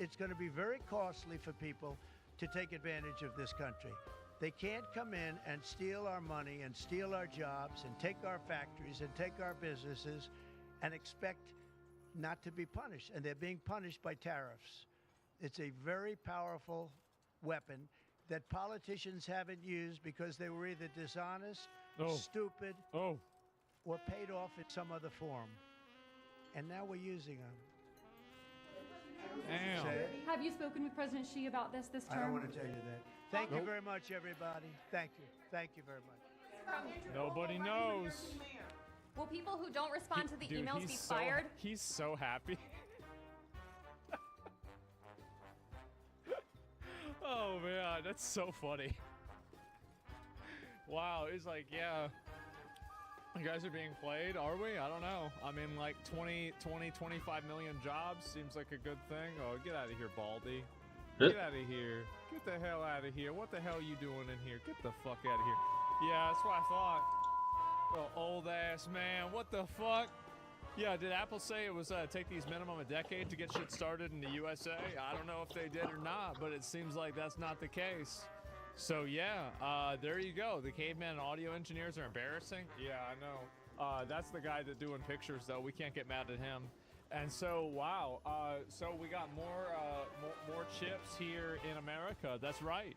it's going to be very costly for people to take advantage of this country. They can't come in and steal our money and steal our jobs and take our factories and take our businesses and expect not to be punished. And they're being punished by tariffs. It's a very powerful weapon that politicians haven't used because they were either dishonest, stupid, or paid off in some other form. And now we're using them. Damn. Have you spoken with President Xi about this term? I don't want to tell you that. Thank you very much, everybody. Thank you. Thank you very much. Nobody knows. Will people who don't respond to the Dude, emails be fired? He's so happy. Oh man, that's so funny. Wow, he's like, yeah. You guys are being played, are we? I don't know. I mean, like 25 million jobs seems like a good thing. Oh, get out of here, Baldy. Get out of here. Get the hell out of here. What the hell are you doing in here? Get the fuck out of here. Yeah, that's what I thought. Oh, old ass man. What the fuck? Yeah, did Apple say it was take these minimum a decade to get shit started in the USA? I don't know if they did or not, but it seems like that's not the case. So yeah, there you go. The caveman and audio engineers are embarrassing. Yeah, I know. That's the guy that's doing pictures, though. We can't get mad at him. And so, wow. So we got more chips here in America. That's right.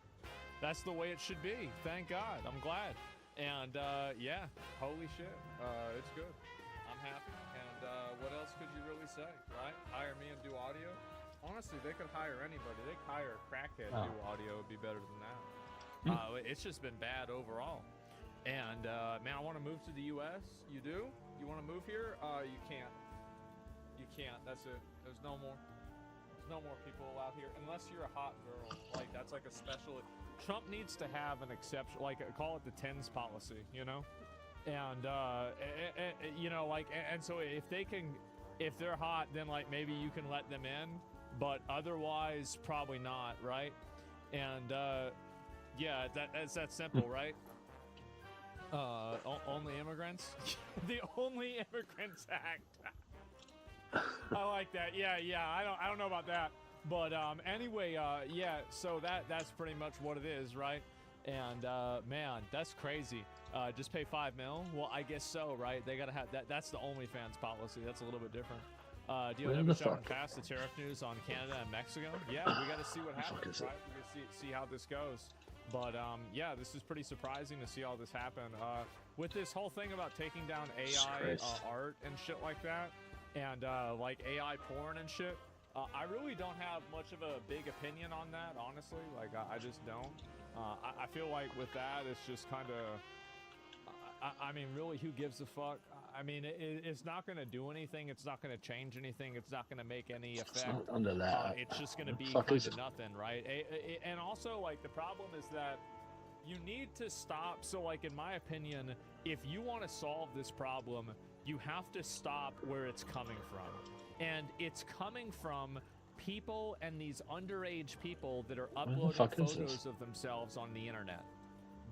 That's the way it should be. Thank God. I'm glad. And yeah, holy shit. It's good. I'm happy. And what else could you really say, right? Hire me and do audio? Honestly, they could hire anybody. They could hire a crackhead to do audio. It'd be better than that. It's just been bad overall. And man, I want to move to the U.S. You do? You want to move here? You can't. You can't. That's it. There's no more people out here unless you're a hot girl. Like that's like a special. Trump needs to have an exception, like call it the tens policy, you know. And you know, like, and so if they're hot, then like maybe you can let them in, but otherwise probably not, right? And yeah, that's that simple, right? Only immigrants? The Only Immigrants Act. I like that. Yeah. I don't know about that, but anyway, yeah. So that's pretty much what it is, right? And man, that's crazy. Just pay $5 million. Well, I guess so, right? They gotta have that. That's the OnlyFans policy. That's a little bit different. Do you have to pass the tariff news on Canada and Mexico? Yeah, we got to see what happens, right? We got to see how this goes. But yeah, this is pretty surprising to see all this happen. With this whole thing about taking down AI art and shit like that, and like AI porn and shit, I really don't have much of a big opinion on that, honestly. Like, I just don't. I feel like with that, it's just kind of... I mean, really, who gives a fuck? I mean, it's not going to do anything. It's not going to change anything. It's not going to make any effect. Under that. It's just going to be kind of nothing, right? And also, like, the problem is that you need to stop. So, like, in my opinion, if you want to solve this problem, you have to stop where it's coming from. And it's coming from people and these underage people that are uploading photos of themselves on the internet.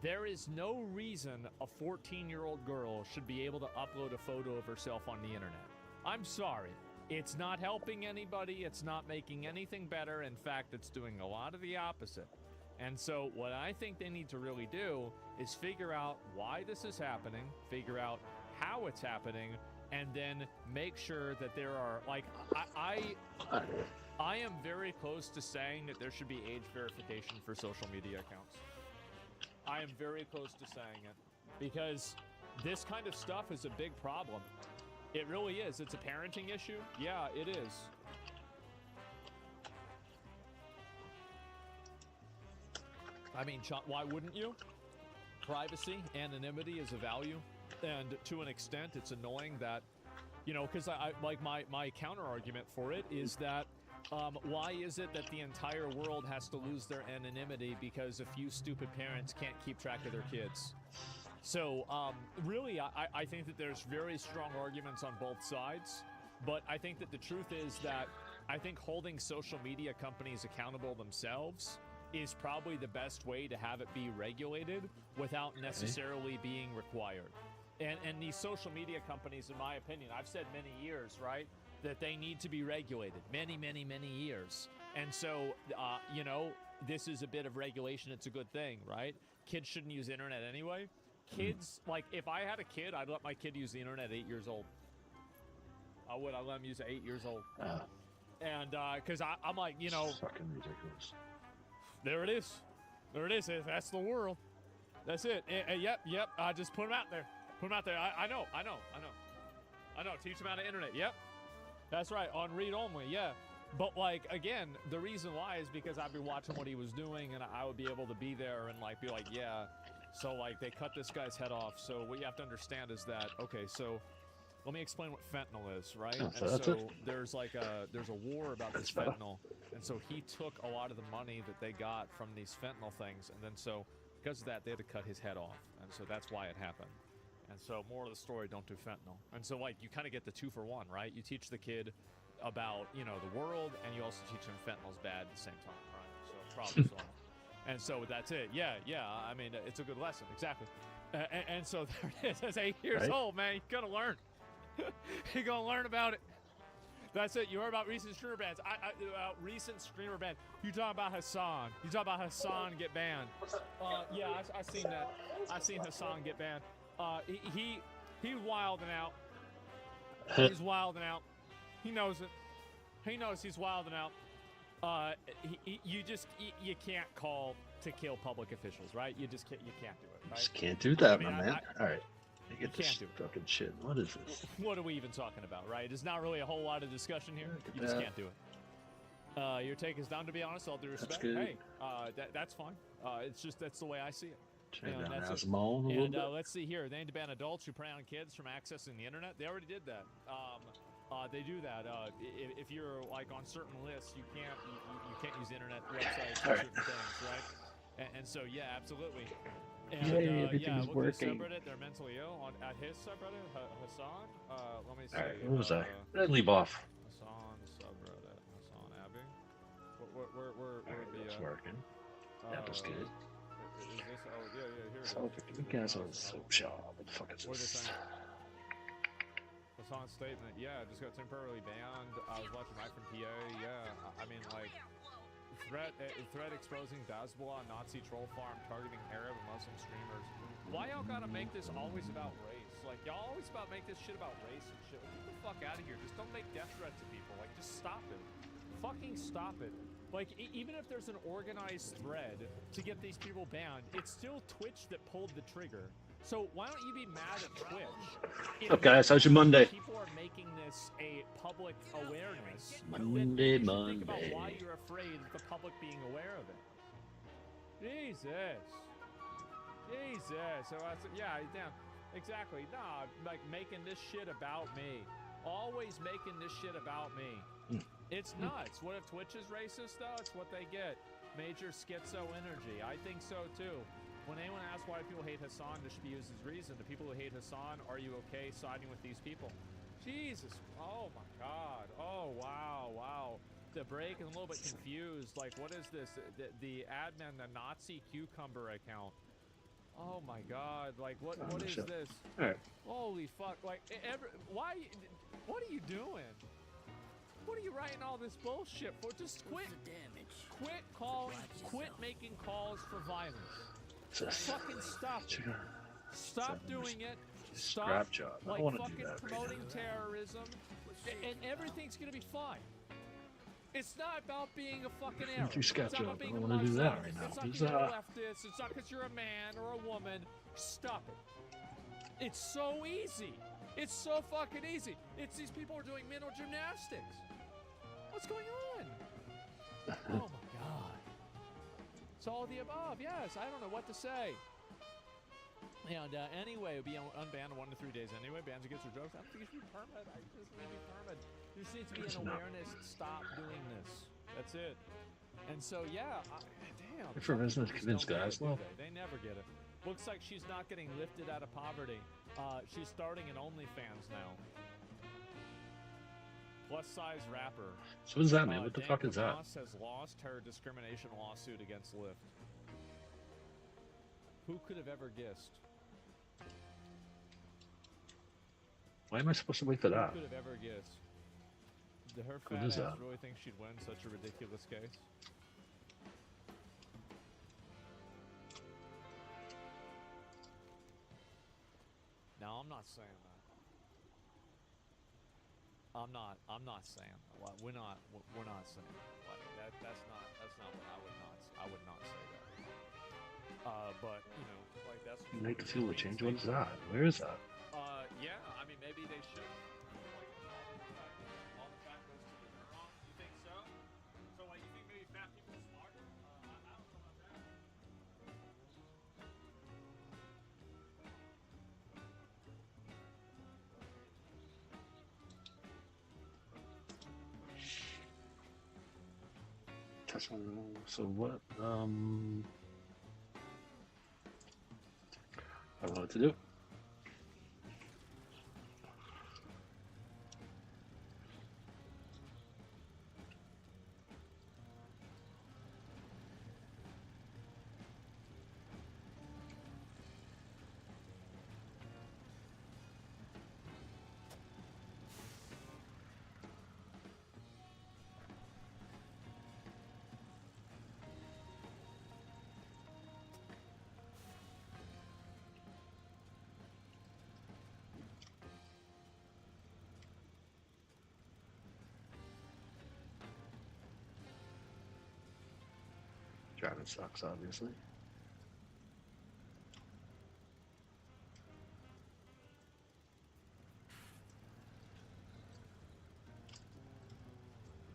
There is no reason a 14-year-old girl should be able to upload a photo of herself on the internet. I'm sorry. It's not helping anybody. It's not making anything better. In fact, it's doing a lot of the opposite. And so what I think they need to really do is figure out why this is happening, figure out how it's happening, and then make sure that there are, like, I am very close to saying that there should be age verification for social media accounts. I am very close to saying it because this kind of stuff is a big problem. It really is. It's a parenting issue. Yeah, it is. I mean, why wouldn't you? Privacy, anonymity is a value. And to an extent, it's annoying that, you know, because I like my counter argument for it is that why is it that the entire world has to lose their anonymity because a few stupid parents can't keep track of their kids? So really, I think that there's very strong arguments on both sides, but I think that the truth is that I think holding social media companies accountable themselves is probably the best way to have it be regulated without necessarily being required. And these social media companies, in my opinion, I've said many years, right, that they need to be regulated. Many years. And so, you know, this is a bit of regulation. It's a good thing, right? Kids shouldn't use the internet anyway. Kids, like, if I had a kid, I'd let my kid use the internet at 8 years old. I would. I'd let him use it at 8 years old. And, because I'm like, you know. Fucking ridiculous. There it is. There it is. That's the world. That's it. Yep. Just put them out there. Put them out there. I know. Teach them how to internet. Yep. That's right. On read only. Yeah. But, like, again, the reason why is because I'd be watching what he was doing, and I would be able to be there and, like, be like, yeah. So, like, they cut this guy's head off. So what you have to understand is that, okay, so let me explain what fentanyl is, right? Oh, so and so it. there's a war about this fentanyl. And so he took a lot of the money that they got from these fentanyl things. And then so because of that, they had to cut his head off. And so that's why it happened. And so more of the story, don't do fentanyl. And so, like, you kind of get the 2 for 1, right? You teach the kid about, you know, the world, and you also teach him fentanyl's bad at the same time, right? So problem solved. And so that's it. Yeah. I mean, it's a good lesson, exactly. And so there it is. That's 8 years old, man. You're gonna learn. You're gonna learn about it. That's it. You heard about recent streamer bans. Recent streamer bans. You talking about Hassan? You talking about Hassan get banned? Yeah, I seen that. I seen Hassan get banned. He's wilding out. He's wilding out. He knows it. He knows he's wilding out. You can't call to kill public officials, right? You just can't. You can't do it. Right? Just can't do that, I mean, my man. All right. You get can't this do it. fucking shit. What is this? What are we even talking about, right? There's not really a whole lot of discussion here. You just can't do it. Your take is down, to be honest. All due respect. good. Hey, that's fine. It's just that's the way I see it. Turn And down that's it. Asmone a little And bit. let's see here. They need to ban adults who prey on kids from accessing the internet. They already did that. They do that. If you're like on certain lists, you can't use internet websites for certain things, right? And so yeah, absolutely. And, everything is look at the working. subreddit. They're mentally ill at his subreddit, Hassan. Let me see. All right, what was I? Where did I leave off? Hassan subreddit. Hassan Abbey. Where the? It's working. That was good. Is this? Oh yeah. Here it is. So you guys are so sharp. What the fuck is Where's this? this thing? Hassan's statement. Yeah, just got temporarily banned. I was watching Mike from PA. Yeah, I mean like. Threat exposing Bazbullah Nazi troll farm targeting Arab and Muslim streamers. Why y'all gotta make this always about race? Like y'all always make this shit about race and shit. Like, get the fuck out of here. Just don't make death threats to people. Like just stop it. Fucking stop it. Like even if there's an organized thread to get these people banned, it's still Twitch that pulled the trigger. So why don't you be mad at Twitch? What's up, guys? How's your Monday? People are making this a public awareness. Monday. Think about why you're afraid of the public being aware of it. Jesus. So yeah, damn. Exactly. Nah, like making this shit about me. Always making this shit about me. It's nuts. What if Twitch is racist though? It's what they get. Major schizo energy. I think so too. When anyone asks why people hate Hassan, this should be used as reason. The people who hate Hassan, are you okay siding with these people? Jesus. Oh my God. Oh, wow. The break is a little bit confused. Like, what is this? The admin, the Nazi cucumber account. Oh my God. Like, what is this? All right. Holy fuck. Like, why? What are you doing? What are you writing all this bullshit for? Just quit. Quit calling. Quit making calls for violence. Fucking stop it. Stop doing it. Stop Scrap job. I like don't want to fucking do that promoting right terrorism, and everything's gonna be fine. It's not about being a fucking Arab. Do scrap It's not about job. I being don't a wanna do Muslim. that right now. It's not because you're a leftist. It's not because you're a man or a woman. Stop it. It's so easy. It's so fucking easy. It's these people are doing mental gymnastics. What's going on? Oh my God. It's all of the above, yes. I don't know what to say. And anyway, it would be unbanned 1 to 3 days anyway. Bans against your jokes. I don't think it should be permanent. I just need to be permanent. There just needs to be an awareness. Stop doing this. That's it. And so, yeah, damn. For business, convince guys. Well, they never get it. Looks like she's not getting lifted out of poverty. She's starting an OnlyFans now. Plus-size rapper. so what does that mean? What the Dan fuck is that? Camas has lost her discrimination lawsuit against Lyft. Who could have ever guessed? Why am I supposed to wait for that? Who could have ever guessed? Did her What fat is ass that? really think she'd win such a ridiculous case? No, I'm not saying that. I'm not saying that. Like, we're not saying like that. That's not what I would not say that. But you know, like that's Make the fuel change. What is that? Where is that? Yeah, I mean maybe they should. Like all the fat goes to the neuron. You think so? So like you think maybe fat people are smarter? I don't know about that. So what? I don't know what to do. Driving sucks, obviously.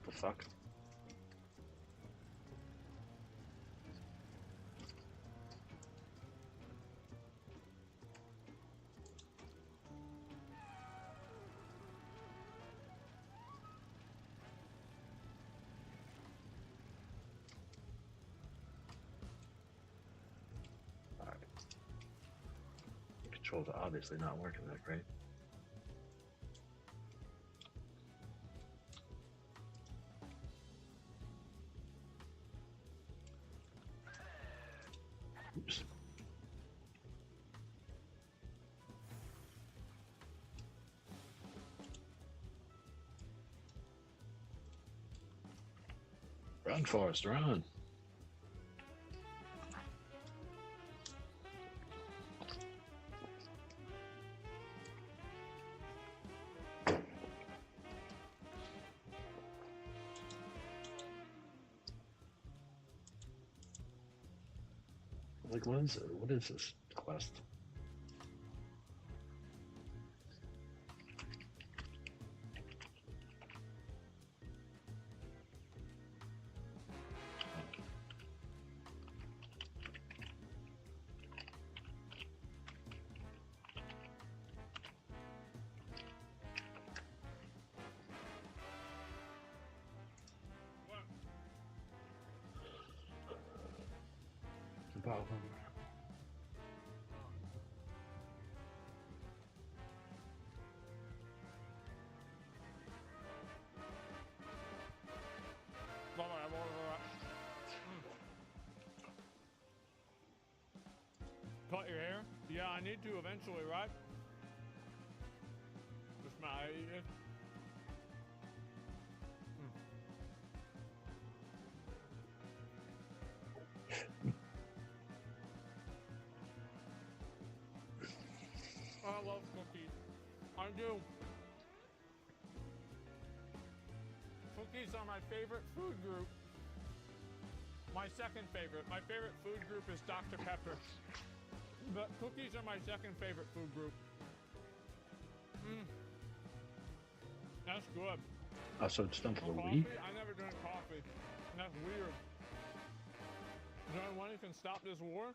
The fuck? Controls are obviously not working that great. Oops. Run, Forrest, run. Like, what is it? What is this quest? About Cut your hair? Yeah, I need to eventually, right? Just my idea. I love cookies. I do. Cookies are my favorite food group. My second favorite. My favorite food group is Dr. Pepper. But cookies are my second favorite food group. That's good. so it's done for the Coffee? week. I never drink coffee. That's weird. Is there anyone who can stop this war?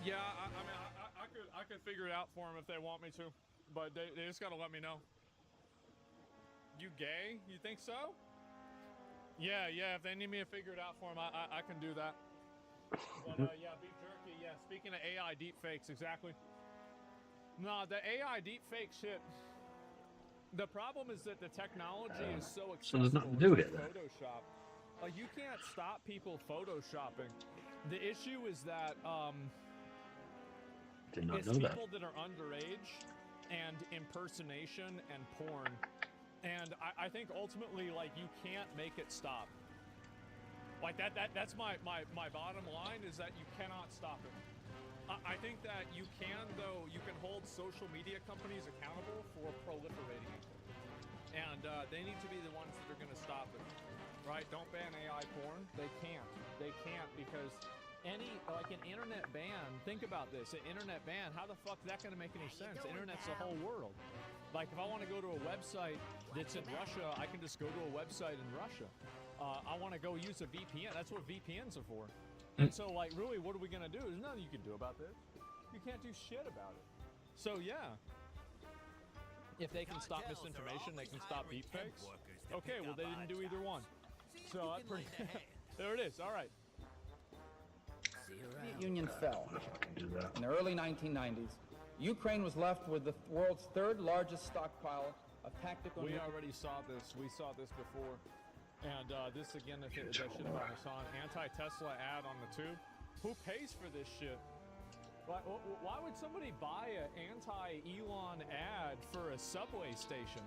Yeah, I mean, I could figure it out for them if they want me to, but they just gotta let me know. You gay? You think so? Yeah, if they need me to figure it out for them, I can do that. But yeah, beef jerky. Yeah, speaking of AI deepfakes, exactly. No, the AI deepfake shit. The problem is that the technology is so accessible. So there's nothing to do with here then. Photoshop. You can't stop people photoshopping. The issue is that Did not It's know that. people that are underage and impersonation and porn. And I think ultimately, like, you can't make it stop. Like, that's my bottom line, is that you cannot stop it. I think that you can, though, you can hold social media companies accountable for proliferating it. And they need to be the ones that are going to stop it. Right? Don't ban AI porn. They can't. They can't, because like an internet ban, think about this, an internet ban, how the fuck is that going to make any sense? Internet's the whole world. Like, if I want to go to a website that's in Russia, I can just go to a website in Russia. I want to go use a VPN. That's what VPNs are for. And so, like, really, what are we going to do? There's nothing you can do about this. You can't do shit about it. So, yeah. If they can stop misinformation, they can stop deepfakes. Okay, well, they didn't do either one. So, there it is. All right. The Soviet Union fell. Do that. In the early 1990s, Ukraine was left with the world's third largest stockpile of tactical... We already saw this. We saw this before. And this, again, that shit about Hassan. Anti-Tesla ad on the tube. Who pays for this shit? Why would somebody buy an anti-Elon ad for a subway station?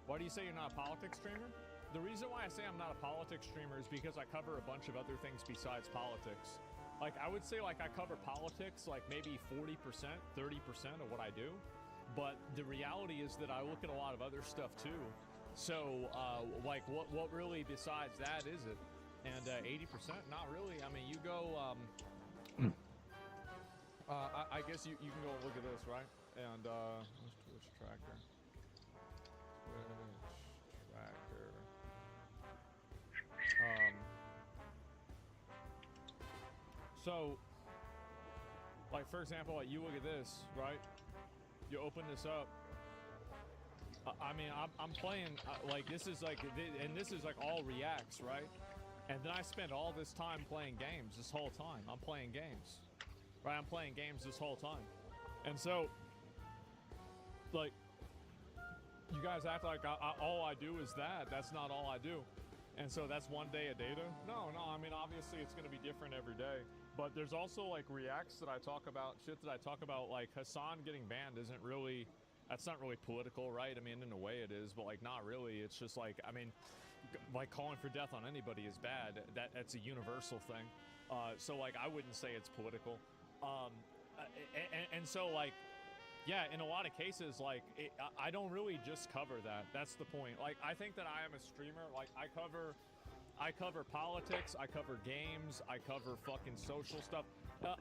Why do you say you're not a politics streamer? The reason why I say I'm not a politics streamer is because I cover a bunch of other things besides politics. Like, I would say, like, I cover politics, like, maybe 40%, 30% of what I do. But the reality is that I look at a lot of other stuff, too. So, like, what really besides that is it? And 80%? Not really. I mean, you go, I guess you can go look at this, right? And, where's Twitch tracker? Twitch tracker. So, like, for example, like, you look at this, right? You open this up. I mean, I'm playing, like, this is like, and this is like all reacts, right? And then I spend all this time playing games this whole time. I'm playing games, right? I'm playing games this whole time. And so, like, you guys act like all I do is that. That's not all I do. And so that's one day of data? No, I mean, obviously it's going to be different every day. But there's also, like, reacts that I talk about, shit that I talk about, like Hassan getting banned isn't really, that's not really political, right? I mean, in a way it is, but, like, not really. It's just like, I mean, like, calling for death on anybody is bad. That's a universal thing. So, like, I wouldn't say it's political. And so, like, yeah, in a lot of cases, like, I don't really just cover that. That's the point. Like, I think that I am a streamer. Like, I cover politics, I cover games, I cover fucking social stuff.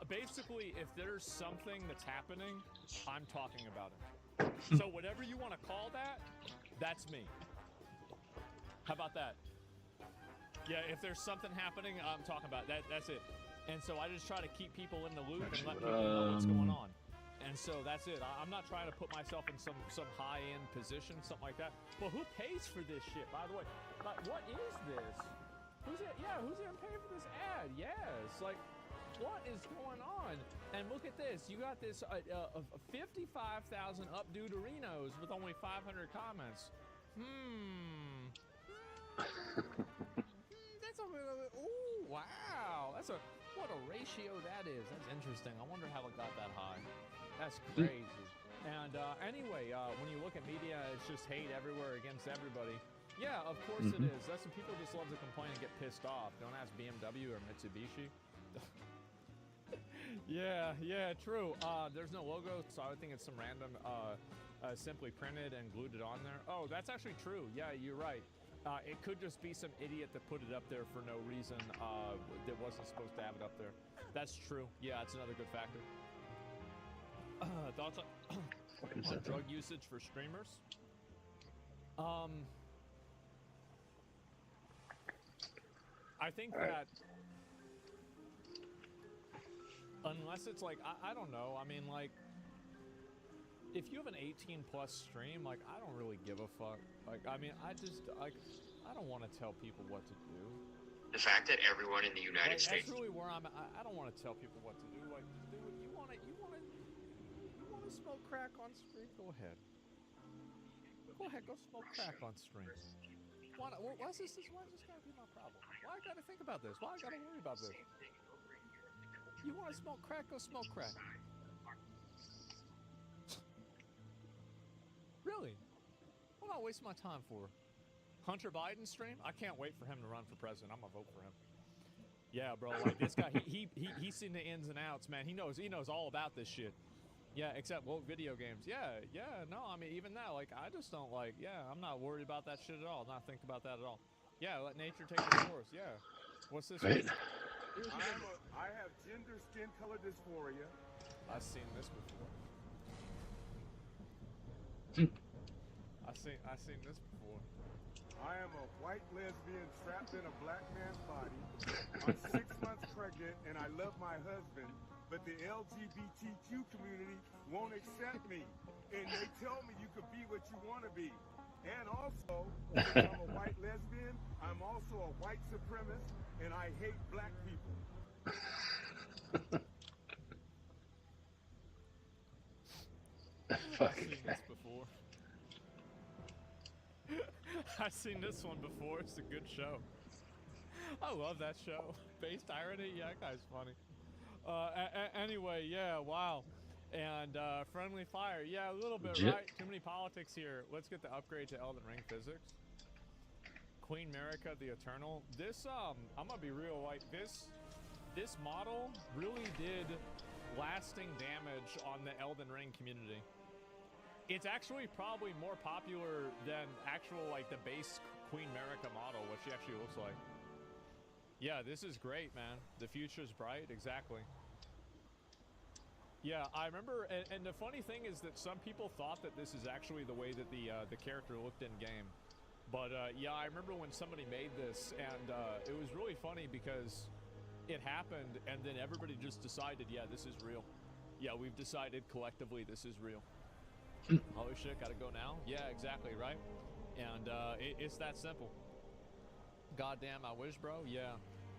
Basically, if there's something that's happening, I'm talking about it. So whatever you want to call that, that's me. How about that? Yeah, if there's something happening, I'm talking about that. That's it. And so I just try to keep people in the loop and let people know what's going on. And so that's it. I'm not trying to put myself in some high-end position, something like that. But who pays for this shit, by the way? Like, what is this? Who's even paying for this ad? Yes. Like, what is going on? And look at this. You got this 55,000 updo Doritos with only 500 comments. That's a really, ooh, wow. What a ratio that is. That's interesting. I wonder how it got that high. That's crazy. And anyway, when you look at media, it's just hate everywhere against everybody. Yeah, of course it is. That's when people just love to complain and get pissed off. Don't ask BMW or Mitsubishi. Yeah, true. There's no logo, so I would think it's some random, simply printed and glued it on there. Oh, that's actually true. Yeah, you're right. It could just be some idiot that put it up there for no reason that wasn't supposed to have it up there. That's true. Yeah, that's another good factor. Thoughts on drug usage for streamers? I think that unless it's like, I don't know, I mean, like, if you have an 18 plus stream, like, I don't really give a fuck. Like, I mean, I don't want to tell people what to do. The fact that everyone in the United States... That's really where I'm at. I don't want to tell people what to do. Like, dude, you want to smoke crack on stream? Go ahead. Go smoke crack on stream. Why's this gotta be my problem? Why I gotta think about this? Why I gotta worry about this? You want to smoke crack? Go smoke crack. Really? What am I wasting my time for? Hunter Biden stream? I can't wait for him to run for president. I'm gonna vote for him. Yeah, bro. Like this guy, he's seen the ins and outs, man. He knows all about this shit. Yeah, except woke video games. Yeah. No, I mean even that. Like I just don't like. Yeah, I'm not worried about that shit at all. Not think about that at all. Yeah, let nature take its course. Yeah. What's this? Right. I have gender skin color dysphoria. I've seen this before. I've seen this before. I am a white lesbian trapped in a black man's body. I'm 6 months pregnant and I love my husband, but the LGBTQ community won't accept me. And they tell me you could be what you want to be. And also, since I'm a white lesbian, I'm also a white supremacist and I hate black people. I've seen this before. I've seen this one before. It's a good show. I love that show. Based irony? Yeah, that guy's funny. Anyway, yeah, wow. And friendly fire. Yeah, a little bit, right? Too many politics here. Let's get the upgrade to Elden Ring physics. Queen Marika the Eternal. This, I'm gonna be real, like, this model really did lasting damage on the Elden Ring community. It's actually probably more popular than actual, like, the base Queen Marika model, what she actually looks like. Yeah, this is great, man. The future's bright, exactly. Yeah, I remember, and the funny thing is that some people thought that this is actually the way that the character looked in game. But yeah, I remember when somebody made this, and it was really funny because it happened, and then everybody just decided, yeah, this is real. Yeah, we've decided collectively this is real. Holy shit, gotta go now? Yeah, exactly, right? And it's that simple. Goddamn, I wish, bro. Yeah.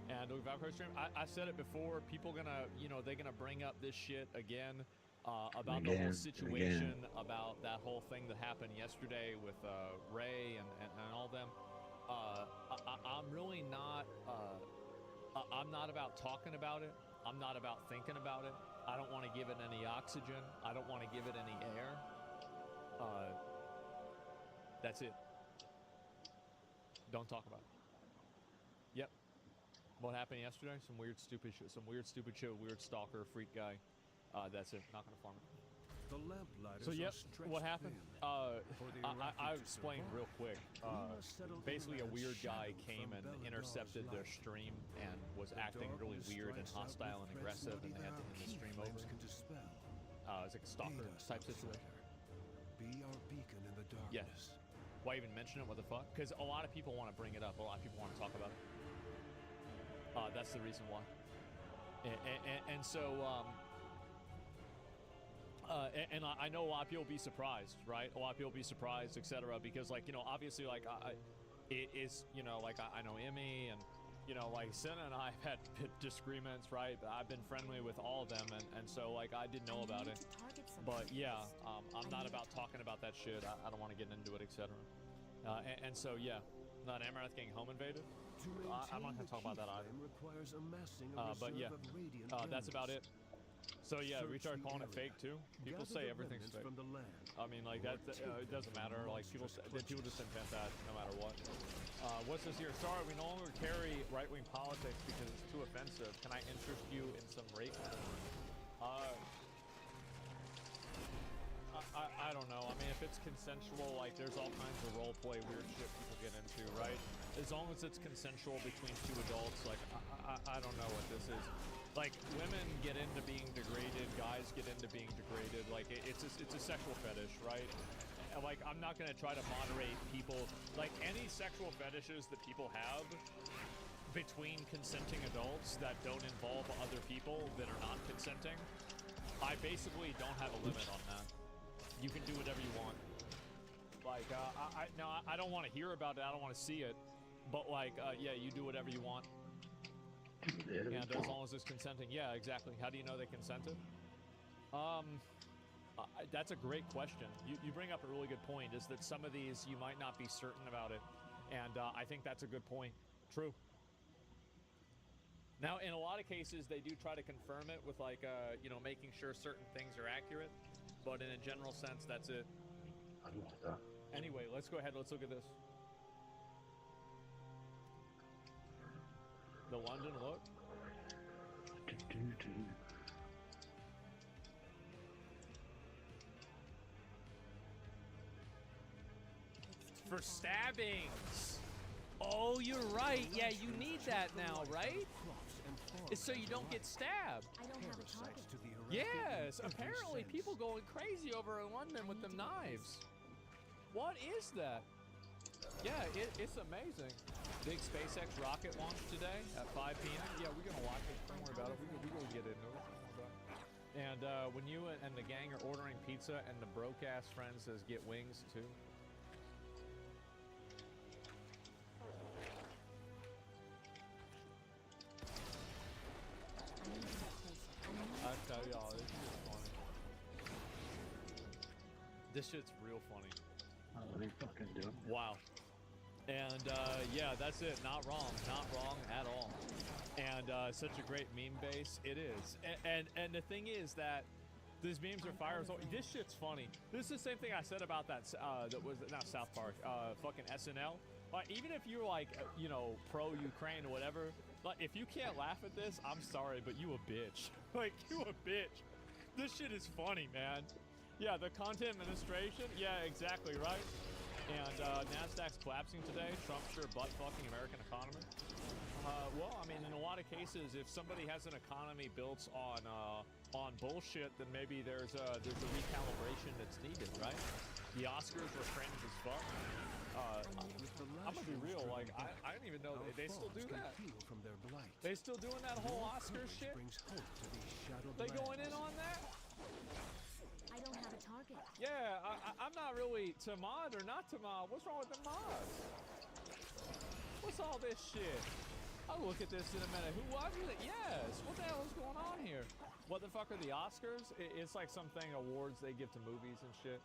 And we've upgraded stream. I said it before. People gonna, you know, they're gonna bring up this shit again about the whole situation, about that whole thing that happened yesterday with Ray and all them. I'm really not. I'm not about talking about it. I'm not about thinking about it. I don't want to give it any oxygen. I don't want to give it any air. That's it. Don't talk about it. Yep. What happened yesterday? Some weird, stupid shit. Some weird, stupid shit. Weird stalker, freak guy. That's it. Not gonna farm it. So yep, what happened? I explained real quick. Basically, a weird guy came and intercepted their stream and was acting really weird and hostile and aggressive, and they had to end the stream over. It's like a stalker type situation. Yeah. Why even mention it? What the fuck? Because a lot of people want to bring it up. A lot of people want to talk about it. That's the reason why. And so, and I know a lot of people be surprised, right? A lot of people be surprised, etc. Because, like, you know, obviously, like, it's, you know, like, I know Emmy and, you know, like, Senna and I have had disagreements, right? But I've been friendly with all of them, and so, like, I did know about it. But, yeah, I'm not about talking about that shit. I don't want to get into it, etc. And so, yeah, not Amaranth getting home invaded. I'm not going to talk about that either. But, yeah, that's about it. So, yeah, we started calling it fake, too. People say everything's fake. I mean, like, that it doesn't matter. Like, people just invent that no matter what. What's this here? Sorry, we no longer carry right-wing politics because it's too offensive. Can I interest you in some rape porn? I don't know. I mean, if it's consensual, like, there's all kinds of roleplay weird shit people get into, right? As long as it's consensual between two adults, like, I don't know what this is. Like, women get into being degraded, guys get into being degraded. Like, it's a sexual fetish, right? And, like, I'm not gonna try to moderate people. Like, any sexual fetishes that people have between consenting adults that don't involve other people that are not consenting, I basically don't have a limit on that. You can do whatever you want. Like, I don't want to hear about it. I don't want to see it. But, like, yeah, you do whatever you want. And as long as it's consenting. Yeah, exactly. How do you know they consented? That's a great question. You bring up a really good point, is that some of these, you might not be certain about it. And I think that's a good point. True. Now, in a lot of cases, they do try to confirm it with like, you know, making sure certain things are accurate. But in a general sense, that's it. I don't like that. Anyway, let's go ahead. Let's look at this. The London look. For stabbings. Oh, you're right. Yeah, you need that now, right? It's so you don't get stabbed. I don't have a target. Yes, apparently people going crazy over in London with them knives. What is that? Yeah, it's amazing. Big SpaceX rocket launch today at 5 p.m. Yeah, we're gonna watch it. Don't worry about it. We're gonna get into it. And when you and the gang are ordering pizza and the broke-ass friend says get wings too. I tell y'all, this shit's funny. This shit's real funny. Oh, they fucking do. Wow. And yeah, that's it. Not wrong. Not wrong at all. And such a great meme base. It is. And the thing is that these memes are fire. So this shit's funny. This is the same thing I said about that. That was not South Park. Fucking SNL. Like, even if you're like, you know, pro-Ukraine or whatever, like, if you can't laugh at this, I'm sorry, but you a bitch. Like, you a bitch. This shit is funny, man. Yeah, the content administration. Yeah, exactly, right? And NASDAQ's collapsing today. Trump sure butt-fucking American economy. Well, I mean, in a lot of cases, if somebody has an economy built on bullshit, then maybe there's a recalibration that's needed, right? The Oscars were cringe as fuck. I'm gonna be real, like, I didn't even know they still do that. They still doing that whole Oscar shit? They going in on that? I don't have a target. Yeah, I'm not really to mod or not to mod. What's wrong with the mods? What's all this shit? I'll look at this in a minute. Who watches it? Yes. What the hell is going on here? What the fuck are the Oscars? It's like something awards they give to movies and shit.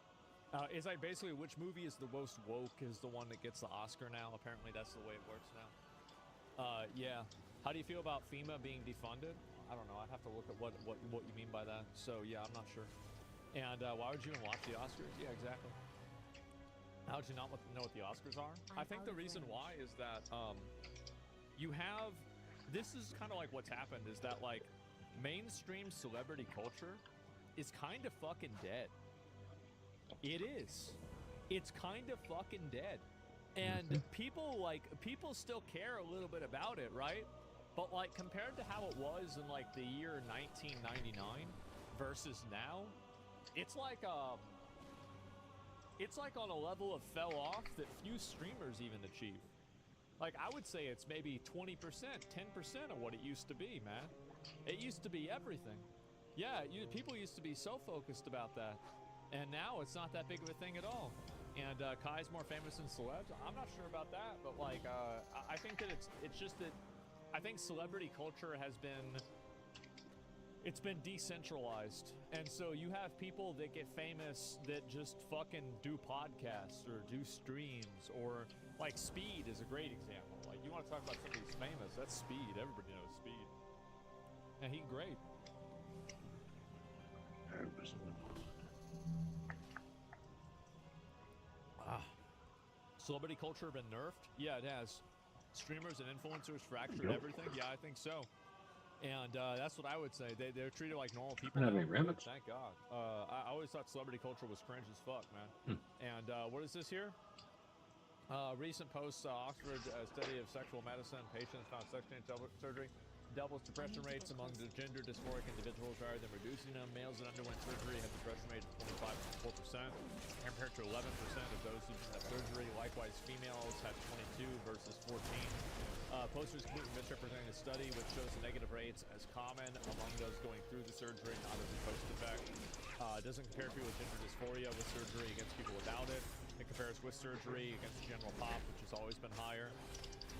It's like basically which movie is the most woke is the one that gets the Oscar now. Apparently that's the way it works now. Yeah. How do you feel about FEMA being defunded? I don't know. I'd have to look at what you mean by that. So yeah, I'm not sure. And why would you even watch the Oscars? Yeah, exactly. How would you not know what the Oscars are? I think the reason why is that you have, this is kind of like what's happened is that like mainstream celebrity culture is kind of fucking dead. It is. It's kind of fucking dead. And people still care a little bit about it, right? But like compared to how it was in like the year 1999 versus now, it's like on a level of fell off that few streamers even achieve. Like I would say it's maybe 20%, 10% of what it used to be, man. It used to be everything. Yeah, people used to be so focused about that. And now it's not that big of a thing at all. And Kai's more famous than celebs. I'm not sure about that, but like I think that it's just that I think celebrity culture has been decentralized. And so you have people that get famous that just fucking do podcasts or do streams, or like Speed is a great example. Like you want to talk about somebody who's famous, that's Speed. Everybody knows Speed. And he's great. Celebrity culture been nerfed? Yeah, it has. Streamers and influencers fractured everything? Yeah, I think so. And that's what I would say. They're treated like normal people now. Thank God. I always thought celebrity culture was cringe as fuck, man. And what is this here? Recent post, Oxford study of sexual medicine. Patients found sex change surgery doubles depression rates among the gender dysphoric individuals rather than reducing them. Males that underwent surgery had depression rate of 25.4% compared to 11% of those who didn't have surgery. Likewise, females had 22 versus 14. Posters completely misrepresenting the study, which shows the negative rates as common among those going through the surgery, not as a post effect. Doesn't compare people with gender dysphoria with surgery against people without it. It compares with surgery against the general pop, which has always been higher.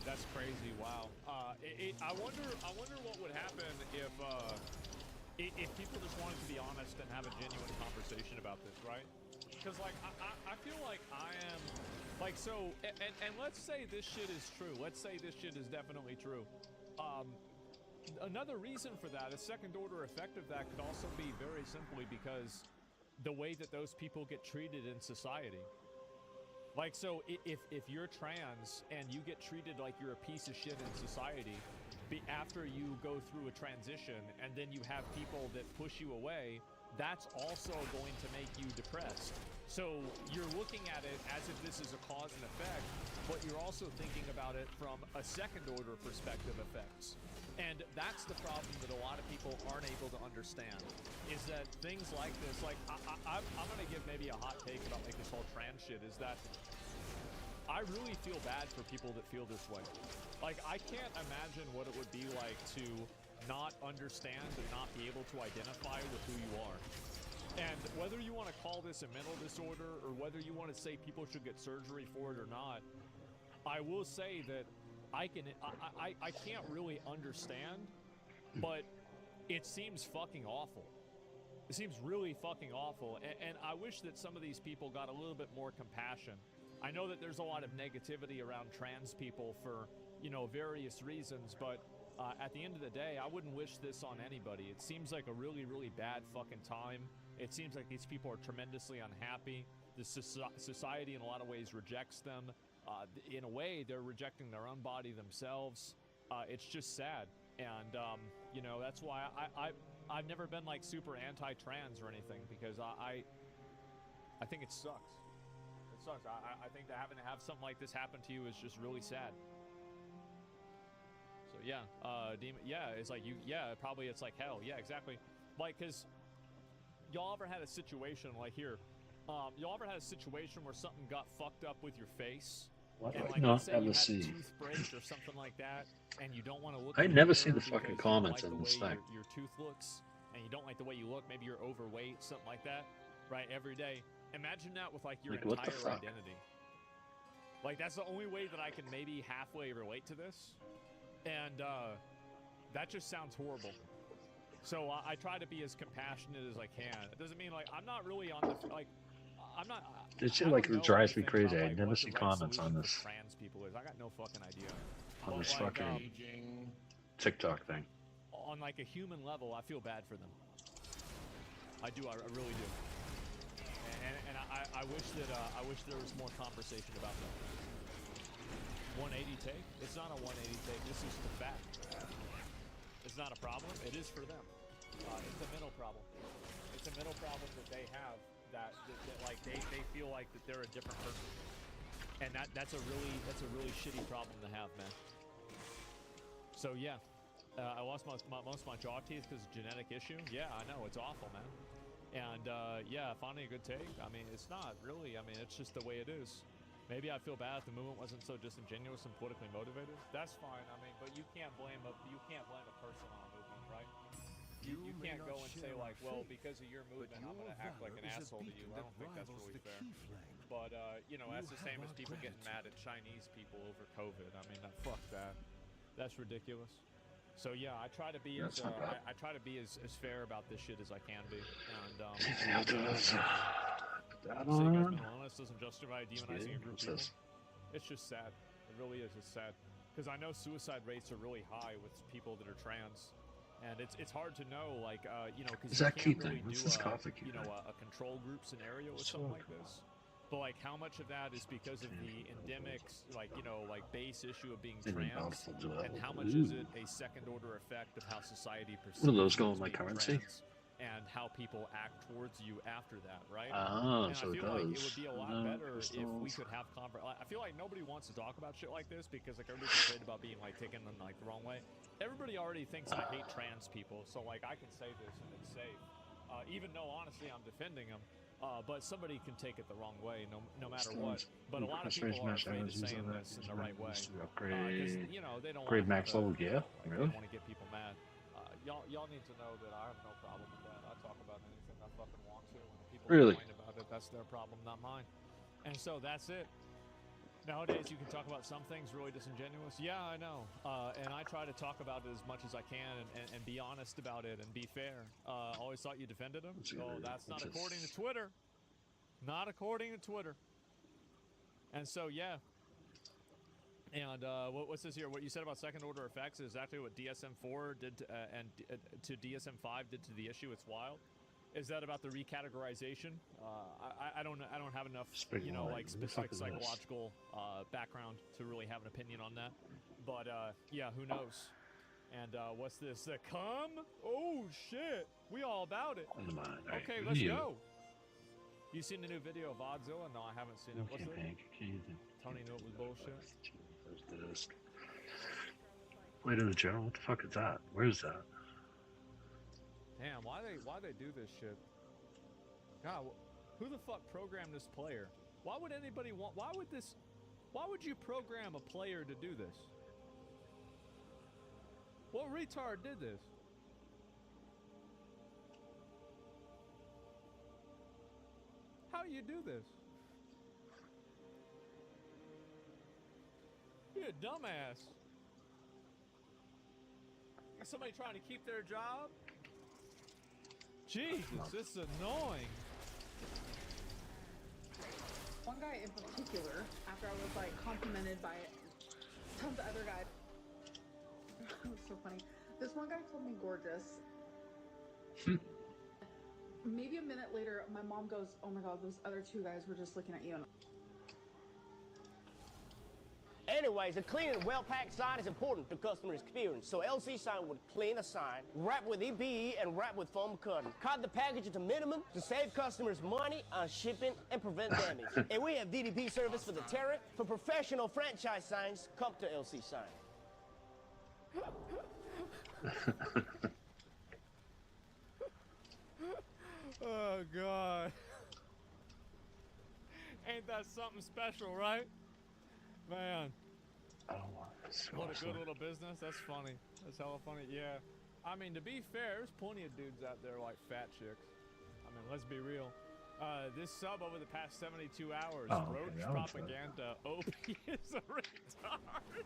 That's crazy. Wow. I wonder what would happen if people just wanted to be honest and have a genuine conversation about this, right? Because like I feel like I am like, so and let's say this shit is true. Let's say this shit is definitely true. another reason for that, a second order effect of that could also be very simply because the way that those people get treated in society. Like, so if you're trans and you get treated like you're a piece of shit in society, after you go through a transition and then you have people that push you away, that's also going to make you depressed. So you're looking at it as if this is a cause and effect, but you're also thinking about it from a second order perspective effects. And that's the problem that a lot of people aren't able to understand, is that things like this, like I'm going to give maybe a hot take about like this whole trans shit, is that I really feel bad for people that feel this way. Like, I can't imagine what it would be like to not understand and not be able to identify with who you are. And whether you want to call this a mental disorder or whether you want to say people should get surgery for it or not, I will say that I can't really understand, but it seems fucking awful. It seems really fucking awful. And I wish that some of these people got a little bit more compassion. I know that there's a lot of negativity around trans people for, you know, various reasons, but at the end of the day, I wouldn't wish this on anybody. It seems like a really, really bad fucking time. It seems like these people are tremendously unhappy. The society in a lot of ways rejects them. In a way, they're rejecting their own body themselves. It's just sad. And, you know, that's why I've never been like super anti-trans or anything, because I think it sucks. It sucks. I think that having to have something like this happen to you is just really sad. So yeah, Demon, yeah, it's like probably it's like hell. Yeah, exactly. Like, cause y'all ever had a situation like here? Y'all ever had a situation where something got fucked up with your face? What? And like, No, let's say you never had a seen. tooth break or something like that, and you don't want to look. I in never the see the mirror fucking because you don't comments like on the this way thing. your tooth looks, and you don't like the way you look. Maybe you're overweight, something like that, right? Every day. Imagine that with like your Like, what the entire fuck? identity. Like, that's the only way that I can maybe halfway relate to this, and that just sounds horrible. So I try to be as compassionate as I can. It doesn't mean like I'm not really on the like. I'm not. This shit I like don't know drives me anything crazy. about, I like, never what see the right comments on solution this. for trans people is. I got no fucking idea. On But, this like, fucking TikTok thing. on like a human level, I feel bad for them. I do. I really do. And I wish that there was more conversation about that. 180 take? It's not a 180 take. This is the fact. It's not a problem. It is for them. It's a mental problem. It's a mental problem that they have that like they feel like that they're a different person, and that's a really shitty problem to have, man. So yeah, I lost most of my jaw teeth because of genetic issue. Yeah, I know, it's awful, man. And yeah, finding a good take. I mean, it's not really. I mean, it's just the way it is. Maybe I feel bad if the movement wasn't so disingenuous and politically motivated. That's fine. I mean, but you can't blame a person on a movement, right? You can't go and say like, well, because of your movement, I'm gonna act like an asshole to you. I don't think that's really fair. But you know, that's the same as people getting mad at Chinese people over COVID. I mean, fuck that. That's ridiculous. So yeah, I try to be as I try to be as fair about this shit as I can be. And saying mental illness doesn't justify demonizing a group of people. It's just sad. It really is. It's sad because I know suicide rates are really high with people that are trans. And it's hard to know, like, you know, because you can't really do a control group scenario or something like this. But like, how much of that is because of the endemic, like, you know, like base issue of being trans, and how much is it a second order effect of how society perceives What are those going you as like being currency? trans, and how people act towards you after that, right? Ah, And so I it feel like it does. would be a lot better if we could have I feel like nobody wants to talk about shit like this because like everybody's afraid about being like taken in like the wrong way. Everybody already thinks I hate trans people, so like I can say this and it's safe. Even though honestly I'm defending them, but somebody can take it the wrong way, no matter what. But a lot of people are afraid of saying this in the right way because you know they don't want to max level. Yeah, like, really. they don't want to get people mad. Y'all need to know that I have no problem with that. I talk about anything I fucking want to, and if people Really? complain about it, that's their problem, not mine. And so that's it. Nowadays, you can talk about some things really disingenuous. Yeah, I know. And I try to talk about it as much as I can and be honest about it and be fair. Always thought you defended him. Oh, that's not according to Twitter. Not according to Twitter. And so, yeah. And what's this here? What you said about second order effects is exactly what DSM-4 did to DSM-5 did to the issue. It's wild. Is that about the recategorization? I don't have enough, you know, like specific psychological background to really have an opinion on that. But yeah, who knows? And what's this? The cum? Oh shit! We all about it. Okay, let's go. You seen the new video of Odzilla? No, I haven't seen it. What's it? Tony knew it was bullshit. Wait in the general. What the fuck is that? Where's that? Damn, why they do this shit? God, who the fuck programmed this player? Why would anybody want? Why would you program a player to do this? What retard did this? How do you do this? You're a dumbass. Is somebody trying to keep their job? Jesus, this is annoying. One guy in particular, after I was like complimented by tons of other guys, it was so funny. This one guy told me gorgeous. Maybe a minute later, my mom goes, "Oh my God, those other two guys were just looking at you." And anyways, a clean and well-packed sign is important to customer experience. So LC Sign would clean a sign, wrap with EPE, and wrap with foam cutting. Cut the package to minimum to save customers money on shipping and prevent damage. And we have DDP service for the terror. For professional franchise signs, come to LC Sign. Oh God. Ain't that something special, right? Man. What a good little business. That's funny. That's hella funny. Yeah. I mean, to be fair, there's plenty of dudes out there like fat chicks. I mean, let's be real. This sub over the past 72 hours, roach propaganda. OP is a retard.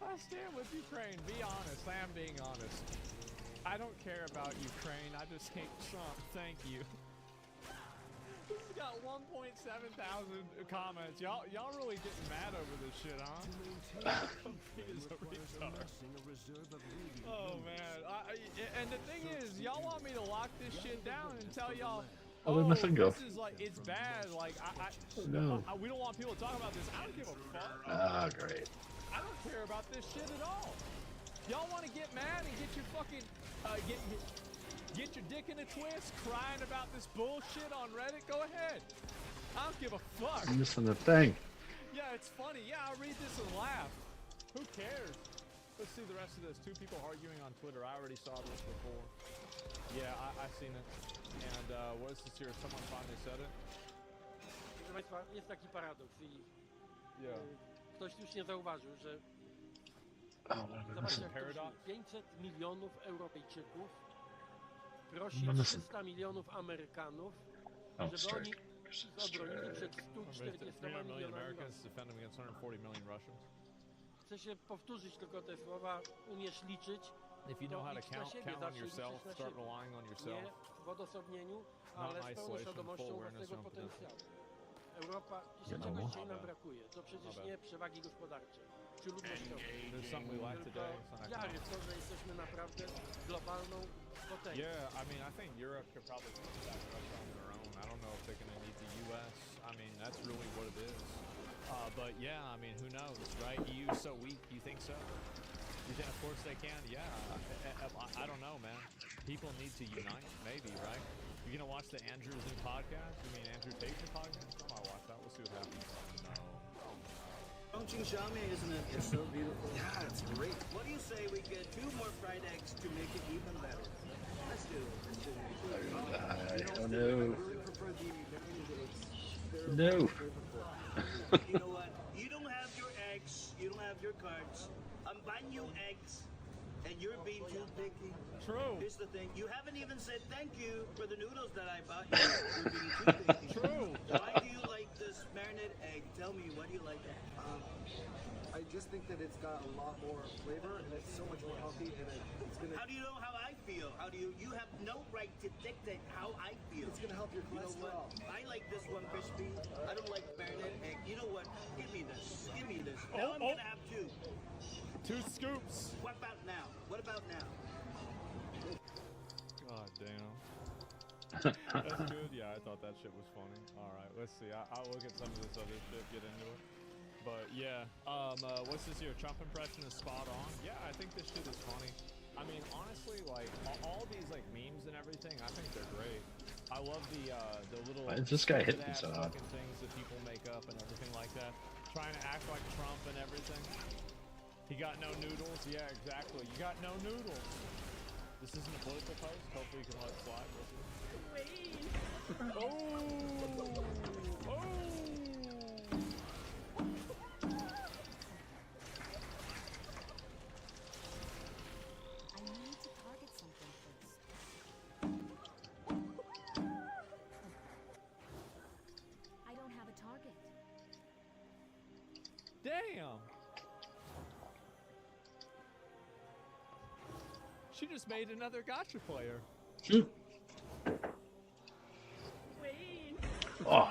I stand with Ukraine. Be honest. I am being honest. I don't care about Ukraine. I just hate Trump. Thank you. This has got 1.7 thousand comments. Y'all really getting mad over this shit, huh? He's a retard. Oh man. And the thing is, y'all want me to lock this shit down and tell y'all, this is like, it's bad. Like, we don't want people to talk about this. I don't give a fuck. Ah, great. I don't care about this shit at all. Y'all want to get mad and get your fucking get your dick in a twist, crying about this bullshit on Reddit? Go ahead. I don't give a fuck. I'm missing the thing. Yeah, it's funny. Yeah, I'll read this and laugh. Who cares? Let's see the rest of this. Two people arguing on Twitter. I already saw this before. Yeah, I've seen it. And what is this here? Someone finally said it. Proszę Państwa, jest taki paradoks i ktoś już nie zauważył, że zobaczcie, jak 500 milionów Europejczyków prosi 300 milionów Amerykanów, żeby oni obronili przed 140 milionami Rosjan. Chcę się powtórzyć tylko te słowa, umiesz liczyć, if you know how to count on yourself, start relying on yourself. Nie w odosobnieniu, ale z pełną świadomością własnego potencjału. Europa, dzisiaj czegoś dzisiaj nam brakuje. To przecież nie przewagi gospodarcze czy ludnościowe, tylko wiary w to, że jesteśmy naprawdę globalną potencją. Yeah, I mean, I think Europe could probably do that Russia on their own. I don't know if they're going to need the U.S. I mean, that's really what it is. But yeah, I mean, who knows, right? EU is so weak. You think so? You think, of course they can? Yeah. I don't know, man. People need to unite, maybe, right? You're gonna watch the Andrew's new podcast? You mean Andrew Tate's new podcast? I might watch that. We'll see what happens. Chongqing Xiaomi, isn't it? It's so beautiful. Yeah, it's great. What do you say we get 2 more fried eggs to make it even better? Let's do it. Oh no. No. You know what? You don't have your eggs. You don't have your cards. I'm buying you eggs. And you're being too picky. True. Here's the thing. You haven't even said thank you for the noodles that I bought you. You're being too picky. True. Why do you like this marinated egg? Tell me, why do you like it? I just think that it's got a lot more flavor and it's so much more healthy and it's gonna. How do you know how I feel? How do you have no right to dictate how I feel. It's gonna help your cholesterol. I like this one crispy. I don't like baronet egg. You know what? Give me this. Give me this. Oh, Now I'm gonna have two. 2 scoops. What about now? What about now? God damn. That's good. Yeah, I thought that shit was funny. All right, let's see. I'll look at some of this other shit, get into it. But yeah, what's this here? Trump impression is spot on. Yeah, I think this shit is funny. I mean, honestly, like all these like memes and everything, I think they're great. I love the little. Why is this guy hitting so hard? Fucking things that people make up and everything like that. Trying to act like Trump and everything. He got no noodles. Yeah, exactly. You got no noodles. This isn't a political post. Hopefully you can let it slide. Oh! Oh! I need to target something first. I don't have a target. Damn! She just made another gotcha player. Oh. Oh.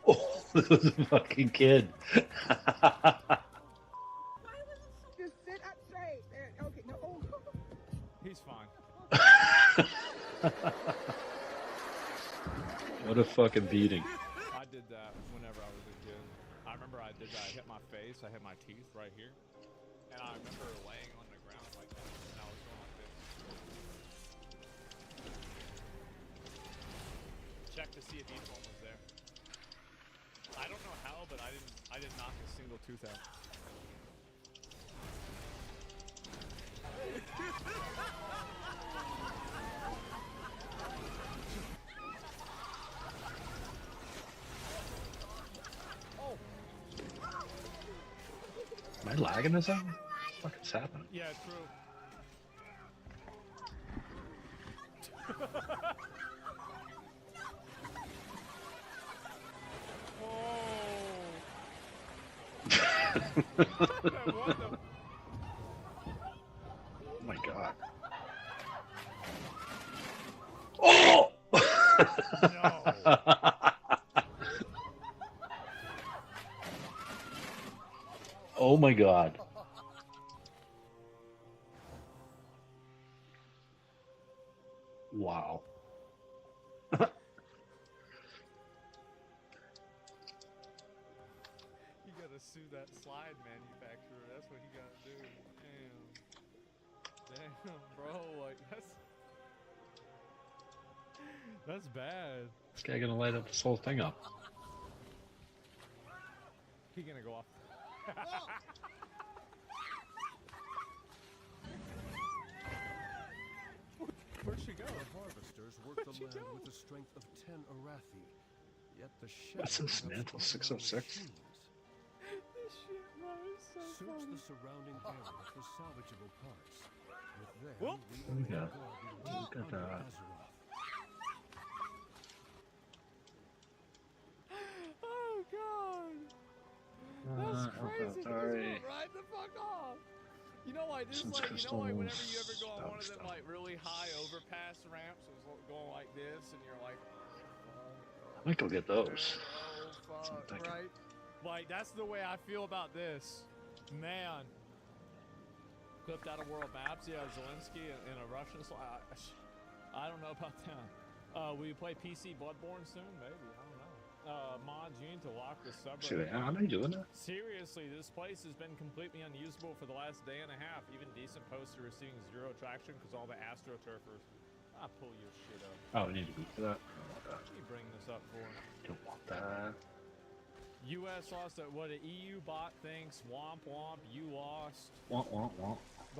Oh, this was a fucking kid. Why was it just sit up straight? Okay, no. Oh. He's fine. What a fucking beating. I did that whenever I was a kid. I remember I did that. I hit my face, I hit my teeth right here. And I remember laying on the ground like that, and I was going like this. Check to see if each one was there. I don't know how, but I didn't knock a single tooth out. Am I lagging or something? What the fuck is happening? Yeah, true. Oh my god. Oh! No. Oh my god. Wow. You gotta sue that slide manufacturer. That's what you gotta do. Damn. Damn, bro. Like, that's bad. This guy gonna light up this whole thing up. He gonna go off. Where'd she go? The harvesters work the land with the strength of 10 Arathi. Yet the What's this, Mantle 606? This shit, bro, is so Search funny. the surrounding area for salvageable parts. With them, Whoop. we Look at Look at that. Oh god! That's crazy. sorry. Right the fuck off. You know, like this, Since like you know, like whenever crystals you ever go on one of them stuff. like really high overpass ramps, it's going like this, and you're like, I might go get those. oh That's what I'm fuck, thinking. right? Like that's the way I feel about this, man. Clipped out of World Maps, yeah, Zelensky in a Russian slide. I don't know about that. Will you play PC Bloodborne soon? Maybe, I don't know. Mods, you need to lock the subreddit. How are they doing that? Seriously, this place has been completely unusable for the last day and a half. Even decent posts are receiving 0 traction because all the astroturfers. I'll pull your shit up. Oh, we need to beat for that. I don't want that. Let me bring this up for him. Don't want that. US lost at what an EU bot thinks. Womp womp, you lost. Want.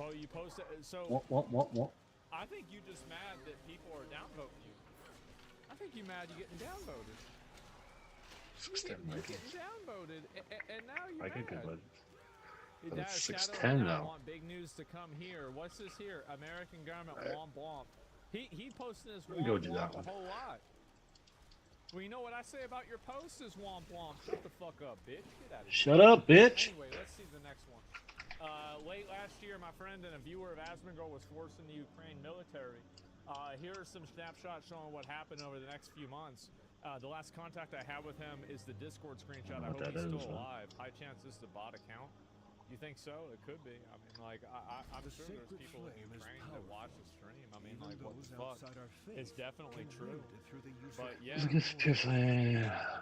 Bro, you posted so. Want. I think you just mad that people are downvoting you. I think you mad you getting downvoted. You're getting downvoted, and now you're I get mad. good, Hey, but Dad, it's Shadow 610 now now. want big news to come here. What's this here? American government womp womp. He posted this Let me go womp do womp that a one. whole lot. Well, you know what I say about your post is womp womp. Shut the fuck up, bitch. Get out of here. Shut up, bitch. Anyway, let's see the next one. Late last year, my friend and a viewer of Asmongold was forced in the Ukraine military. Here are some snapshots showing what happened over the next few months. The last contact I have with him is the Discord screenshot. I hope he's still alive. High chance this is a bot account. You think so? It could be. I mean, like, I'm sure there's people in Ukraine that watch the stream. I mean, like, what the fuck? It's definitely true. But yeah,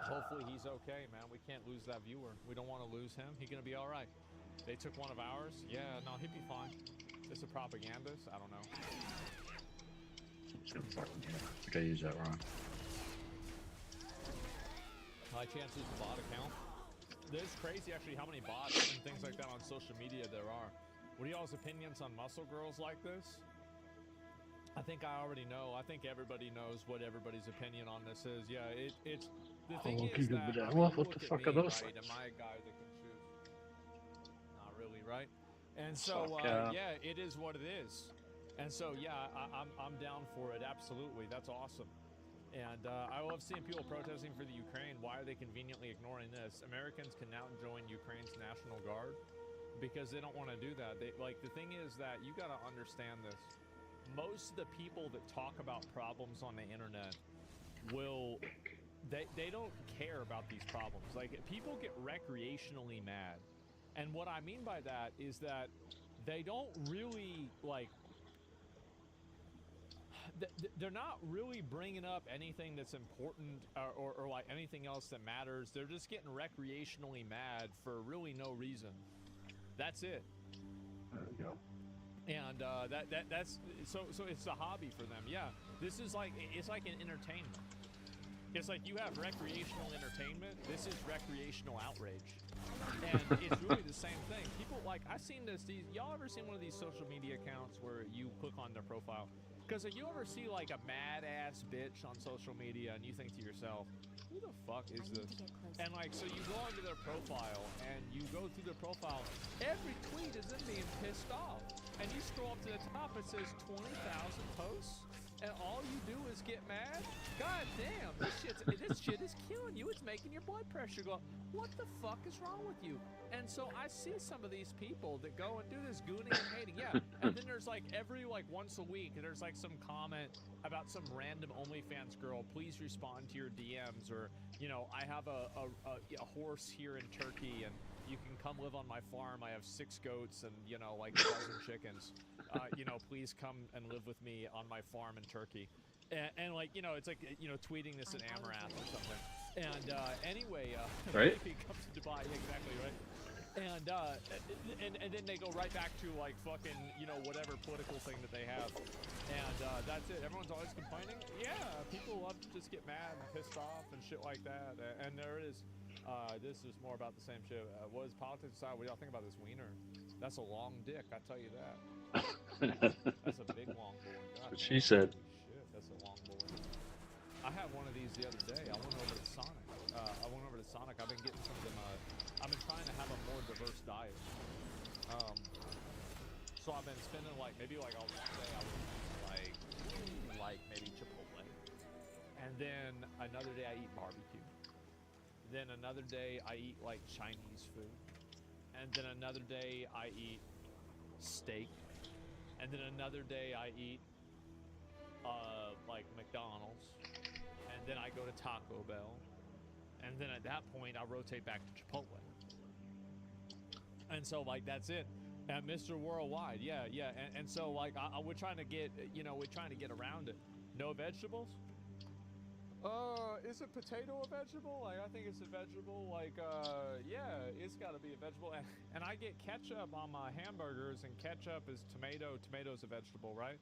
hopefully he's okay, man. We can't lose that viewer. We don't want to lose him. He's gonna be all right. They took one of ours. Yeah, no, he'd be fine. Is this a propagandist? I don't know. I think I used that wrong. High chance it's a bot account. It's crazy actually how many bots and things like that on social media there are. What are y'all's opinions on muscle girls like this? I think I already know. I think everybody knows what everybody's opinion on this is. Yeah, it's the thing is that I mean, what the fuck are those right? things? Am I a guy that can shoot? Not really, right? And so yeah, it is what it is. And so yeah, I'm down for it. Absolutely, that's awesome. And I love seeing people protesting for the Ukraine. Why are they conveniently ignoring this? Americans can now join Ukraine's National Guard because they don't want to do that. They, like, the thing is that you got to understand this. Most of the people that talk about problems on the internet will, they don't care about these problems. Like, people get recreationally mad. And what I mean by that is that they don't really, like, they're not really bringing up anything that's important or like anything else that matters. They're just getting recreationally mad for really no reason. That's it. There we go. And that's so it's a hobby for them. Yeah, this is like, it's like an entertainment. It's like you have recreational entertainment. This is recreational outrage. And it's really the same thing. People, like, I've seen this. Y'all ever seen one of these social media accounts where you click on their profile? Because if you ever see like a mad ass bitch on social media and you think to yourself, who the fuck is this? And like, so you go onto their profile and you go through their profile, every tweet is them being pissed off. And you scroll up to the top, it says 20,000 posts, and all you do is get mad? God damn, this shit is killing you. It's making your blood pressure go up. What the fuck is wrong with you? And so I see some of these people that go and do this gooning and hating. Yeah, and then there's like every like once a week, there's like some comment about some random OnlyFans girl. Please respond to your DMs, or, you know, I have a horse here in Turkey and you can come live on my farm. I have 6 goats and, you know, like 1,000 chickens. You know, please come and live with me on my farm in Turkey. And like, you know, it's like, you know, tweeting this at Amarath or something. And anyway, right? He comes to Dubai, exactly, right? And then they go right back to like fucking, you know, whatever political thing that they have. And that's it. Everyone's always complaining. Yeah, people love to just get mad and pissed off and shit like that. And there it is. This is more about the same shit. What is politics aside? What do y'all think about this wiener? That's a long dick, I tell you that. That's a big long boy. God, what she said. Shit, that's a long boy. I had one of these the other day. I went over to Sonic. I've been getting some of them. I've been trying to have a more diverse diet. So I've been spending like maybe like on one day I would eat like maybe Chipotle, and then another day I eat barbecue. Then another day I eat like Chinese food, and then another day I eat steak, and then another day I eat like McDonald's, and then I go to Taco Bell, and then at that point I rotate back to Chipotle. And so like that's it. And Mr. Worldwide, yeah, and so like we're trying to get, you know, we're trying to get around it. No vegetables? Is a potato a vegetable? Like, I think it's a vegetable. Like, yeah, it's got to be a vegetable. And I get ketchup on my hamburgers, and ketchup is tomato. Tomato's a vegetable, right?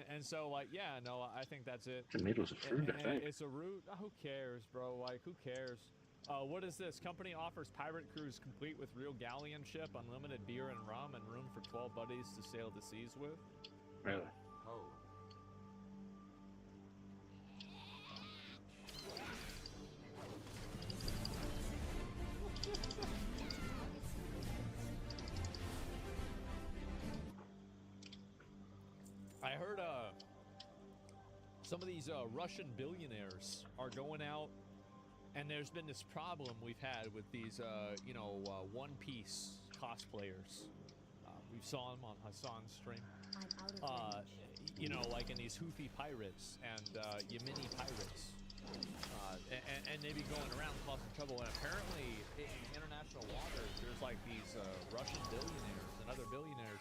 And so, like, yeah, no, I think that's it. Tomato's a fruit, I think. It's a root. Who cares, bro? Like, who cares? What is this? Company offers pirate cruise complete with real galleon ship, unlimited beer and rum, and room for 12 buddies to sail the seas with. Really? Oh. I heard some of these Russian billionaires are going out, and there's been this problem we've had with these, One Piece cosplayers. We saw them on Hassan's stream. Like in these Houthi pirates and Yemeni pirates. And they be going around causing trouble. And apparently, in international waters, there's like these Russian billionaires and other billionaires,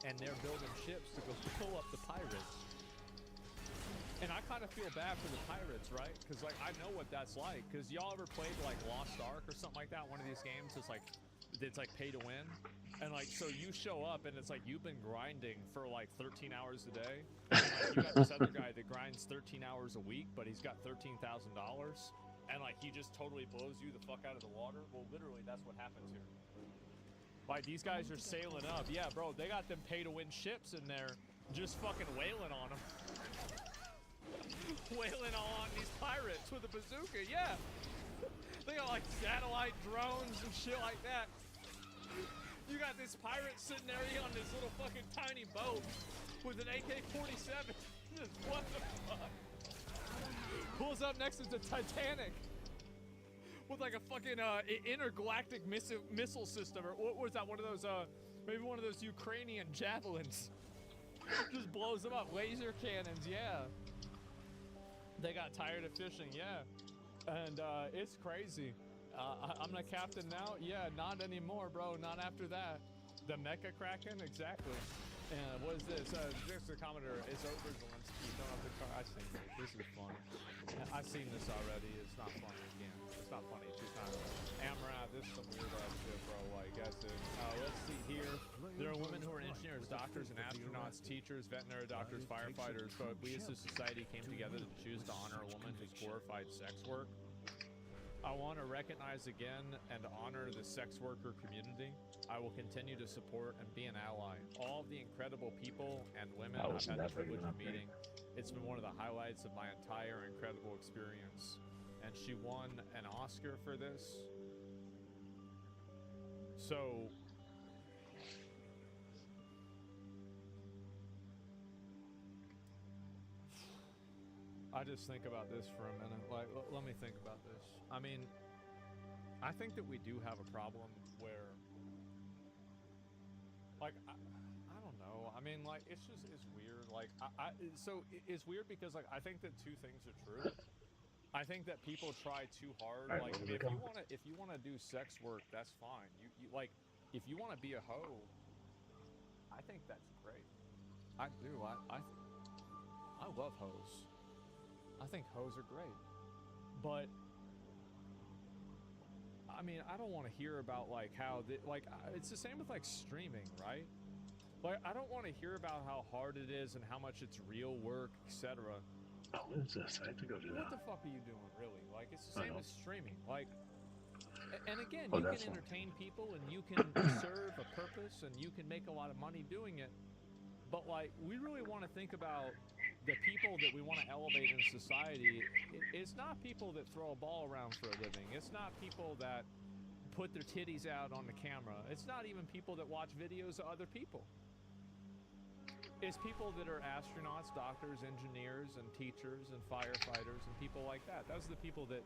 and they're building ships to go pull up the pirates. And I kind of feel bad for the pirates, right? Because like I know what that's like. Because y'all ever played like Lost Ark or something like that? One of these games is like it's like pay to win. And like, so you show up and it's like you've been grinding for like 13 hours a day. And like, you got this other guy that grinds 13 hours a week, but he's got $13,000. And like, he just totally blows you the fuck out of the water. Well, literally, that's what happens here. Like, these guys are sailing up. Yeah, bro, they got them pay to win ships in there, just fucking wailing on them. Wailing on these pirates with a bazooka, yeah. They got like satellite drones and shit like that. You got this pirate sitting there on this little fucking tiny boat with an AK-47. What the fuck? Pulls up next to the Titanic with like a fucking intergalactic missile system, or what was that? One of those maybe one of those Ukrainian javelins. Just blows them up. Laser cannons, yeah. They got tired of fishing, yeah. And it's crazy. I'm the captain now? Yeah, not anymore, bro. Not after that. The Mecha Kraken? Exactly. And what is this? Just the Commodore. It's over Zelensky. Don't have the car. I've seen this. This is funny. I've seen this already. It's not funny again. It's not funny. It's just not. Amrad, this is some weird ass shit, bro. Like, that's it. Let's see here. There are women who are engineers, doctors, and astronauts, teachers, veterinary doctors, firefighters. But we as a society came together to choose to honor a woman who's glorified sex work. I want to recognize again and honor the sex worker community. I will continue to support and be an ally. All of the incredible people and women I've had the privilege of meeting. It's been one of the highlights of my entire incredible experience. And she won an Oscar for this. So... I just think about this for a minute. Like, let me think about this. I mean, I think that we do have a problem where, like, I don't know. I mean, like, it's weird. Like, so it's weird because, like, I think that two things are true. I think that people try too hard. Like, if you wanna do sex work, that's fine. You like, if you wanna be a hoe, I think that's great. I do. I love hoes. I think hoes are great, but I mean, I don't want to hear about like how it's the same with like streaming, right? Like, I don't want to hear about how hard it is and how much it's real work, etc. Oh, what is this? I have to go do that. What the fuck are you doing, really? Like, it's the same as streaming. Like, and again, you can entertain people and you can serve a purpose and you can make a lot of money doing it. But like, we really want to think about the people that we want to elevate in society. It's not people that throw a ball around for a living. It's not people that put their titties out on the camera. It's not even people that watch videos of other people. It's people that are astronauts, doctors, engineers, and teachers, and firefighters, and people like that. Those are the people that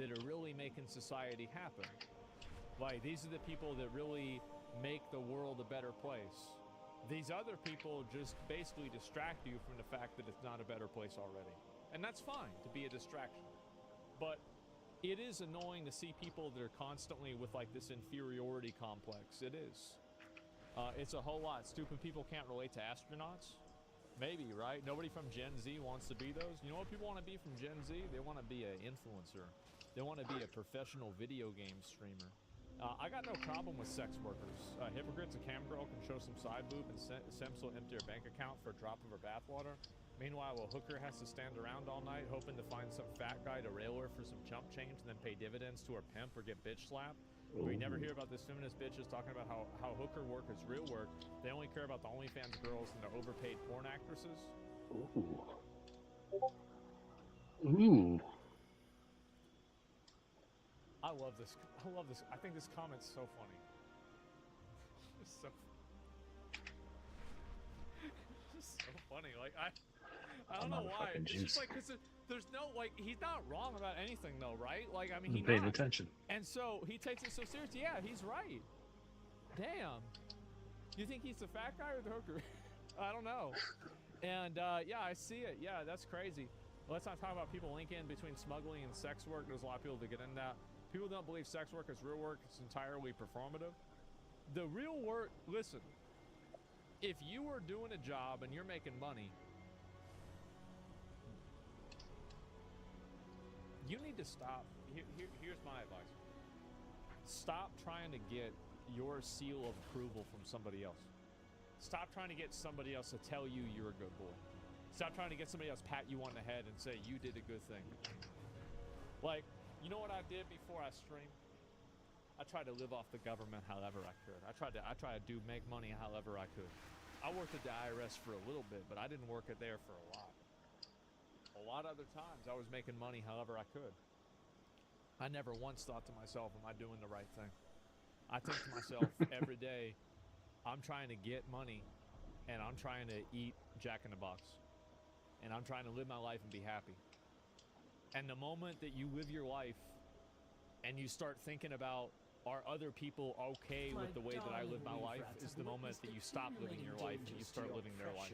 are really making society happen. Like, these are the people that really make the world a better place. These other people just basically distract you from the fact that it's not a better place already. And that's fine to be a distraction. But it is annoying to see people that are constantly with like this inferiority complex. It is. It's a whole lot. Stupid people can't relate to astronauts. Maybe, right? Nobody from Gen Z wants to be those. You know what people want to be from Gen Z? They want to be an influencer. They want to be a professional video game streamer. I got no problem with sex workers. Hypocrites, a cam girl can show some side boob and Sims will empty her bank account for a drop of her bathwater. Meanwhile, a hooker has to stand around all night hoping to find some fat guy to rail her for some chump change and then pay dividends to her pimp or get bitch slapped. We never hear about this feminist bitches talking about how hooker work is real work. They only care about the OnlyFans girls and the overpaid porn actresses. Ooh. Ooh. I love this. I love this. I think this comment's so funny. It's so funny. funny. Like I don't know why. It's just like because there's no like he's not wrong about anything though, right? Like I mean he paid attention. And so he takes it so serious. Yeah, he's right. Damn. You think he's the fat guy or the hooker? I don't know. And yeah, I see it. Yeah, that's crazy. Let's not talk about people linking between smuggling and sex work. There's a lot of people that get into that. People don't believe sex work is real work. It's entirely performative. The real work, listen, if you are doing a job and you're making money, you need to stop. Here's my advice. Stop trying to get your seal of approval from somebody else. Stop trying to get somebody else to tell you you're a good boy. Stop trying to get somebody else pat you on the head and say you did a good thing. Like, you know what I did before I streamed? I tried to live off the government however I could. I tried to make money however I could. I worked at the IRS for a little bit, but I didn't work it there for a lot. A lot of other times I was making money however I could. I never once thought to myself, am I doing the right thing? I think to myself every day, I'm trying to get money and I'm trying to eat Jack in the Box. And I'm trying to live my life and be happy. And the moment that you live your life and you start thinking about, are other people okay with the way that I live my life, is the moment that you stop living your life and you start living their life.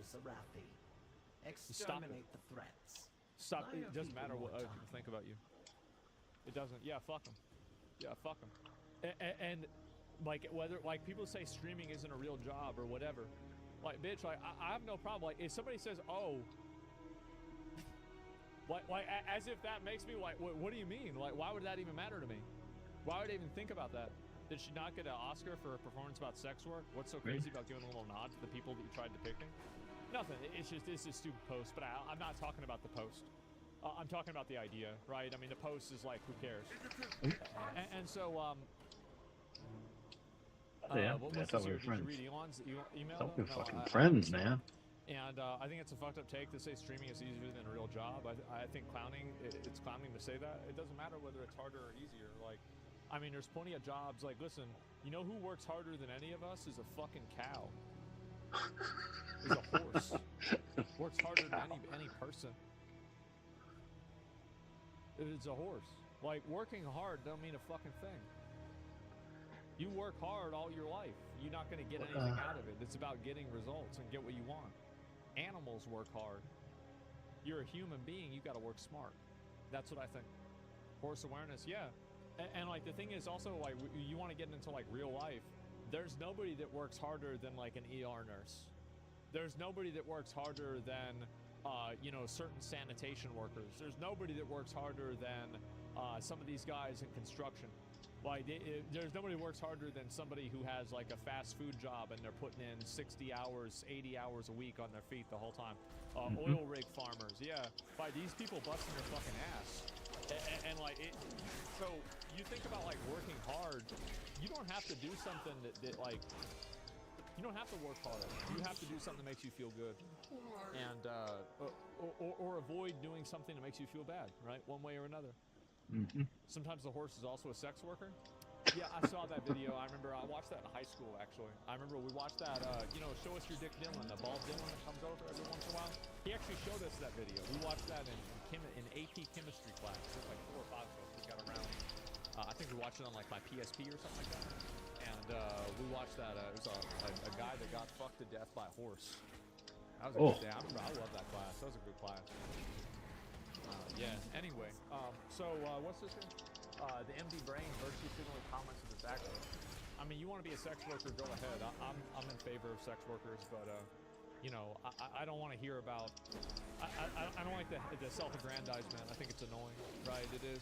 Stop it. The threats. Stop. It doesn't matter what other people think about you. It doesn't. Yeah, fuck them. Yeah, fuck them. And like whether like people say streaming isn't a real job or whatever, like bitch, like I have no problem. Like if somebody says, oh, like as if that makes me like, what do you mean? Like why would that even matter to me? Why would I even think about that? Did she not get an Oscar for a performance about sex work? What's so crazy about giving a little nod to the people that you tried depicting? Nothing. It's just this is a stupid post, but I'm not talking about the post. I'm talking about the idea, right? I mean, the post is like, who cares? And so, yeah, I thought we were friends. Did you read Elon's email? Thought we were fucking friends, man. And I think it's a fucked up take to say streaming is easier than a real job. I think clowning, it's clowning to say that. It doesn't matter whether it's harder or easier. Like, I mean, there's plenty of jobs. Like, listen, you know who works harder than any of us is a fucking cow. Is a horse. Works harder than any person. It's a horse. Like, working hard don't mean a fucking thing. You work hard all your life. You're not going to get anything out of it. It's about getting results and get what you want. Animals work hard. You're a human being. You got to work smart. That's what I think. Horse awareness, yeah. And like the thing is also like you want to get into like real life. There's nobody that works harder than like an ER nurse. There's nobody that works harder than you know, certain sanitation workers. There's nobody that works harder than some of these guys in construction. Like, there's nobody who works harder than somebody who has like a fast food job and they're putting in 60 hours, 80 hours a week on their feet the whole time. Oil rig farmers, yeah. Like, these people busting their fucking ass. And like, so you think about like working hard, you don't have to do something that like, you don't have to work hard. You have to do something that makes you feel good. And, or avoid doing something that makes you feel bad, right? One way or another. Sometimes the horse is also a sex worker. Yeah, I saw that video. I remember I watched that in high school, actually. I remember we watched that, you know, Show Us Your Dick Dylan, the bald Dylan that comes over every once in a while. He actually showed us that video. We watched that in AP chemistry class. It was like 4 or 5 of us. We got around. I think we watched it on like my PSP or something like that. And we watched that. It was a guy that got fucked to death by a horse. That was a good day. I love that class. That was a good class. Yeah, anyway, so what's this thing? The MD Brain virtue signaling comments of this action. I mean, you want to be a sex worker, go ahead. I'm in favor of sex workers, but you know, I don't want to hear about. I don't like the self-aggrandizement. I think it's annoying, right? It is.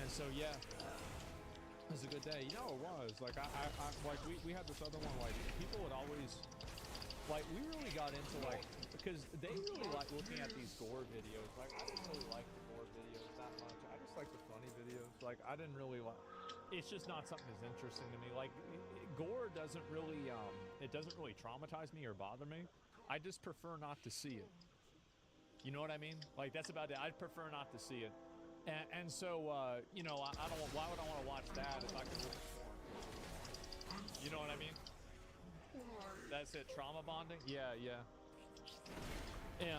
And so yeah, it was a good day. You know, it was like like we had this other one. Like people would always. Like, we really got into, like, because they really like looking at these gore videos. Like, I didn't really like the gore videos that much. I just like the funny videos. Like, I didn't really like, it's just not something that's interesting to me. Like, gore doesn't really, it doesn't really traumatize me or bother me. I just prefer not to see it. You know what I mean? Like, that's about it. I'd prefer not to see it. And so, you know, I don't, why would I want to watch that if I could watch porn? You know what I mean? That's it, trauma bonding? Yeah, yeah.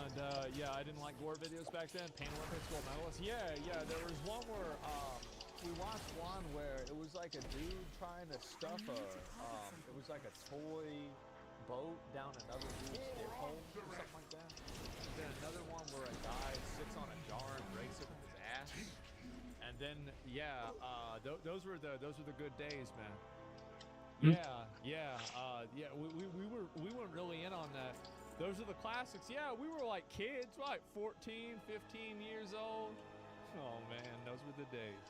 And yeah, I didn't like gore videos back then. Pain Olympics, gold medalist. Yeah, there was one where we watched one where it was like a dude trying to stuff it was like a toy boat down another dude's dick hole or something like that. And then another one where a guy sits on a jar and breaks it with his ass. And then those were the good days, man. Yeah, we weren't really in on that. Those are the classics. Yeah, we were like kids, right? 14, 15 years old. Oh man, those were the days.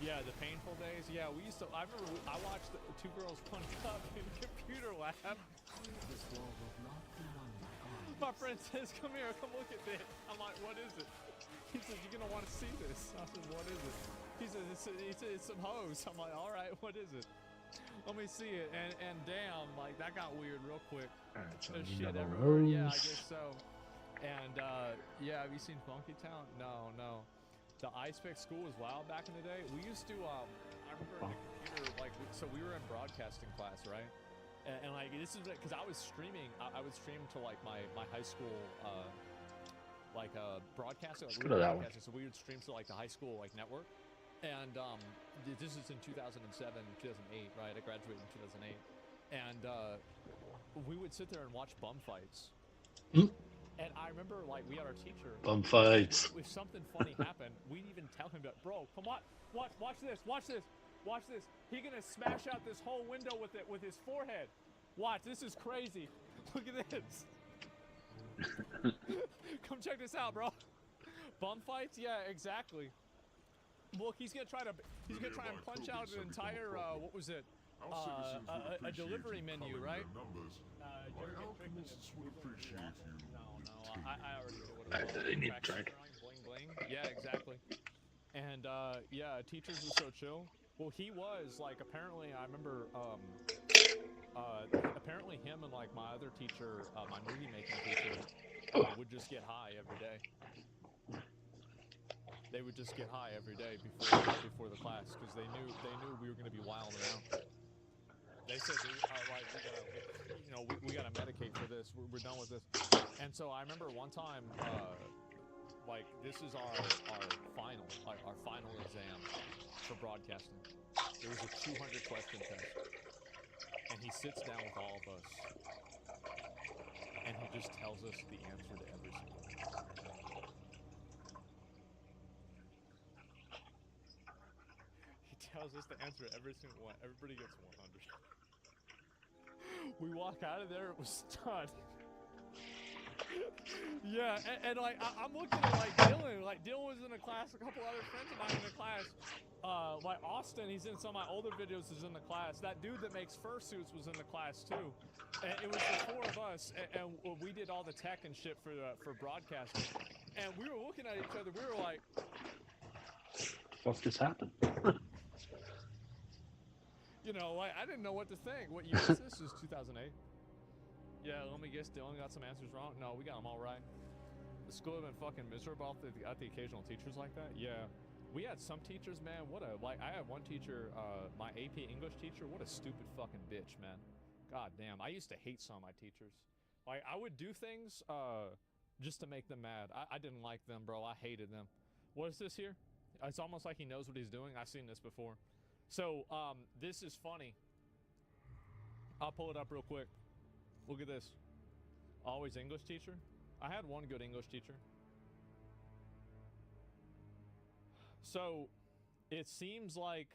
Yeah, the painful days. Yeah, we used to. I remember I watched the two girls punch up in computer lab. This world will not be won by armies. My friend says, "Come here, come look at this." I'm like, "What is it?" He says, "You're gonna want to see this." I said, "What is it?" He says, "It's some hose." I'm like, "All right, what is it?" Let me see it, and damn, like that got weird real quick. Alright, so There's we shit got everywhere. those. Yeah, I guess so. And yeah, have you seen Funky Town? No. The iSpec school was wild back in the day. We used to, I remember in the computer, like, so we were in broadcasting class, right? And like, this is because I was streaming. I would stream to like my high school, like broadcasting. Like, we were broadcasting, so we would stream to like the high school like network. And this is in 2007, 2008, right? I graduated in 2008. And we would sit there and watch bum fights. And I remember, like, we had our teacher. Bum fights. If something funny happened, we'd even tell him, bro, come on, watch this. He gonna smash out this whole window with his forehead. Watch, this is crazy. Look at this. Come check this out, bro. Bum fights? Yeah, exactly. Look, he's gonna try and punch out an entire what was it? A delivery menu, right? I already knew what it was. They need a drink. Bling bling. Yeah, exactly. And yeah, teachers were so chill. Well, he was like apparently I remember apparently him and like my other teacher, my movie making teacher, would just get high every day. They would just get high every day before the class because they knew we were going to be wild around. They said, like, we gotta medicate for this. We're done with this. And so I remember one time, like this is our final, like our final exam for broadcasting. It was a 200 question test, and he sits down with all of us, and he just tells us the answer to every single one. Tells us the answer to every single one. Everybody gets 100. We walk out of there, it was done. Yeah, and like I'm looking at like Dylan. Like Dylan was in the class, a couple other friends of mine in the class. Like Austin, he's in some of my older videos, is in the class. That dude that makes fursuits was in the class too. And it was the four of us, and we did all the tech and shit for broadcasting. And we were looking at each other. We were like, "What just happened?" You know, like, I didn't know what to think. What year is this? This is 2008. Yeah, let me guess, Dylan got some answers wrong. No, we got them all right. The school had been fucking miserable at the occasional teachers like that. Yeah. We had some teachers, man, I had one teacher, my AP English teacher, what a stupid fucking bitch, man. God damn, I used to hate some of my teachers. Like, I would do things, just to make them mad. I didn't like them, bro. I hated them. What is this here? It's almost like he knows what he's doing. I've seen this before. So, this is funny. I'll pull it up real quick. Look at this. Always English teacher. I had one good English teacher. So, it seems like,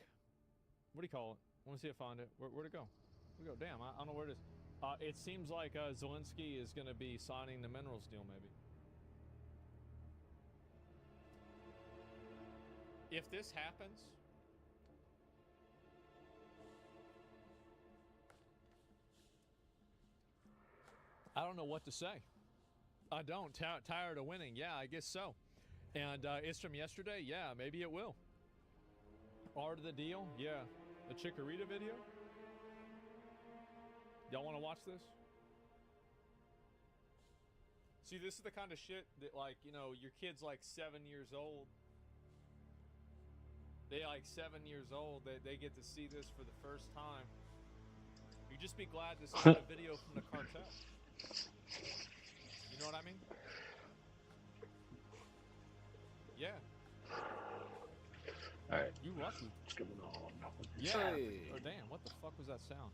what do you call it? I want to see if I find it. Where'd it go? Where'd it go? Damn, I don't know where it is. It seems like Zelensky is going to be signing the minerals deal, maybe. If this happens, I don't know what to say. I don't. Tired of winning. Yeah, I guess so. And it's from yesterday. Yeah, maybe it will. Art of the deal. Yeah. The Chikorita video. Y'all want to watch this? See, this is the kind of shit that, like, you know, your kid's like 7 years old. They like 7 years old. They get to see this for the first time. You just be glad this is a video from the cartel. You know what I mean? Yeah. Alright. You lucky. What's going on? Yeah. Oh, damn, what the fuck was that sound?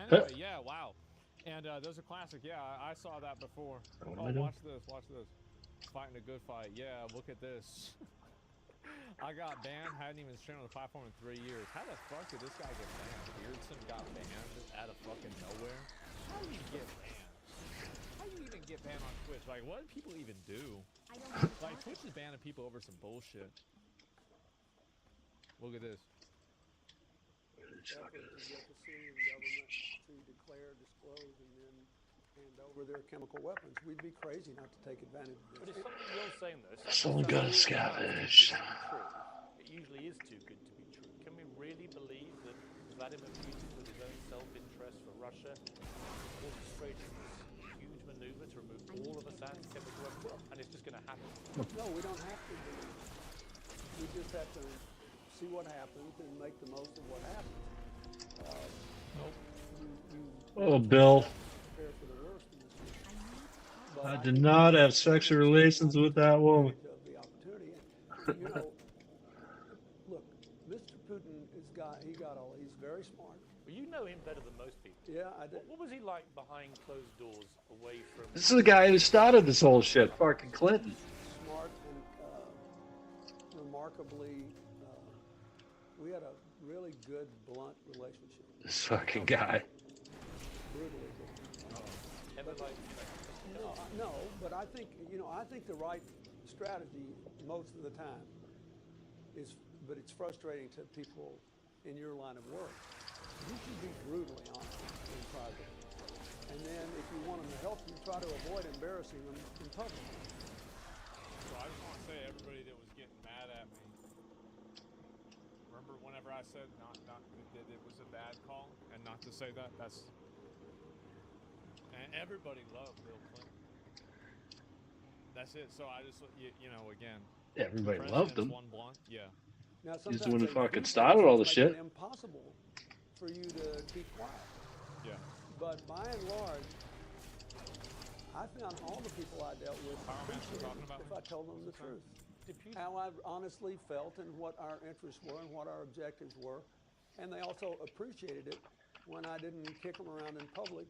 Anyway, yeah, wow. And those are classic. Yeah, I saw that before. Oh, watch this, watch this. Fighting a good fight. Yeah, look at this. I got banned, hadn't even streamed on the platform in 3 years. How the fuck did this guy get banned? Beardson got banned out of fucking nowhere? How do you get banned? How do you even get banned on Twitch? Like, what do people even do? Like, Twitch is banning people over some bullshit. Look at this. Effort to get the Syrian government to declare, disclose, and then hand over their chemical weapons. We'd be crazy not to take advantage of this. But if something you're saying this, Someone got a scavenge. it usually is too good to be true. Can we really believe that Vladimir Putin, with his own self-interest for Russia, orchestrated this huge maneuver to remove all of Assad's chemical weapons, and it's just going to happen? No, we don't have to do it. We just have to see what happens and make the most of what happens. Oh, Bill. Prepare for the worst in this. I did not have sexual relations with that woman. The opportunity. And, you know, look, Mr. Putin he's very smart. Well, you know him better than most people. Yeah, I did. What was he like behind closed doors, away from? This is the guy who started this whole shit, fucking Clinton. Smart and remarkably, we had a really good, blunt relationship. This fucking guy. Brutally good. No, but I think, I think the right strategy most of the time is, but it's frustrating to people in your line of work. You should be brutally honest in private. And then if you want them to help you, try to avoid embarrassing them in public. So I just want to say everybody that was getting mad at me, remember whenever I said that it was a bad call and not to say that? And everybody loved Bill Clinton. That's it. So I just, again. Everybody loved him. One blunt. Yeah. Now, he's the one who fucking started all the shit. It's impossible for you to keep quiet. Yeah. But by and large, I found all the people I dealt with if I told them the truth. How I honestly felt and what our interests were and what our objectives were. And they also appreciated it when I didn't kick them around in public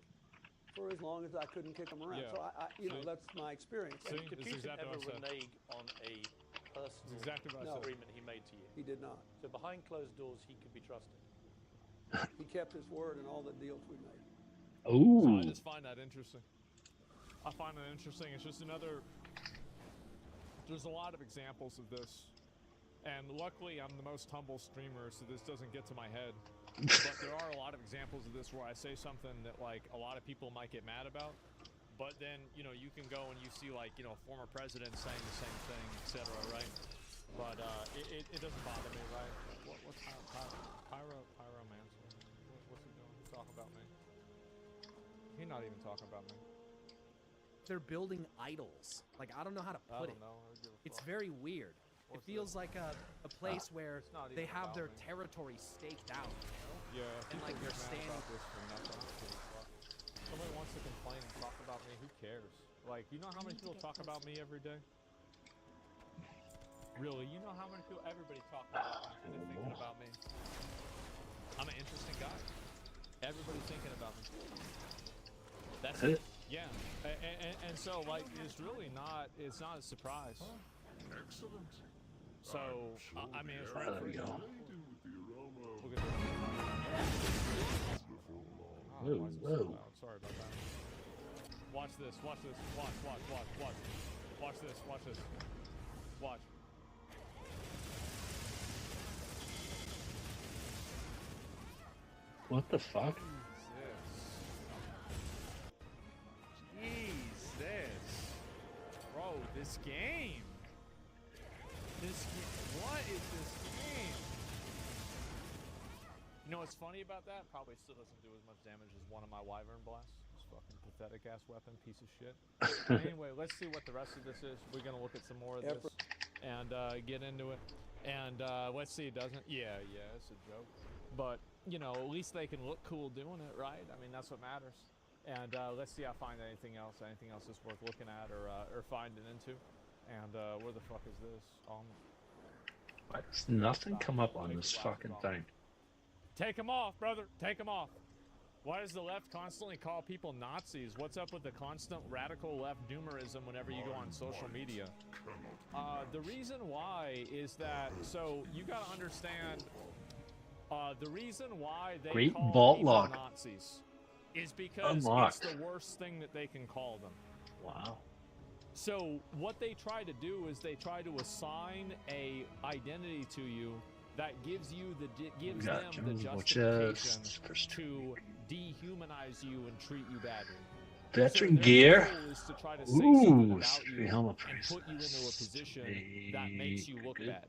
for as long as I couldn't kick them around. Yeah. So that's my experience. Did Putin ever renege on a personal agreement he made to you? He did not. So behind closed doors, he could be trusted. He kept his word in all the deals we made. Ooh. So I just find that interesting. I find that interesting. It's just another. There's a lot of examples of this, and luckily I'm the most humble streamer, so this doesn't get to my head. But there are a lot of examples of this where I say something that like a lot of people might get mad about, but then you can go and you see like former presidents saying the same thing, etc. Right? But it doesn't bother me, right? What's Pyromancer? What's he doing? He's talking about me. He's not even talking about me. They're building idols. Like, I don't know how to put it. It's very weird. It feels like a place where they have their territory staked out, Yeah. And like they're standing. Somebody wants to complain and talk about me, who cares? Like, you know how many people talk about me every day? Really, you know how many people, everybody talks about me and they're thinking about me. I'm an interesting guy. Everybody's thinking about me. That's it. Yeah, and so like it's really not. It's not a surprise. Excellent. So I mean, it's right. There we go. Look at this. Whoa, whoa. Sorry about that. Watch this. Watch this. Watch this. Watch this. Watch. What the fuck? Jesus. Bro, this game. What is this game? You know what's funny about that? Probably still doesn't do as much damage as one of my Wyvern blasts. This fucking pathetic ass weapon, piece of shit. Anyway, let's see what the rest of this is. We're gonna look at some more of this and get into it. And let's see, doesn't? Yeah, it's a joke. But at least they can look cool doing it, right? I mean, that's what matters. And let's see if I find anything else that's worth looking at or finding into. And where the fuck is this? Why does nothing come up on this fucking thing? Take them off, brother. Take them off. Why does the left constantly call people Nazis? What's up with the constant radical left doomerism whenever you go on social media? The reason why is that, so you gotta understand, the reason why they Great call vault people lock. Nazis is because Unlocked. it's the worst thing that they can call them. Wow. So what they try to do is they try to assign a identity to you that gives you gives them the justification to dehumanize you and treat you badly. Veteran so gear. Goal is to try to say Ooh, something about you helmet and put you into a position that makes you look bad.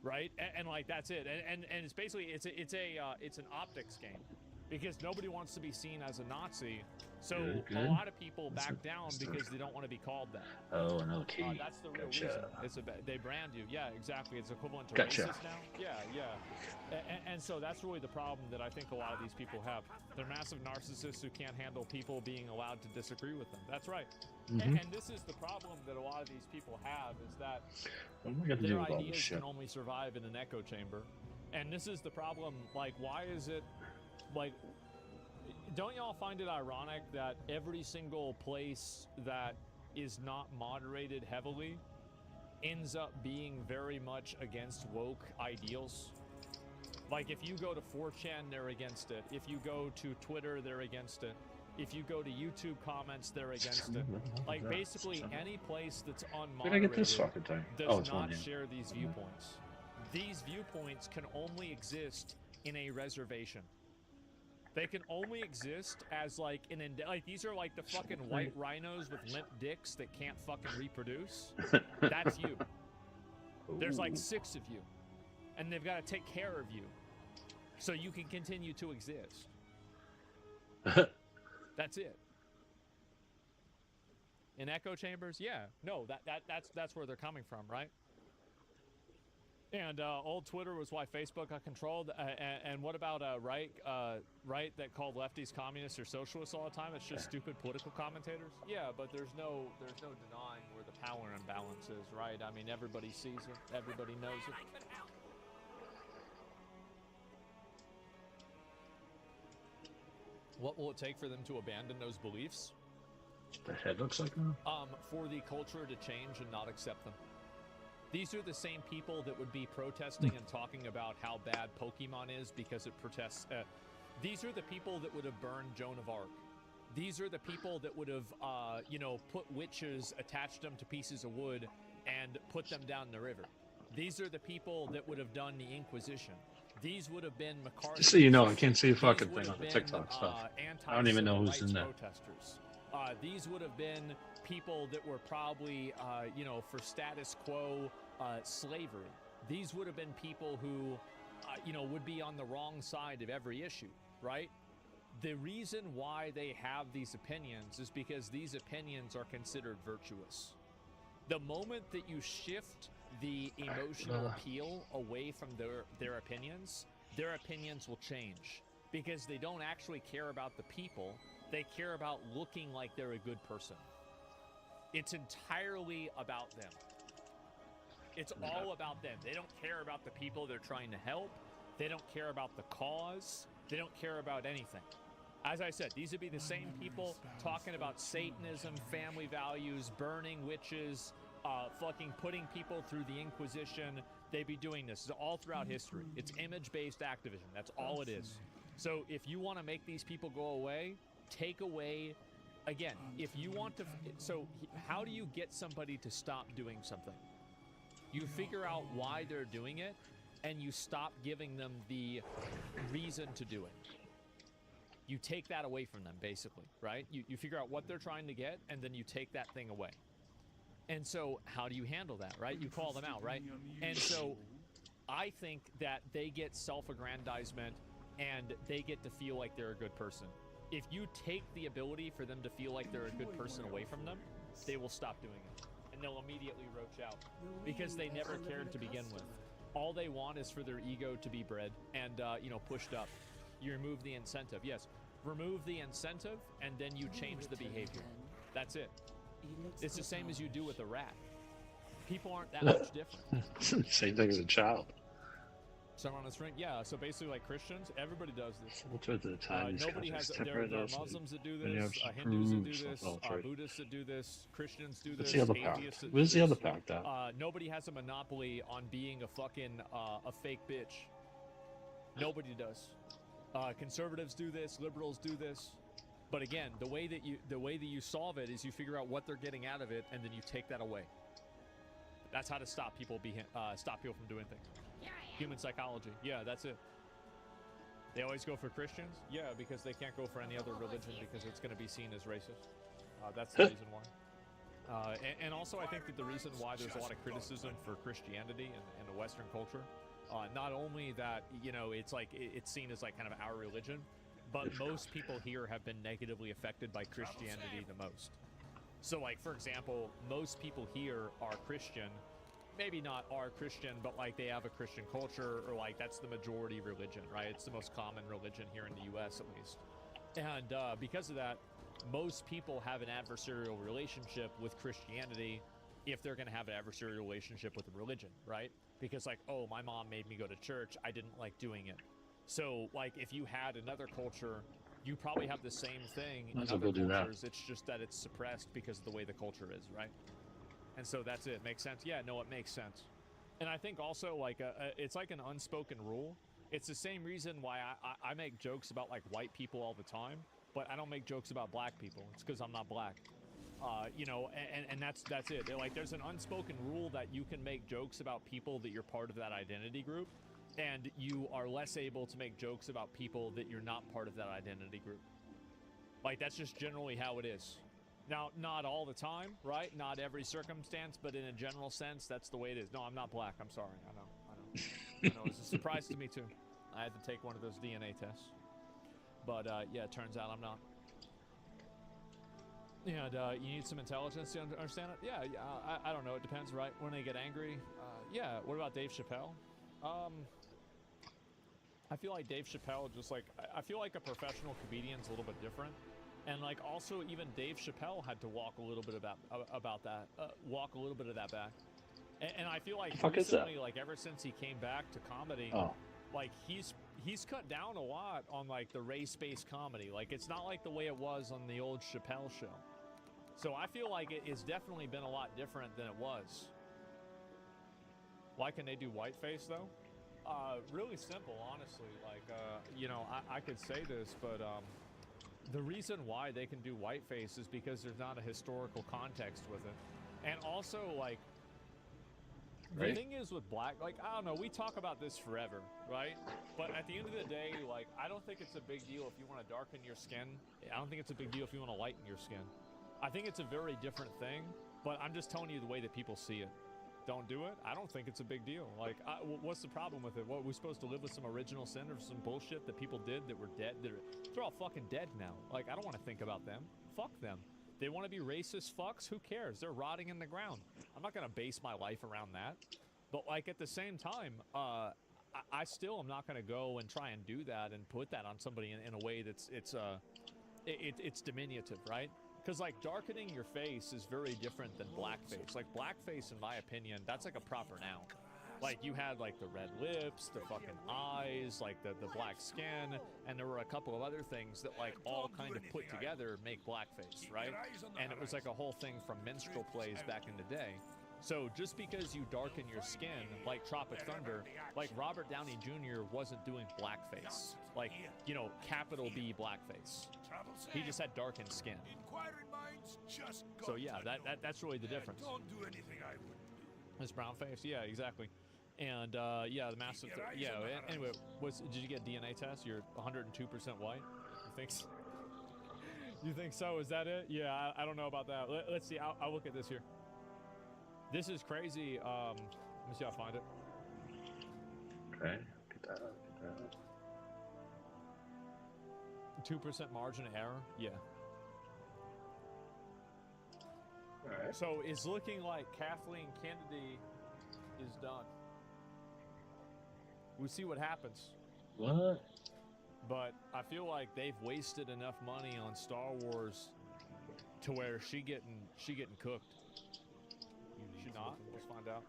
Right? And like that's it. And it's basically it's an optics game. Because nobody wants to be seen as a Nazi, so a lot of people back down because they don't want to be called that. Oh, an LT. That's the real reason. It's they brand you. Yeah, exactly. It's equivalent to Gotcha. racist now. Yeah. And so that's really the problem that I think a lot of these people have. They're massive narcissists who can't handle people being allowed to disagree with them. That's right. And this is the problem that a lot of these people have is that What am I gonna do their with all this ideas shit? can only survive in an echo chamber. And this is the problem. Like, why is it? Like, don't y'all find it ironic that every single place that is not moderated heavily ends up being very much against woke ideals? Like, if you go to 4chan, they're against it. If you go to Twitter, they're against it. If you go to YouTube comments, they're against it. Like, basically, any place that's Where'd I get this unmoderated fucking thing? does Oh, it's one not hand. share these viewpoints. These viewpoints can only exist in a reservation. They can only exist as like like these are like the fucking white rhinos with limp dicks that can't fucking reproduce. That's you. There's like 6 of you, and they've got to take care of you, so you can continue to exist. That's it. In echo chambers, yeah, no, that's where they're coming from, right? And old Twitter was why Facebook got controlled. And what about right that called lefties communists or socialists all the time? It's just stupid political commentators. Yeah, but there's no denying where the power imbalance is, right? I mean, everybody sees it, everybody knows it. What will it take for them to abandon those beliefs? The head looks like now. For the culture to change and not accept them. These are the same people that would be protesting and talking about how bad Pokemon is because it protests. These are the people that would have burned Joan of Arc. These are the people that would have, put witches, attached them to pieces of wood, and put them down the river. These are the people that would have done the Inquisition. These would have been McCarthy. Just so you know, I can't see a fucking thing on the TikTok stuff. I don't even know who's in there. Protesters. These would have been people that were probably, for status quo slavery. These would have been people who, would be on the wrong side of every issue, right? The reason why they have these opinions is because these opinions are considered virtuous. The moment that you shift the emotional appeal away from their opinions will change because they don't actually care about the people. They care about looking like they're a good person. It's entirely about them. It's all about them. They don't care about the people they're trying to help. They don't care about the cause. They don't care about anything. As I said, these would be the same people talking about Satanism, family values, burning witches, fucking putting people through the Inquisition. They'd be doing this all throughout history. It's image-based activism. That's all it is. So if you want to make these people go away, take away, again, if you want to, so how do you get somebody to stop doing something? You figure out why they're doing it, and you stop giving them the reason to do it. You take that away from them, basically, right? You figure out what they're trying to get, and then you take that thing away. And so how do you handle that, right? You call them out, right? And so I think that they get self-aggrandizement, and they get to feel like they're a good person. If you take the ability for them to feel like they're a good person away from them, they will stop doing it. And they'll immediately roach out because they never cared to begin with. All they want is for their ego to be bred and, pushed up. You remove the incentive. Yes, remove the incentive and then you change the behavior. That's it. It's the same as you do with a rat. people aren't that much different. Same thing as a child. Someone on the string, yeah. So basically, like Christians, everybody does this. Nobody has. There are Muslims that do this, Hindus that do this, Buddhists that do this, Christians do this, atheists that do Where's the other this. pact at? Nobody has a monopoly on being a fucking a fake bitch. Nobody does. Conservatives do this, liberals do this, but again, the way that you solve it is you figure out what they're getting out of it, and then you take that away. That's how to stop people from doing things. Human psychology. Yeah, that's it. They always go for Christians? Yeah, because they can't go for any other religion because it's going to be seen as racist. That's the reason why. And also, I think that the reason why there's a lot of criticism for Christianity and the Western culture, not only that, you know, it's like it's seen as like kind of our religion, but most people here have been negatively affected by Christianity the most. So, like, for example, most people here are Christian. Maybe not are Christian, but like they have a Christian culture, or like that's the majority religion, right? It's the most common religion here in the US at least. And because of that, most people have an adversarial relationship with Christianity if they're going to have an adversarial relationship with a religion, right? Because like, oh, my mom made me go to church, I didn't like doing it. So like if you had another culture, you probably have the same thing in other cultures, it's just that it's suppressed because of the way the culture is, right? And so that's it. Makes sense? Yeah, no, it makes sense. And I think also, like, it's like an unspoken rule. It's the same reason why I make jokes about, like, white people all the time, but I don't make jokes about black people. It's because I'm not black. You know, and that's it. Like, there's an unspoken rule that you can make jokes about people that you're part of that identity group, and you are less able to make jokes about people that you're not part of that identity group. Like, that's just generally how it is. Now, not all the time, right? Not every circumstance, but in a general sense, that's the way it is. No, I'm not black. I'm sorry. I know. It's a surprise to me, too. I had to take one of those DNA tests. But, yeah, it turns out I'm not. And you need some intelligence to understand it? Yeah, I don't know. It depends, right? When they get angry. Yeah, what about Dave Chappelle? I feel like Dave Chappelle just, like... I feel like a professional comedian's a little bit different. And like also even Dave Chappelle had to walk a little bit about that, walk a little bit of that back. And I feel like recently, like ever since he came back to comedy, like he's cut down a lot on like the race-based comedy. Like it's not like the way it was on the old Chappelle show. So I feel like it's definitely been a lot different than it was. Why can they do whiteface though? Really simple, honestly. Like you know, I could say this, but the reason why they can do whiteface is because there's not a historical context with it. And also, like, the thing is with black, like, I don't know, we talk about this forever, right? But at the end of the day, like, I don't think it's a big deal if you want to darken your skin. I don't think it's a big deal if you want to lighten your skin. I think it's a very different thing, but I'm just telling you the way that people see it. Don't do it? I don't think it's a big deal. Like, what's the problem with it? What, we're supposed to live with some original sin or some bullshit that people did that were dead? They're all fucking dead now. Like, I don't want to think about them. Fuck them. They want to be racist fucks? Who cares? They're rotting in the ground. I'm not going to base my life around that. But, like, at the same time, I still am not going to go and try and do that and put that on somebody in a way that's, it's diminutive, right? Because, like, darkening your face is very different than blackface. Like, blackface, in my opinion, that's like a proper noun. Like, you had, like, the red lips, the fucking eyes, like, the black skin, and there were a couple of other things that, like, all kind of put together make blackface, right? And it was, like, a whole thing from minstrel plays back in the day. So, just because you darken your skin, like Tropic Thunder, like, Robert Downey Jr. wasn't doing blackface. Like, you know, capital B blackface. He just had darkened skin. So yeah, that's really the difference. Don't do anything I wouldn't do. This brown face, yeah, exactly. And yeah, the massive, yeah. Anyway, did you get a DNA test? You're 102% white. You think so? Is that it? Yeah, I don't know about that. Let's see. I'll look at this here. This is crazy. Let me see if I find it. Okay, get that up. 2% margin of error. Yeah. Alright. So it's looking like Kathleen Kennedy is done. We'll see what happens. What? But I feel like they've wasted enough money on Star Wars to where she getting cooked. not. Let's find out.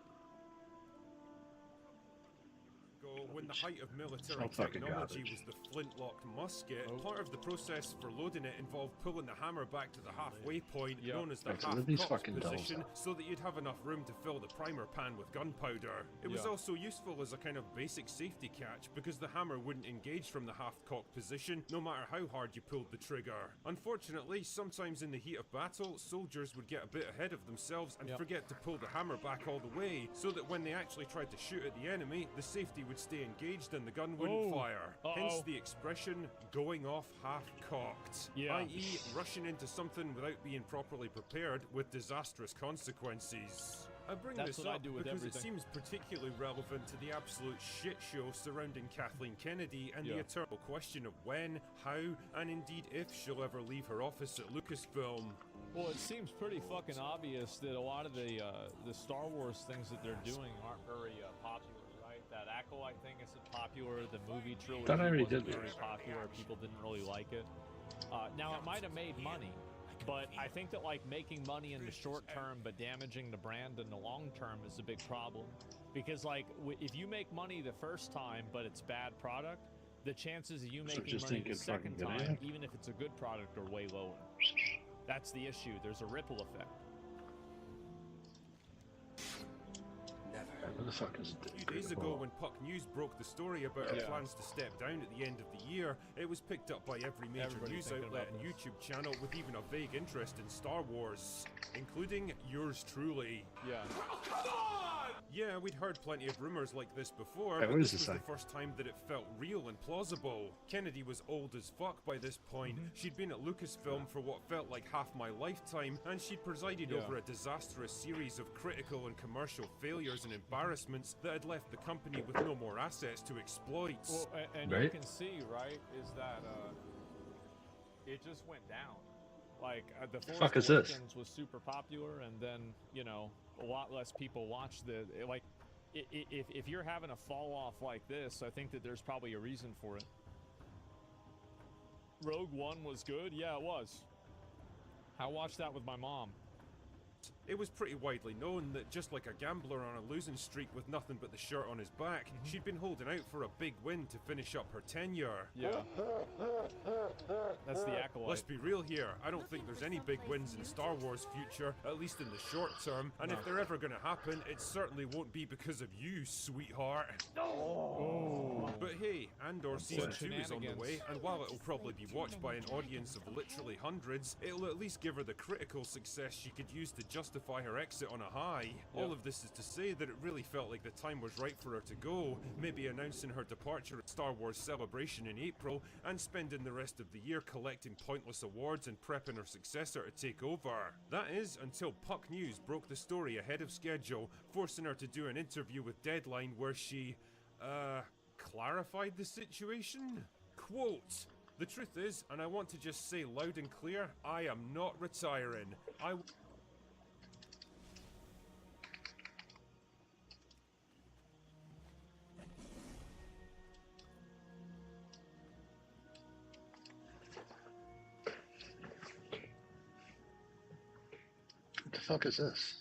When the height of military Not fucking technology garbage. was the flintlock musket, part of the process for loading it involved pulling the hammer back to the halfway point, known as the Right, so look at these half-cocked fucking dolls position, out. so that you'd have enough room to fill the primer pan with gunpowder. It was also useful as a kind of basic safety catch, because the hammer wouldn't engage from the half-cocked position, no matter how hard you pulled the trigger. Unfortunately, sometimes in the heat of battle, soldiers would get a bit ahead of themselves and forget to pull the hammer back all the way, so that when they actually tried to shoot at the enemy, the safety would stay engaged and the gun wouldn't fire. Hence the expression, going off half-cocked, i.e. rushing into something without being properly prepared with disastrous consequences. I bring That's this what I up do with because everything. it seems particularly relevant to the absolute shit show surrounding Kathleen Kennedy and the eternal question of when, how, and indeed if she'll ever leave her office at Lucasfilm. Well, it seems pretty fucking obvious that a lot of the Star Wars things that they're doing aren't very popular, right? That Acolyte thing isn't popular. The movie trilogy Thought I already wasn't did very this. popular. People didn't really like it. Now, it might have made money, but I think that like making money in the short term but damaging the brand in the long term is a big problem. Because like if you make money the first time but it's bad product, the chances of you So making just money think the it's fucking second good, time, yeah? even if it's a good product, are way lower. That's the issue. There's a ripple effect. Where the fuck is A few days ago, when Puck News broke the story about her plans to step down at the end of the year, it was picked up by every major Everybody's news thinking outlet about and YouTube channel with even a vague interest in Star Wars, including yours truly. Yeah. Yeah, we'd heard plenty of rumors like this before, Hey, but what is this this was the thing? first time that it felt real and plausible. Kennedy was old as fuck by this point. She'd been at Lucasfilm for what felt like half my lifetime, and she'd presided over a disastrous series of critical and commercial failures and embarrassments that had left the company with no more assets to exploit. Well, and you can see, right, is that it just went down. Like the fuck Force is this? Awakens was super popular, and then you know a lot less people watched like. If you're having a fall off like this, I think that there's probably a reason for it. Rogue One was good, yeah, it was. I watched that with my mom. It was pretty widely known that just like a gambler on a losing streak with nothing but the shirt on his back, she'd been holding out for a big win to finish up her tenure. Yeah. That's the Acolyte. Let's be real here, I don't think there's any big wins in Star Wars future, at least in the short term, and if they're ever gonna happen, it certainly won't be because of you, sweetheart. Oh. But hey, Andor Season 2 is on the Shenanigans. way, and while it'll probably be watched by an audience of literally hundreds, it'll at least give her the critical success she could use to justify her exit on a high. All of this is to say that it really felt like the time was right for her to go, maybe announcing her departure at Star Wars Celebration in April, and spending the rest of the year collecting pointless awards and prepping her successor to take over. That is, until Puck News broke the story ahead of schedule, forcing her to do an interview with Deadline where she, clarified the situation? Quote, "The truth is, and I want to just say loud and clear, I am not retiring. What the fuck is this?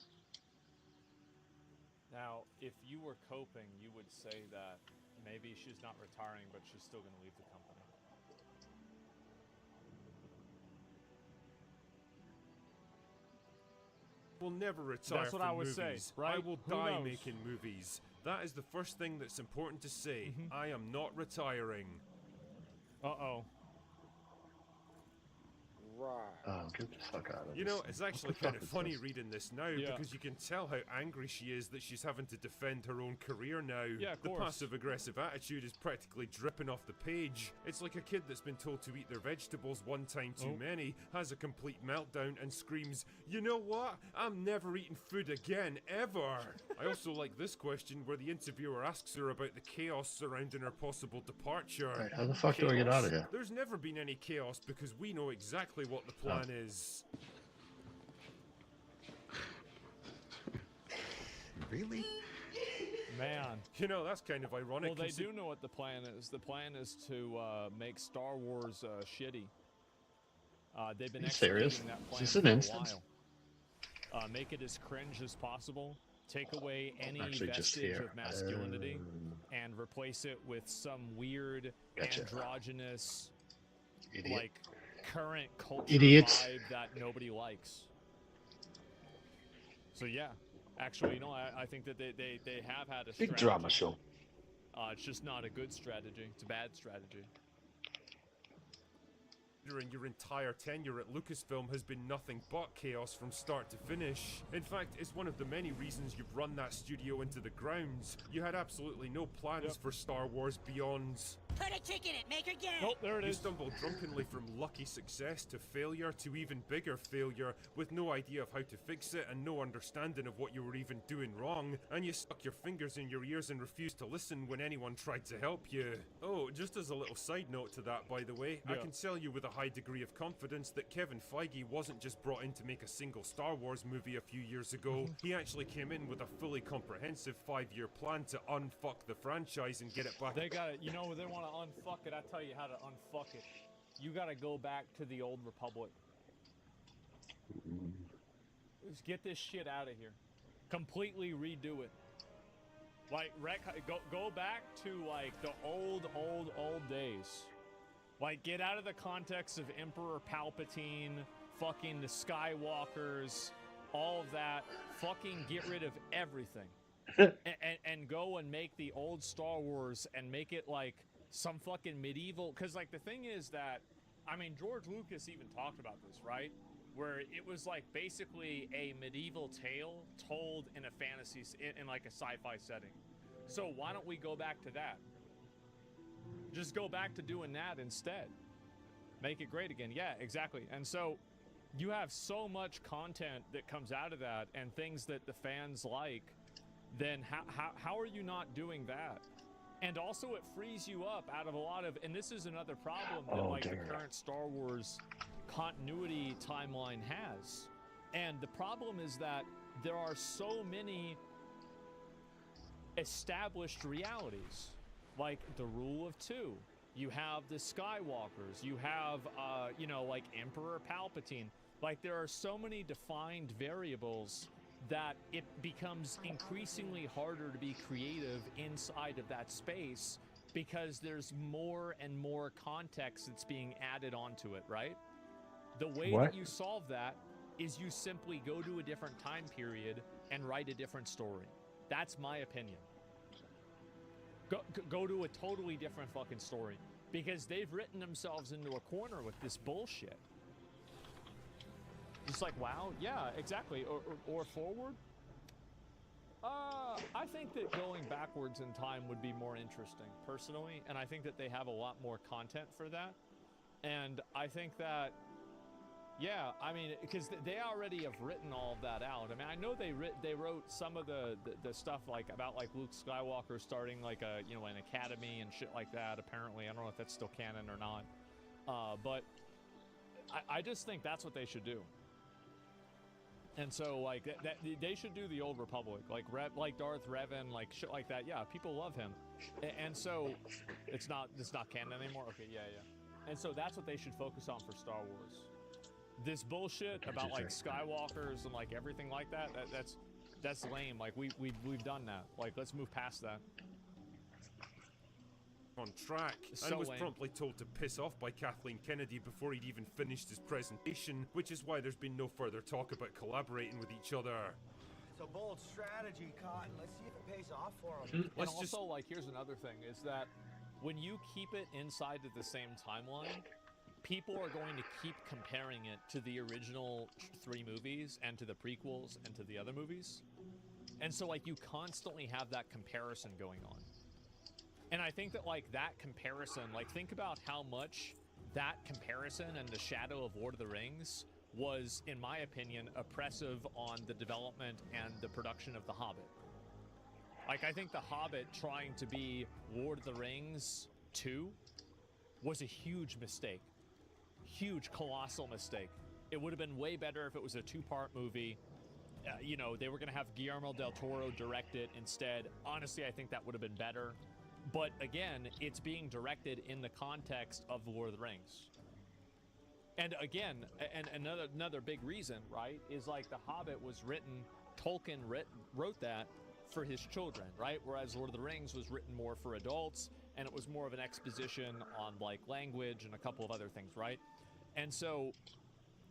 Now, if you were coping, you would say that maybe she's not retiring, but she's still going to leave the company. will never retire That's what from I would movies. say, right? I will Who die knows? making movies. That is the first thing that's important to say. Mm-hmm. I am not retiring. Uh-oh. Oh, get the fuck out of You this know, thing. it's What actually the kind fuck of is funny this? reading this now because you can tell how angry she is that she's having to defend her own career now. Yeah, of the course. passive-aggressive attitude is practically dripping off the page. It's like a kid that's been told to eat their vegetables one time too many, has a complete meltdown and screams, "You know what? I'm never eating food again, ever!" I also like this question where the interviewer asks her about the chaos surrounding her possible departure. Right, how the fuck do I get out of here? There's never been any chaos because we know exactly what the plan is. Really? Man. You know, that's kind of ironic. Well, they do know what the plan is. The plan is to make Star Wars shitty. They've been Are you serious? executing that Is plan this an for a instance? while. Make it as cringe as possible. take away any Actually, just vestige here. of masculinity and replace it with some weird androgynous, Idiot. like current culture Idiots. vibe that nobody likes. So yeah, actually, you know, I think that they have had a strategy. Big drama show. It's just not a good strategy. It's a bad strategy. During your entire tenure at Lucasfilm has been nothing but chaos from start to finish. In fact, it's one of the many reasons you've run that studio into the ground. You had absolutely no plans for Star Wars Beyond. Put a kick in it, make her get it. Oh, there it You is. stumbled drunkenly from lucky success to failure to even bigger failure, with no idea of how to fix it and no understanding of what you were even doing wrong, and you stuck your fingers in your ears and refused to listen when anyone tried to help you. Oh, just as a little side note to that, by the way, I can tell you with a high degree of confidence that Kevin Feige wasn't just brought in to make a single Star Wars movie a few years ago. He actually came in with a fully comprehensive 5-year plan to unfuck the franchise and get it back. They got it. You know, they want to unfuck it. I tell you how to unfuck it. You got to go back to the old Republic. Just get this shit out of here. Completely redo it. Like, go back to, like, the old days. Like, get out of the context of Emperor Palpatine, fucking the Skywalkers, all of that. Fucking get rid of everything. and go and make the old Star Wars and make it, like, some fucking medieval... Because, like, the thing is that... I mean, George Lucas even talked about this, right? Where it was, like, basically a medieval tale told in a fantasy... in like, a sci-fi setting. So why don't we go back to that? Just go back to doing that instead. Make it great again. Yeah, exactly. And so you have so much content that comes out of that and things that the fans like, then how are you not doing that? And also it frees you up out of a lot of, and this is another problem that like the current Star Wars continuity timeline has. And the problem is that there are so many established realities. Like the rule of two. You have the Skywalkers. You have, you know, like Emperor Palpatine. Like there are so many defined variables that it becomes increasingly harder to be creative inside of that space because there's more and more context that's being added onto it, right? The way that you solve that is you simply go to a different time period and write a different story. That's my opinion. Go to a totally different fucking story because they've written themselves into a corner with this bullshit. It's like, wow, yeah, exactly. Or forward. I think that going backwards in time would be more interesting, personally, and I think that they have a lot more content for that. And I think that, yeah, I mean, because they already have written all of that out. I mean, I know they wrote some of the stuff like about like Luke Skywalker starting like a, you know, an academy and shit like that. Apparently, I don't know if that's still canon or not. But I just think that's what they should do. And so like that they should do the old Republic, like Darth Revan, like shit like that. Yeah, people love him, and so it's not canon anymore. Okay, yeah. And so that's what they should focus on for Star Wars. This bullshit about like Skywalkers and like everything like that, that's lame. Like we've done that. Like let's move past that. On track, So and was lame. promptly told to piss off by Kathleen Kennedy before he'd even finished his presentation, which is why there's been no further talk about collaborating with each other. It's a bold strategy, Cotton. Let's see if it pays off for him. And also, like, here's another thing, is that when you keep it inside of the same timeline, people are going to keep comparing it to the original 3 movies and to the prequels and to the other movies. And so, like, you constantly have that comparison going on. And I think that, like, that comparison, like, think about how much that comparison and the shadow of Lord of the Rings was, in my opinion, oppressive on the development and the production of The Hobbit. Like, I think The Hobbit trying to be Lord of the Rings 2 was a huge mistake. Huge, colossal mistake. It would have been way better if it was a 2-part movie. You know, they were going to have Guillermo del Toro direct it instead. Honestly, I think that would have been better. But again, it's being directed in the context of The Lord of the Rings. And again, and another big reason, right, is like The Hobbit was written Tolkien wrote that for his children, right? Whereas Lord of the Rings was written more for adults, and it was more of an exposition on like language and a couple of other things, right? And so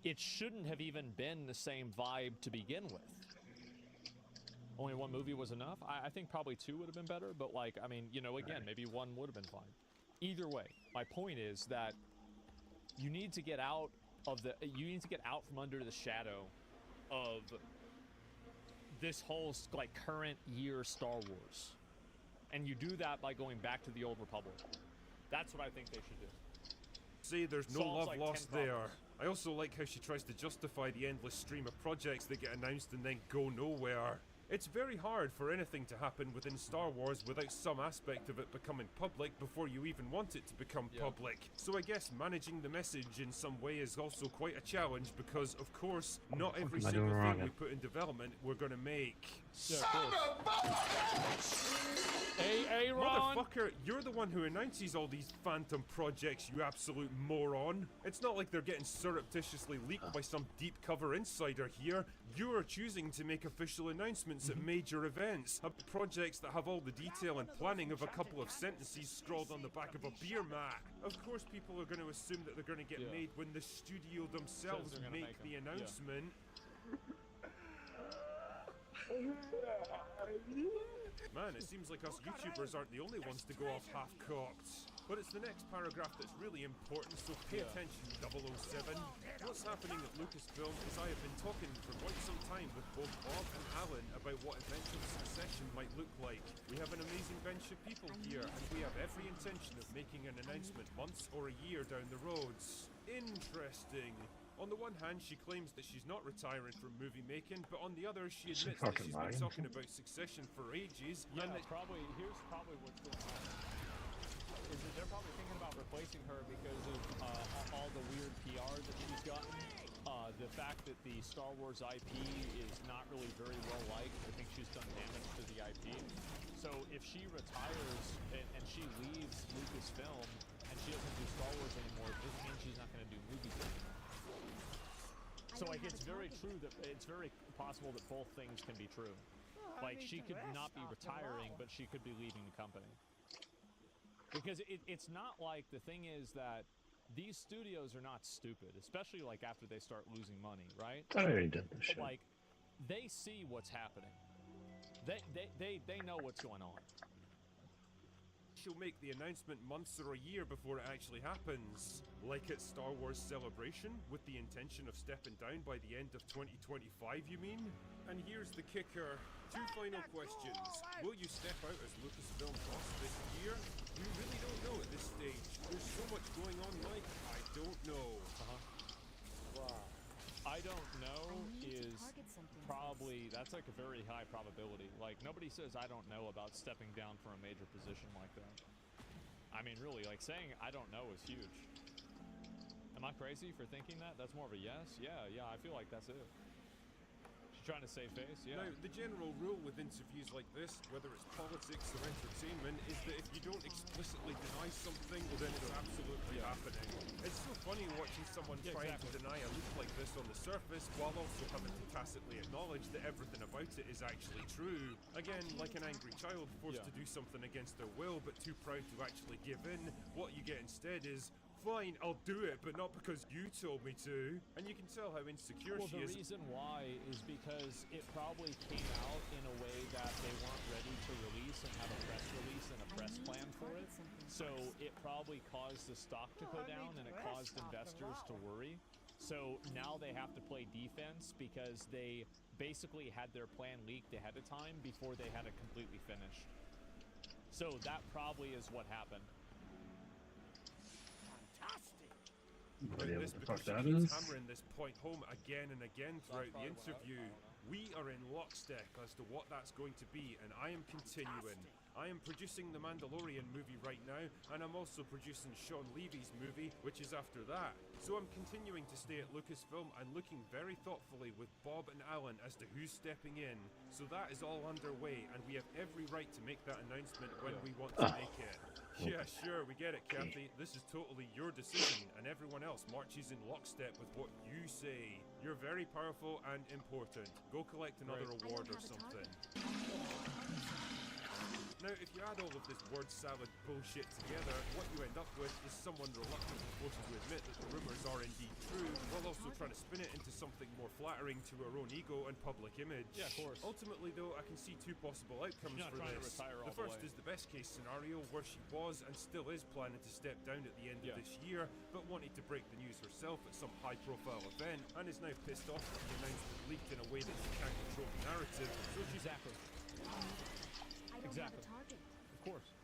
it shouldn't have even been the same vibe to begin with. Only one movie was enough. I think probably 2 would have been better, but like, I mean, you know, again, maybe 1 would have been fine. Either way, my point is that you need to get out from under the shadow of this whole like current year Star Wars. And you do that by going back to the old Republic. That's what I think they should do. See, there's no Solves, love like, lost 10 there. problems. I also like how she tries to justify the endless stream of projects that get announced and then go nowhere. It's very hard for anything to happen within Star Wars without some aspect of it becoming public before you even want it to become public. So I guess managing the message in some way is also quite a challenge because, of course, not every single thing we put in development we're gonna make. Hey, Ron! Motherfucker, you're the one who announces all these phantom projects, you absolute moron. It's not like they're getting surreptitiously leaked by some deep cover insider here. You're choosing to make official announcements at major events, projects that have all the detail and planning of a couple of sentences scrawled on the back of a beer mat. Of course people are going to assume that they're going to get made when the studio themselves make the announcement. Man, it seems like us YouTubers aren't the only ones to go off half-cocked. But it's the next paragraph that's really important, so pay attention, 007. What's happening at Lucasfilm is I have been talking for quite some time with both Bob and Alan about what eventual succession might look like. We have an amazing bench of people here, and we have every intention of making an announcement months or a year down the roads. Interesting. On the one hand, she claims that she's not retiring from movie making, but on the other, she admits that she's been talking about succession for ages. Yeah, and that here's probably what's going on. Is that they're probably thinking about replacing her because of all the weird PR that she's gotten. The fact that the Star Wars IP is not really very well liked. I think she's done damage to the IP. So if she retires and she leaves Lucasfilm and she doesn't do Star Wars anymore, it doesn't mean she's not going to do movies anymore. So like it's very true that it's very possible that both things can be true. Like she could not be retiring, but she could be leaving the company. Because it's not like the thing is that these studios are not stupid, especially like after they start losing money, right? I already did this shit. Like they see what's happening. They know what's going on. she'll make the announcement months or a year before it actually happens. Like at Star Wars Celebration, with the intention of stepping down by the end of 2025, you mean? And here's the kicker. 2 final questions. Will you step out as Lucasfilm boss this year? We really don't know at this stage. There's so much going on, Mike. I don't know. Wow. I don't know is probably, that's like a very high probability. Like, nobody says I don't know about stepping down from a major position like that. I mean, really, like, saying I don't know is huge. Am I crazy for thinking that? That's more of a yes? Yeah, I feel like that's it. She's trying to save face, yeah. Now, the general rule with interviews like this, whether it's politics or entertainment, is that if you don't explicitly deny something, well, then it's absolutely happening. It's so funny watching someone trying to deny a leak like this on the surface, while also having to tacitly acknowledge that everything about it is actually true. Again, like an angry child forced to do something against their will, but too proud to actually give in, what you get instead is, fine, I'll do it, but not because you told me to. And you can tell how insecure she is. Well, the reason why is because it probably came out in a way that they weren't ready to release and have a press release and a press plan for it. So it probably caused the stock to go down and it caused investors to worry. So now they have to play defense because they basically had their plan leaked ahead of time before they had it completely finished. So that probably is what happened. This because she keeps hammering this point home again and again throughout the interview. We are in lockstep as to what that's going to be, and I am continuing. I am producing the Mandalorian movie right now, and I'm also producing Sean Levy's movie, which is after that. So I'm continuing to stay at Lucasfilm and looking very thoughtfully with Bob and Alan as to who's stepping in. So that is all underway, and we have every right to make that announcement when we want to make it. Yeah, sure, we get it, Kathy. This is totally your decision, and everyone else marches in lockstep with what you say. You're very powerful and important. Go collect another award or something. Now, if you add all of this word salad bullshit together, what you end up with is someone reluctantly forced to admit that the rumors are indeed true, while also trying to spin it into something more flattering to her own ego and public image. Yeah, of course. Ultimately, though, I can see two possible outcomes for this. The first is the best case scenario, where she was and still is planning to step down at the end of this year, but wanted to break the news herself at some high-profile event, and is now pissed off that the announcement leaked in a way that she can't control the narrative, so she's... Exactly. Of course.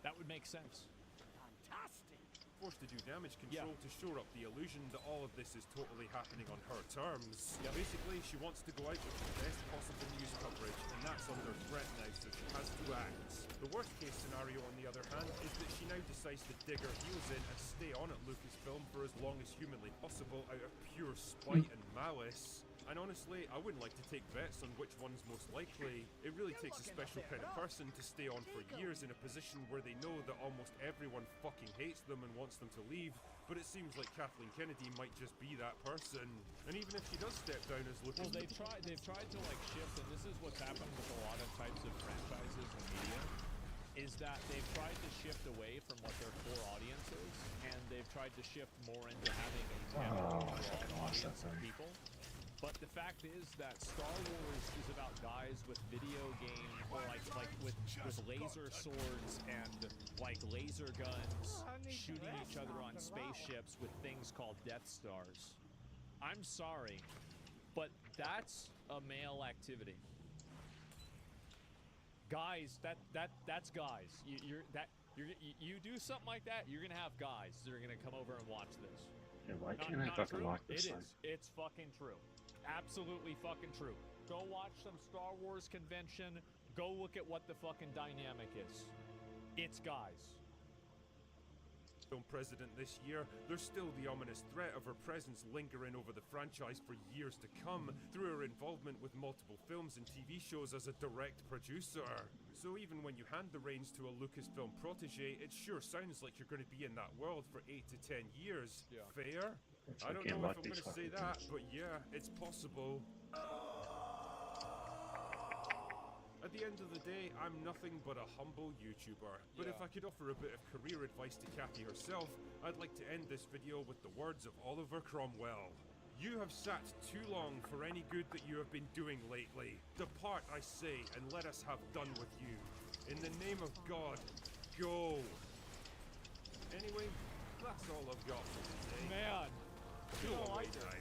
That would make sense. Fantastic. Forced to do damage control to shore up the illusion that all of this is totally happening on her terms. Basically, she wants to go out with the best possible news coverage, and that's under threat now, so she has to act. The worst case scenario, on the other hand, is that she now decides to dig her heels in and stay on at Lucasfilm for as long as humanly possible out of pure spite and malice. And honestly, I wouldn't like to take bets on which one's most likely. It really takes a special kind of person to stay on for years in a position where they know that almost everyone fucking hates them and wants them to leave, but it seems like Kathleen Kennedy might just be that person. And even if she does step down as Lucas... Well, they've tried to like shift, and this is what's happened with a lot of types of franchises and media, is that they've tried to shift away from what their core audience is, and they've tried to shift more into having a general audience of people. But the fact is that Star Wars is about guys with video game, or like with laser swords and like laser guns shooting each other on spaceships with things called Death Stars. I'm sorry, but that's a male activity. Guys, that's guys. You do something like that, you're gonna have guys that are gonna come over and watch this. Yeah, why can't I fucking like this thing? It's fucking true. Absolutely fucking true. Go watch some Star Wars convention. Go look at what the fucking dynamic is. It's guys. Film president this year, there's still the ominous threat of her presence lingering over the franchise for years to come through her involvement with multiple films and TV shows as a direct producer. So even when you hand the reins to a Lucasfilm protege, it sure sounds like you're going to be in that world for 8 to 10 years. Yeah. Fair? I don't know if I'm going to say that, but yeah, it's possible. At the end of the day, I'm nothing but a humble YouTuber. But if I could offer a bit of career advice to Kathy herself, I'd like to end this video with the words of Oliver Cromwell. You have sat too long for any good that you have been doing lately. Depart, I say, and let us have done with you. In the name of God, go. Anyway, that's all I've got for today. Man, you don't like her.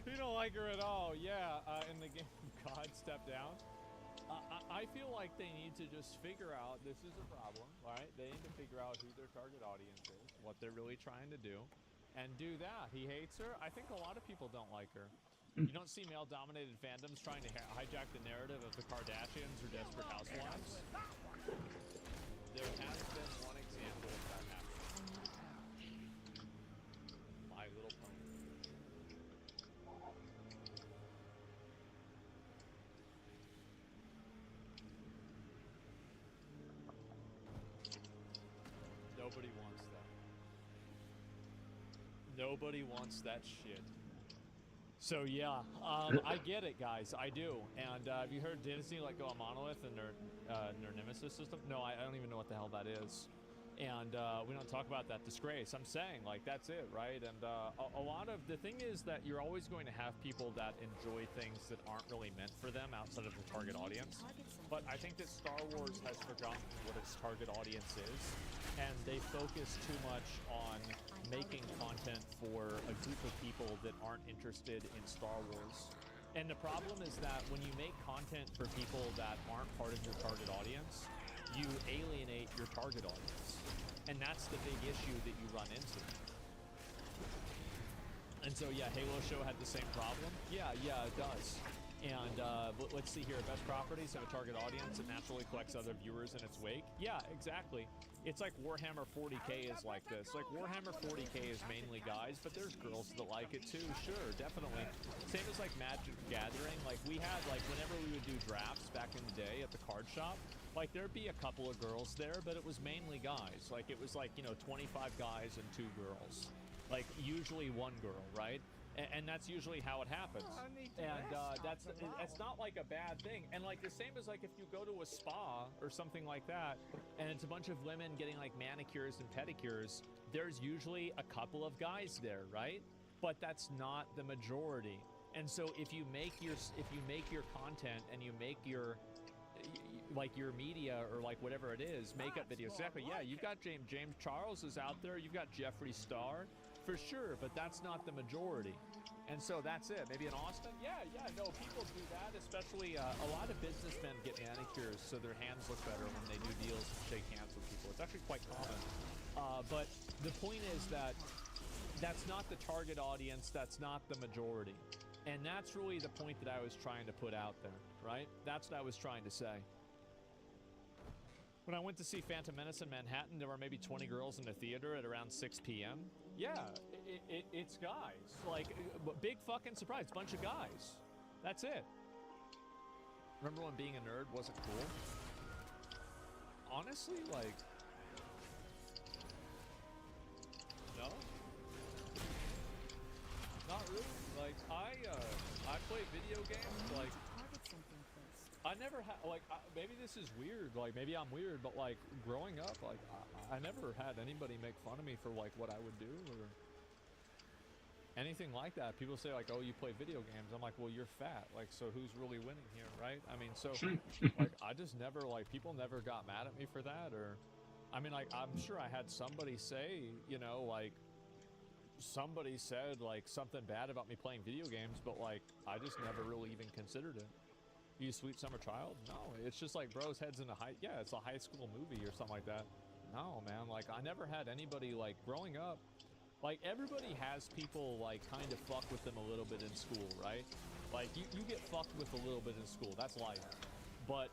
You don't like her at all. Yeah, in the game, God stepped down. I feel like they need to just figure out, this is a problem, right? They need to figure out who their target audience is, what they're really trying to do, and do that. He hates her. I think a lot of people don't like her. You don't see male-dominated fandoms trying to hijack the narrative of the Kardashians or Desperate Housewives. There has been one example of that happening. My Little Pony. Nobody wants that. Nobody wants that shit. So yeah, I get it, guys. I do. And have you heard Disney let go of Monolith and their Nemesis system? No, I don't even know what the hell that is. And we don't talk about that disgrace. I'm saying, like, that's it, right? And a lot of the thing is that you're always going to have people that enjoy things that aren't really meant for them outside of the target audience. But I think that Star Wars has forgotten what its target audience is, and they focus too much on making content for a group of people that aren't interested in Star Wars. And the problem is that when you make content for people that aren't part of your target audience, you alienate your target audience. And that's the big issue that you run into. And so, yeah, Halo Show had the same problem. Yeah, it does. And let's see here, best properties have a target audience that naturally collects other viewers in its wake. Yeah, exactly. It's like Warhammer 40k is like this. Like, Warhammer 40k is mainly guys, but there's girls that like it too, sure, definitely. Same as like Magic the Gathering. Like, we had, like, whenever we would do drafts back in the day at the card shop, like, there'd be a couple of girls there, but it was mainly guys. Like, it was like, 25 guys and 2 girls. Like, usually 1 girl, right? And that's usually how it happens. And it's not like a bad thing. And like the same as like if you go to a spa or something like that, and it's a bunch of women getting like manicures and pedicures, there's usually a couple of guys there, right? But that's not the majority. And so if you make your content and you make your like your media or like whatever it is, makeup videos, exactly. Yeah, you've got James Charles is out there. You've got Jeffree Star. For sure, but that's not the majority. And so that's it. Maybe in Austin? Yeah, no, people do that, especially a lot of businessmen get manicures so their hands look better when they do deals and shake hands with people. It's actually quite common. But the point is that that's not the target audience, that's not the majority. And that's really the point that I was trying to put out there, right? That's what I was trying to say. When I went to see Phantom Menace in Manhattan, there were maybe 20 girls in the theater at around 6 p.m. Yeah, it's guys. Like, big fucking surprise. Bunch of guys. That's it. Remember when being a nerd wasn't cool? Honestly, like... No? Not really. Like, I play video games, like... I never had, like, maybe this is weird, like, maybe I'm weird, but, like, growing up, like, I never had anybody make fun of me for, like, what I would do, or anything like that. People say, like, oh, you play video games. I'm like, well, you're fat, like, so who's really winning here, right? I mean, so, like, I just never, like, people never got mad at me for that, or, I mean, like, I'm sure I had somebody say, you know, like, somebody said, like, something bad about me playing video games, but, like, I just never really even considered it. You Sweet Summer Child? No, it's just like bro's heads in a yeah, it's a high school movie or something like that. No, man, like I never had anybody like growing up, like everybody has people like kind of fuck with them a little bit in school, right? Like you get fucked with a little bit in school, that's life. But,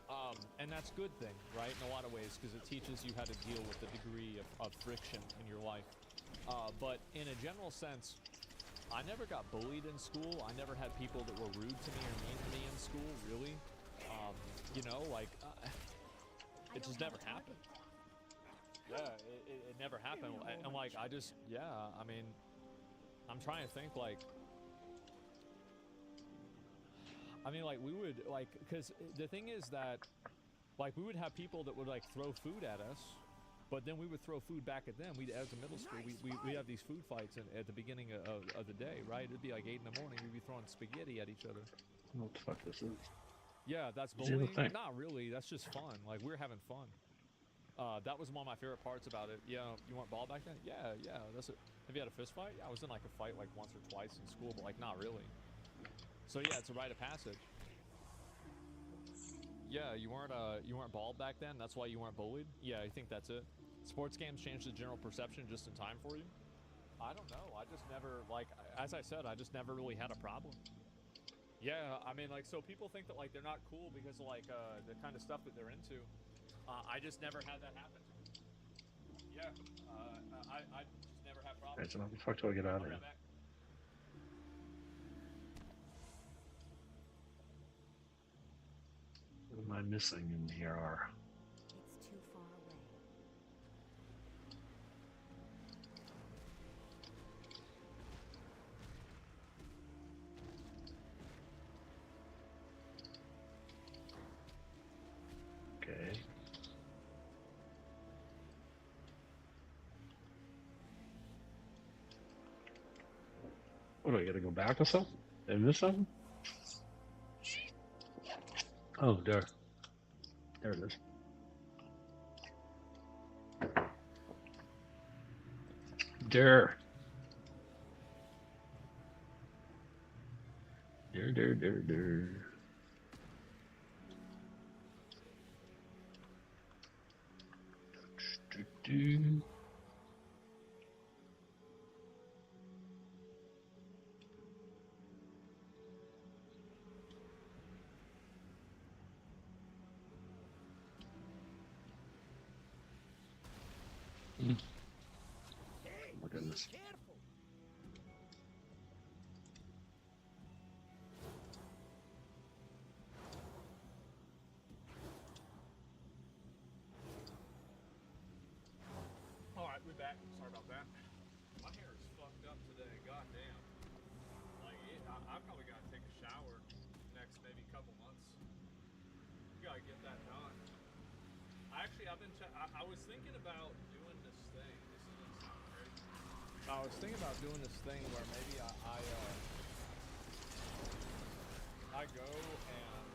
and that's a good thing, right? In a lot of ways, because it teaches you how to deal with the degree of friction in your life. But in a general sense, I never got bullied in school. I never had people that were rude to me or mean to me in school, really. You know, like, it just never happened. Yeah, it never happened. And, like, I just, yeah, I mean, I'm trying to think, like, I mean, like, we would, like, because the thing is that, like, we would have people that would, like, throw food at us. But then we would throw food back at them. As a middle school, we have these food fights at the beginning of the day, right? It'd be like 8 in the morning. We'd be throwing spaghetti at each other. What the fuck this is? Yeah, that's bullying. Not really. That's just fun. Like, we're having fun. That was one of my favorite parts about it. Yeah, you want ball back then? Yeah. That's it. Have you had a fist fight? Yeah, I was in like a fight like once or twice in school, but like not really. So yeah, it's a rite of passage. Yeah, you weren't bald back then. That's why you weren't bullied. Yeah, I think that's it. Sports games change the general perception just in time for you? I don't know. I just never, like, as I said, I just never really had a problem. Yeah, I mean, like, so people think that, like, they're not cool because of, like, the kind of stuff that they're into. I just never had that happen to me. Yeah, I just never had problems. Alright, so how the fuck do I get out of here? What am I missing in here? It's too far away. Okay. What do I gotta go back or something? Did I miss something? Oh, there. There it is. There. There. Do. Oh my goodness. Alright, we're back. Sorry about that. My hair is fucked up today. God damn. get that done. I've been. I was thinking about doing this thing. This is gonna sound crazy. I was thinking about doing this thing where maybe I go and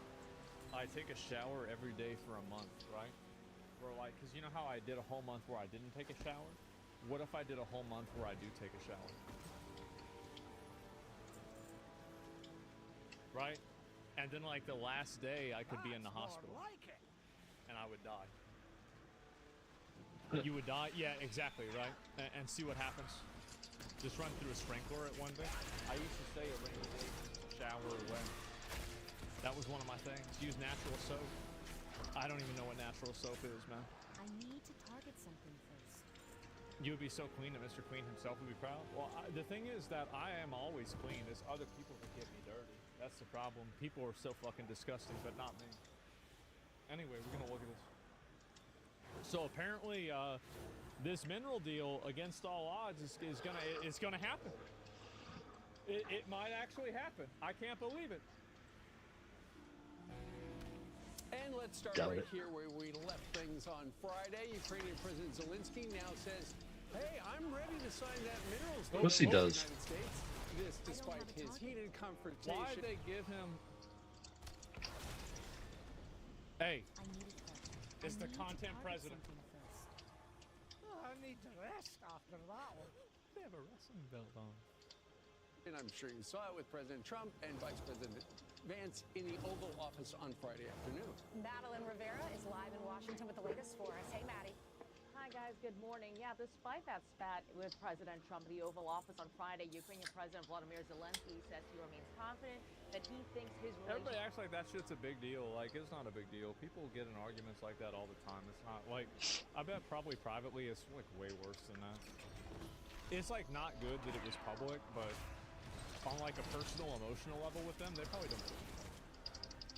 I take a shower every day for a month, right? Where like, cause you know how I did a whole month where I didn't take a shower? What if I did a whole month where I do take a shower? Right? And then like the last day I could be in the hospital. And I would die. You would die? Yeah, exactly, right? And see what happens. Just run through a sprinkler at one day. I used to say a rainy day, shower away. That was one of my things. Use natural soap. I don't even know what natural soap is, man. I need to target something first. You would be so clean that Mr. Clean himself would be proud. Well, the thing is that I am always clean. There's other people that get me dirty. That's the problem. People are so fucking disgusting, but not me. Anyway, we're gonna look at this. So apparently, this mineral deal, against all odds, is gonna happen. It might actually happen. I can't believe it. And let's start right here where we left things on Friday. Ukrainian President Zelensky now says, "Hey, I'm ready to sign that minerals deal course he with does. the United States." This despite his heated confrontation. Why'd they give him? Hey, it's the content president. I need to rest after that one. They have a wrestling belt on. And I'm sure you saw it with President Trump and Vice President Vance in the Oval Office on Friday afternoon. Madeline Rivera is live in Washington with the latest for us. Hey, Maddie. Hi, guys. Good morning. Yeah, despite that spat with President Trump at the Oval Office on Friday, Ukrainian President Volodymyr Zelensky says he remains confident that he thinks his relationship... Everybody acts like that shit's a big deal. Like, it's not a big deal. People get in arguments like that all the time. It's not, like... I bet probably privately it's, like, way worse than that. It's, like, not good that it was public, but... on, like, a personal, emotional level with them, they probably don't...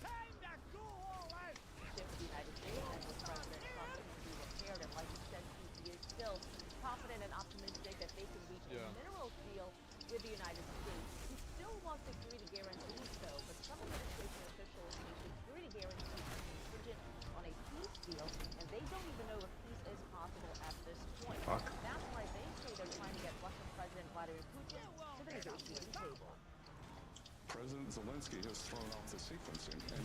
Time to go all out! The United States and with President Trump to be repaired, and like he said, he is still confident and optimistic that they can reach a minerals deal with the United States. He still wants security guarantees, though, but some administration officials say security guarantees are contingent on a peace deal, and they don't even know if peace is possible at this point. That's why they say they're trying to get Russian President Vladimir Putin to the negotiating table. President Zelensky has thrown off the sequencing, and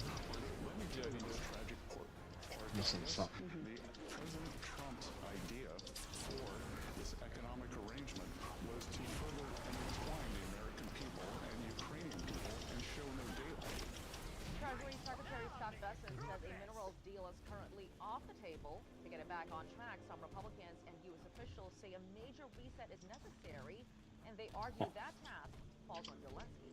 let me tell you the tragic part of this. President Trump's idea for this economic arrangement was to further entwine the American people and Ukrainian people and show no daylight. Treasury Secretary Scott Bessent says a minerals deal is currently off the table. To get it back on track, some Republicans and U.S. officials say a major reset is necessary, and they argue that task falls on Zelensky.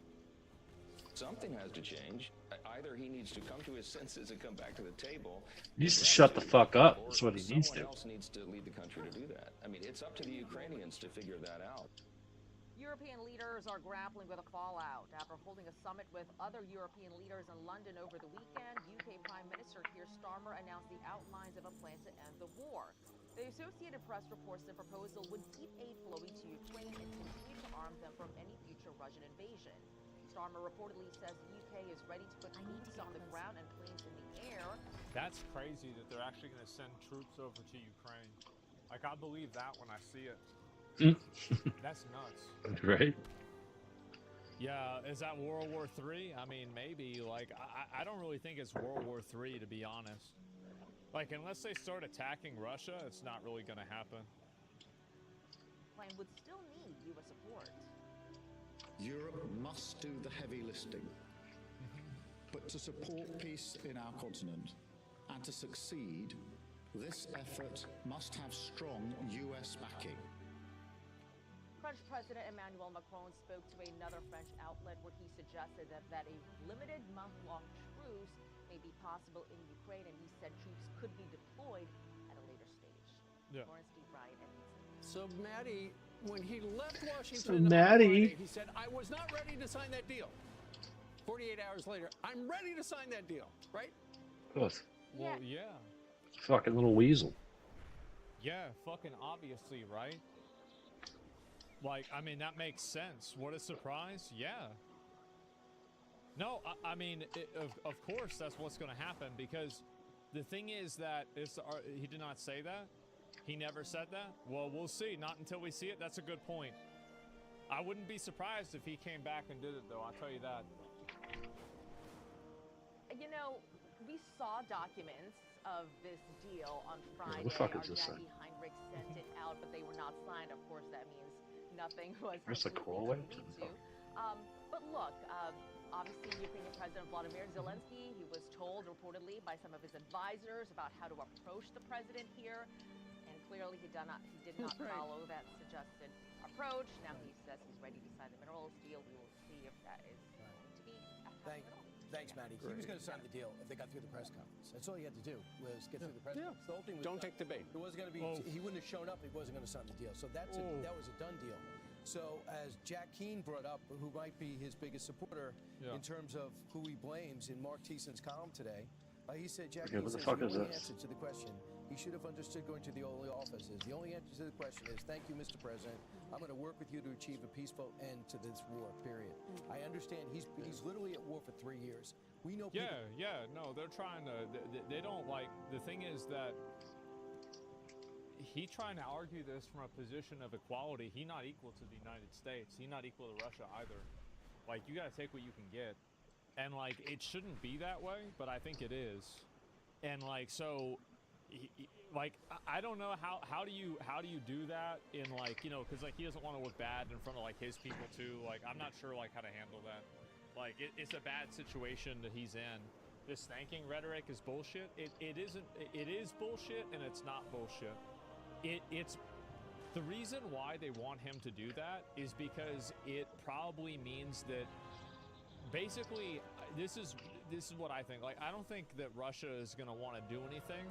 Something has to change. Either he needs to come to his senses and come back to the table. He needs to shut the fuck up. That's what he needs to. Someone else needs to lead the country to do that. I mean, it's up to the Ukrainians to figure that out. European leaders are grappling with a fallout after holding a summit with other European leaders in London over the weekend. UK Prime Minister Keir Starmer announced the outlines of a plan to end the war. The Associated Press reports the proposal would keep aid flowing to Ukraine and continue to arm them from any future Russian invasion. Starmer reportedly says the UK is ready to put boots on the ground and planes in the air. That's crazy that they're actually going to send troops over to Ukraine. Like, I believe that when I see it. That's nuts. Right? Yeah, is that World War III? I mean, maybe. Like, I don't really think it's World War III, to be honest. Like, unless they start attacking Russia, it's not really going to happen. Plan would still need U.S. support. Europe must do the heavy lifting. But to support peace in our continent and to succeed, this effort must have strong U.S. backing. French President Emmanuel Macron spoke to another French outlet where he suggested that a limited month-long truce may be possible in Ukraine, and he said troops could be deployed at a later stage. Yeah. Lawrence D. Bryant, NBC. So, Maddie, when he left Washington So, on Maddie. Friday, he said, I was not ready to sign that deal. 48 hours later, I'm ready to sign that deal, right? Good. Well, yeah. Fucking little weasel. Yeah, fucking obviously, right? Like, I mean, that makes sense. What a surprise. Yeah. No, I mean, of course that's what's going to happen, because The thing is that he did not say that. He never said that. Well, we'll see. Not until we see it. That's a good point. I wouldn't be surprised if he came back and did it, though. I'll tell you that. You know, we saw documents of this deal on Friday. the fuck is Our this Jackie thing? Heinrich sent it out, but they were not signed. Of course, that means nothing was There's a completely call agreed to. But look, obviously, Ukrainian President Vladimir Zelensky, he was told reportedly by some of his advisors about how to approach the president here, and clearly he did not follow that suggested approach. Now he says he's ready to sign the minerals deal. We will see if that is going to be Thanks, Maddie. He was going to sign the deal if they got through the press conference. That's all he had to do was get through the press conference. The whole thing was Don't done. take the bait. It wasn't going to be. He wouldn't have shown up if he wasn't going to sign the deal. So that was a done deal. So as Jack Keane brought up, who might be his biggest supporter in terms of who he blames in Mark Thiessen's column today, he said Jack Keane what the says fuck the is only this? answer to the question he should have understood going to the only office is the only answer to the question is thank you, Mr. President. I'm going to work with you to achieve a peaceful end to this war. Period. I understand he's literally at war for 3 years. We know. No, they're trying to. They don't like. The thing is that he trying to argue this from a position of equality. He not equal to the United States. He not equal to Russia either. Like, you gotta take what you can get, and like it shouldn't be that way, but I think it is. And like so, I don't know how do you do that in like, you know, because like he doesn't want to look bad in front of like his people too. Like I'm not sure like how to handle that. Like it's a bad situation that he's in. This thanking rhetoric is bullshit. It is bullshit, and it's not bullshit. It's the reason why they want him to do that is because it probably means that basically this is what I think. Like I don't think that Russia is gonna want to do anything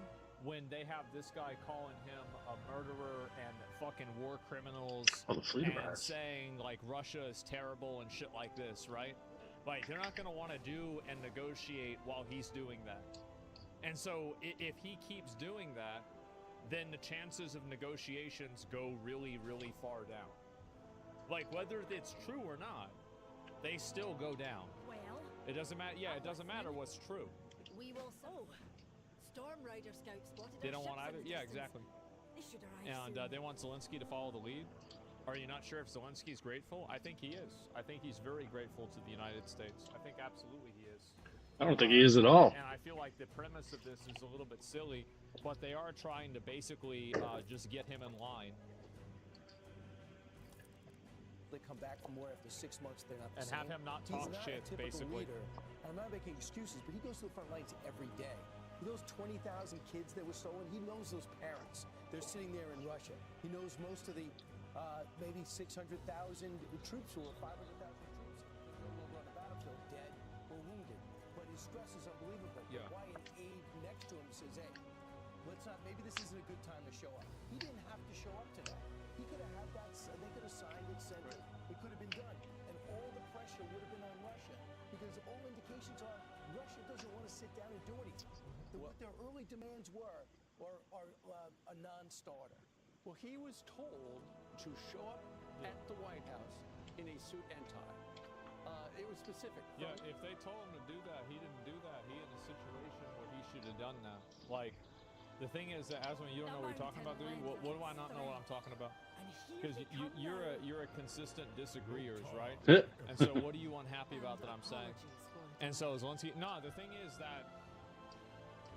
when they have this guy calling him a murderer and fucking war criminals and saying like Russia is terrible and shit like this, right? Like they're not gonna want to do and negotiate while he's doing that. And so if he keeps doing that, then the chances of negotiations go really, really far down. Like whether it's true or not, they still go down. Well, it doesn't matter. Yeah, it doesn't matter what's true. We will. Storm Rider Scout spotted. They don't want either. Yeah, exactly. They should arrive And they want Zelensky to follow the lead. Are you not sure if Zelensky's grateful? I think he is. I think he's very grateful to the United States. I think absolutely he is. I don't think he is at all. And I feel like the premise of this is a little bit silly, but they are trying to basically just get him in line. They come back from war after 6 months. They're not the and same. have him not talk shit, He's not a typical basically. leader. And I'm not making excuses, but he goes to the front lines every day. Those 20,000 kids that were stolen, he knows those parents. They're sitting there in Russia. He knows most of the maybe 600,000 troops or 500,000 troops that are no longer on the battlefield, dead or wounded. But his stress is unbelievable. Yeah. Why an aide next to him says, hey, let's not, maybe this isn't a good time to show up. He didn't have to show up to that. He could have had that, they could have signed it, sent it. It could have been done. And all the pressure would have been on Russia. Because all indications are Russia doesn't want to sit down and do anything. What their early demands were are a non-starter. Well, he was told to show up at the White House in a suit and tie. It was specific. Yeah, if they told him to do that, he didn't do that. He in a situation where he should have done that. Like, the thing is that Aslan, you don't know what you're talking about, do you? What do I not know what I'm talking about? Because you're a consistent disagreeers, right? And so what are you unhappy about that I'm saying? And so Zelensky, no, the thing is that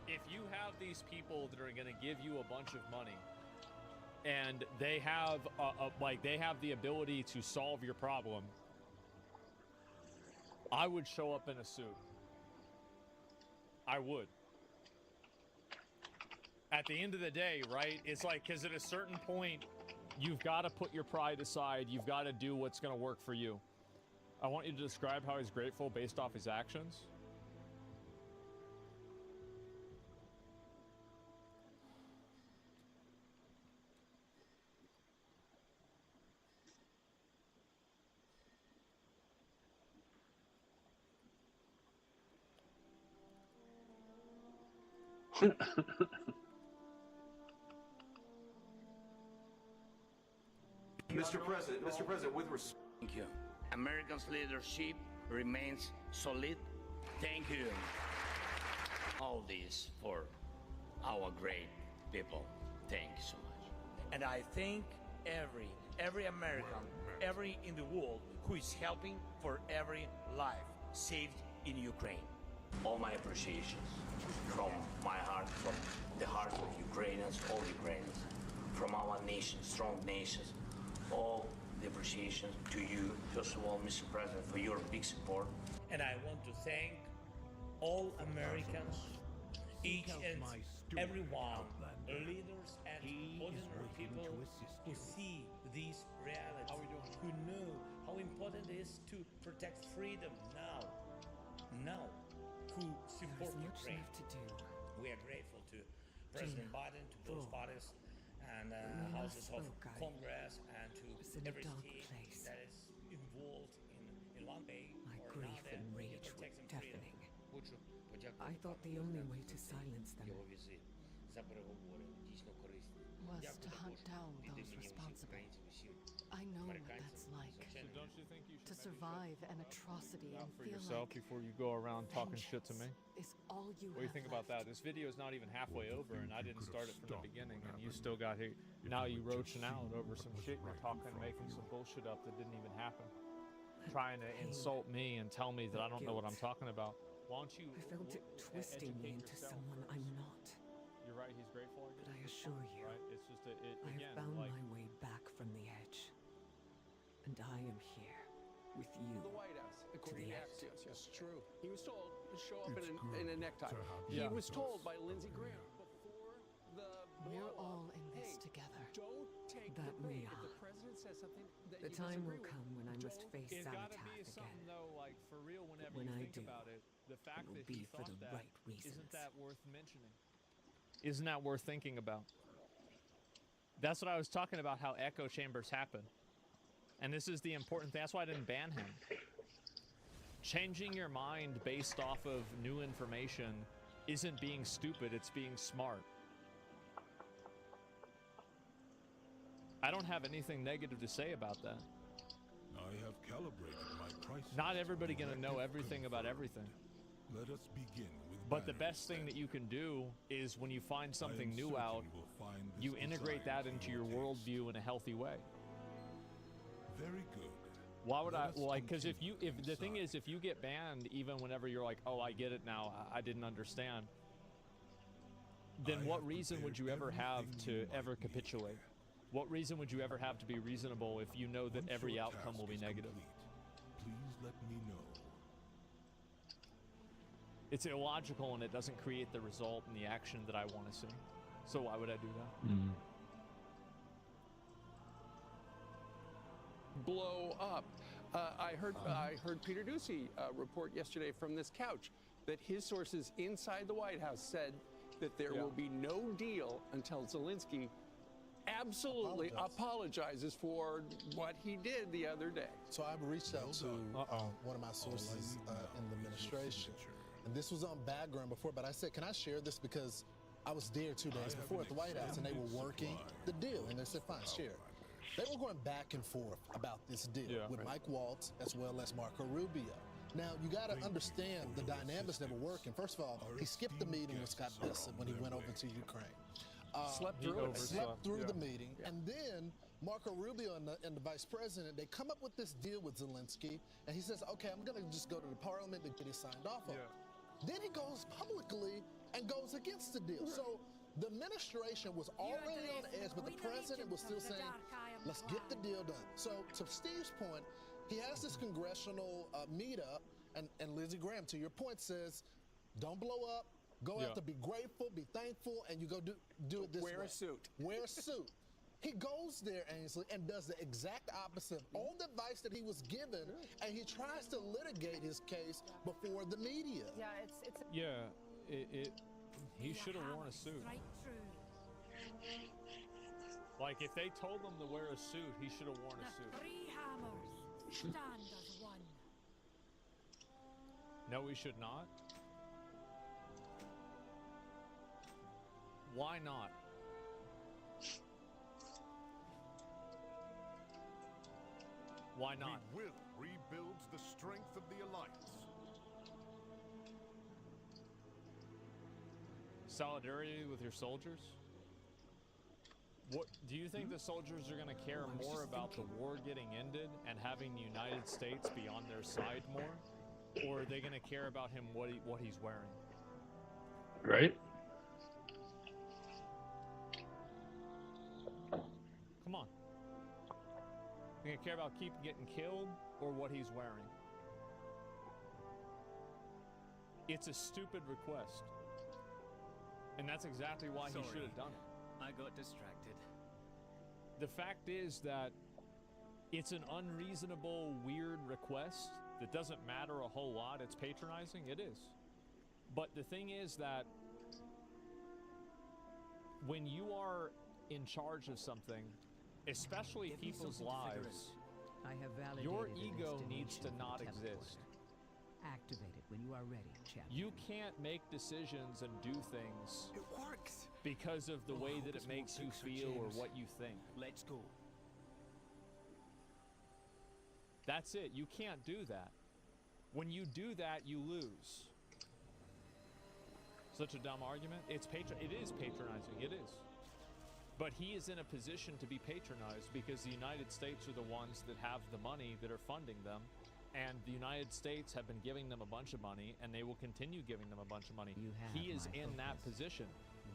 if you have these people that are going to give you a bunch of money and they have they have the ability to solve your problem, I would show up in a suit. I would. At the end of the day, right? It's like, because at a certain point, you've got to put your pride aside. You've got to do what's going to work for you. I want you to describe how he's grateful based off his actions. Mr. President, with respect. Thank you. America's leadership remains solid. Thank you. All this for our great people. Thank you so much. And I thank every American, every in the world who is helping for every life saved in Ukraine. All my appreciations from my heart, from the heart of Ukrainians, all Ukrainians, from our nation, strong nations, all the appreciation to you, first of all, Mr. President, for your big support. And I want to thank all Americans, each and every one, leaders and ordinary people who see this reality, who know how important it is to protect freedom now, who support Ukraine. We are grateful to President Biden, to those parties and houses of Congress, and to every state that is involved in one way or another in protecting freedom. I thought the only way to silence them was to hunt down those responsible. I know what that's like. So don't you think you should To survive an atrocity and for feel yourself like before you go around talking shit to me? is all you What do you think about that? This video is not even halfway over, and I didn't start it from the beginning, and you still got here. Now you roaching out over some shit you're talking, making some bullshit up that didn't even happen. Trying to insult me and tell me that I don't know what I'm talking about. Why don't you? I felt it twisting me into someone I'm not. You're right. He's grateful. But I assure you, right? It's just I again, have found like, my way back from the edge, and I am here with you. The White House, according to end. Axios, yes, true. He was told to show up in a necktie. He was told by Lindsey Graham before the We're blow-up, all in this hey, together. Don't take That the we bait. If are. the president says something that The you time disagree will with, come when I must face it's gotta Sabotage be something again. though, like for real. Whenever When you I think do, about it, the fact will that be he for thought the that right reasons. isn't that worth mentioning? Isn't that worth thinking about? That's what I was talking about. How echo chambers happen, and this is the important thing. That's why I didn't ban him. Changing your mind based off of new information isn't being stupid, it's being smart. I don't have anything negative to say about that. I have calibrated my prices. Not everybody gonna know everything about everything. Let us begin with But the best thing that you can do is when you find something new out, you integrate that into your worldview in a healthy way. Very good. Why would I? Well, like, because if the thing is, if you get banned, even whenever you're like, oh, I get it now, I didn't understand, then what reason would you ever have to ever capitulate? What reason would you ever have to be reasonable if you know that every outcome will be negative? Please let me know. It's illogical and it doesn't create the result and the action that I want to see. So why would I do that? blow up. I heard Peter Doocy report yesterday from this couch that his sources inside the White House said that there will be no deal until Zelensky absolutely apologizes for what he did the other day. So I've reached out to one of my sources in the administration, and this was on background before, but I said, can I share this because I was there 2 days before at the White House, and they were working the deal, and they said, fine, share. They were going back and forth about this deal with Mike Waltz as well as Marco Rubio. Now, you got to understand the dynamics that were working. First of all, he skipped the meeting with Scott Bessent when he went over to Ukraine. Slept through the meeting. And then Marco Rubio and the vice president, they come up with this deal with Zelensky. And he says, okay, I'm going to just go to the parliament to get it signed off on. Then he goes publicly and goes against the deal. So the administration was already on edge, but the president was still saying, let's get the deal done. So to Steve's point, he has this congressional meetup, and Lindsey Graham, to your point, says, don't blow up, go out to be grateful, be thankful, and you go do it this way. Wear a suit. Wear a suit. He goes there, Ainsley, and does the exact opposite of all the advice that he was given, and he tries to litigate his case before the media. He should have worn a suit. Like, if they told him to wear a suit, he should have worn a suit. Three hammers stand as one. No, he should not. Why not? Why not? We will rebuild the strength of the Alliance. Solidarity with your soldiers? What do you think the soldiers are going to care more about the war getting ended and having the United States be on their side more? Or are they going to care about him, what he's wearing? Right? Come on. They're going to care about keep getting killed or what he's wearing? It's a stupid request. And that's exactly why he should have done it. I got distracted. The fact is that it's an unreasonable, weird request that doesn't matter a whole lot. It's patronizing. It is. But the thing is that when you are in charge of something, especially people's lives, I have validated your an ego estimation needs to for not the exist. Activate it when you are ready, champion. You can't make decisions and do things It works. because of the way that it this makes won't you fix her, feel or James. what you think. Let's go. That's it. You can't do that. When you do that, you lose. Such a dumb argument. It is patronizing. It is. But he is in a position to be patronized because the United States are the ones that have the money that are funding them. And the United States have been giving them a bunch of money, and they will continue giving them a bunch of money. He is in that position.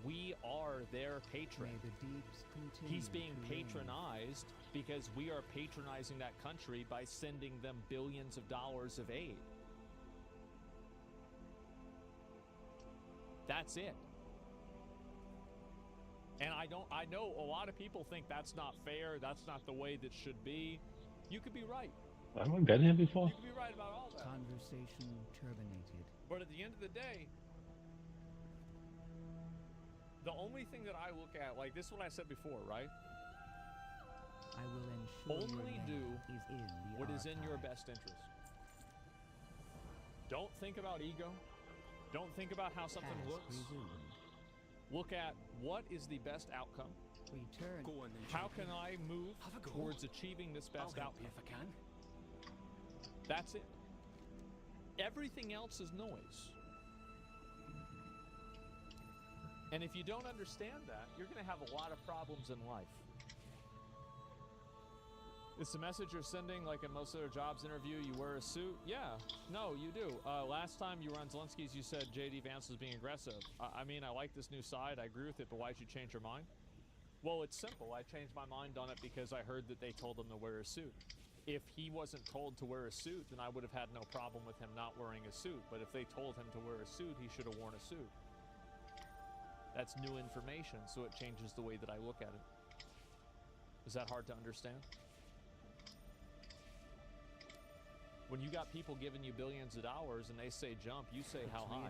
We are their patron. May the deeps continue He's being to reign. patronized because we are patronizing that country by sending them billions of dollars of aid. That's it. And I know a lot of people think that's not fair, that's not the way that should be. You could be right. Haven't we been here before? You could be right about all that. Conversation terminated. But at the end of the day, the only thing that I look at, like this is what I said before, right? I will ensure Only your do name is in the what is in your archive. best interest. Don't think about ego. Don't think about how something Task looks. resumed. Look at what is the best outcome. Return. Go on then, How champion. can I move Have a go. towards achieving this I'll best help outcome? you if I can. That's it. Everything else is noise. And if you don't understand that, you're going to have a lot of problems in life. It's the message you're sending, like in most other jobs interview, you wear a suit? Yeah, no, you do. Last time you were on Zelensky's, you said J.D. Vance was being aggressive. I mean, I like this new side, I agree with it, but why'd you change your mind? Well, it's simple. I changed my mind on it because I heard that they told him to wear a suit. If he wasn't told to wear a suit, then I would have had no problem with him not wearing a suit. But if they told him to wear a suit, he should have worn a suit. That's new information, so it changes the way that I look at it. Is that hard to understand? When you got people giving you billions of dollars and they say jump, you say how high.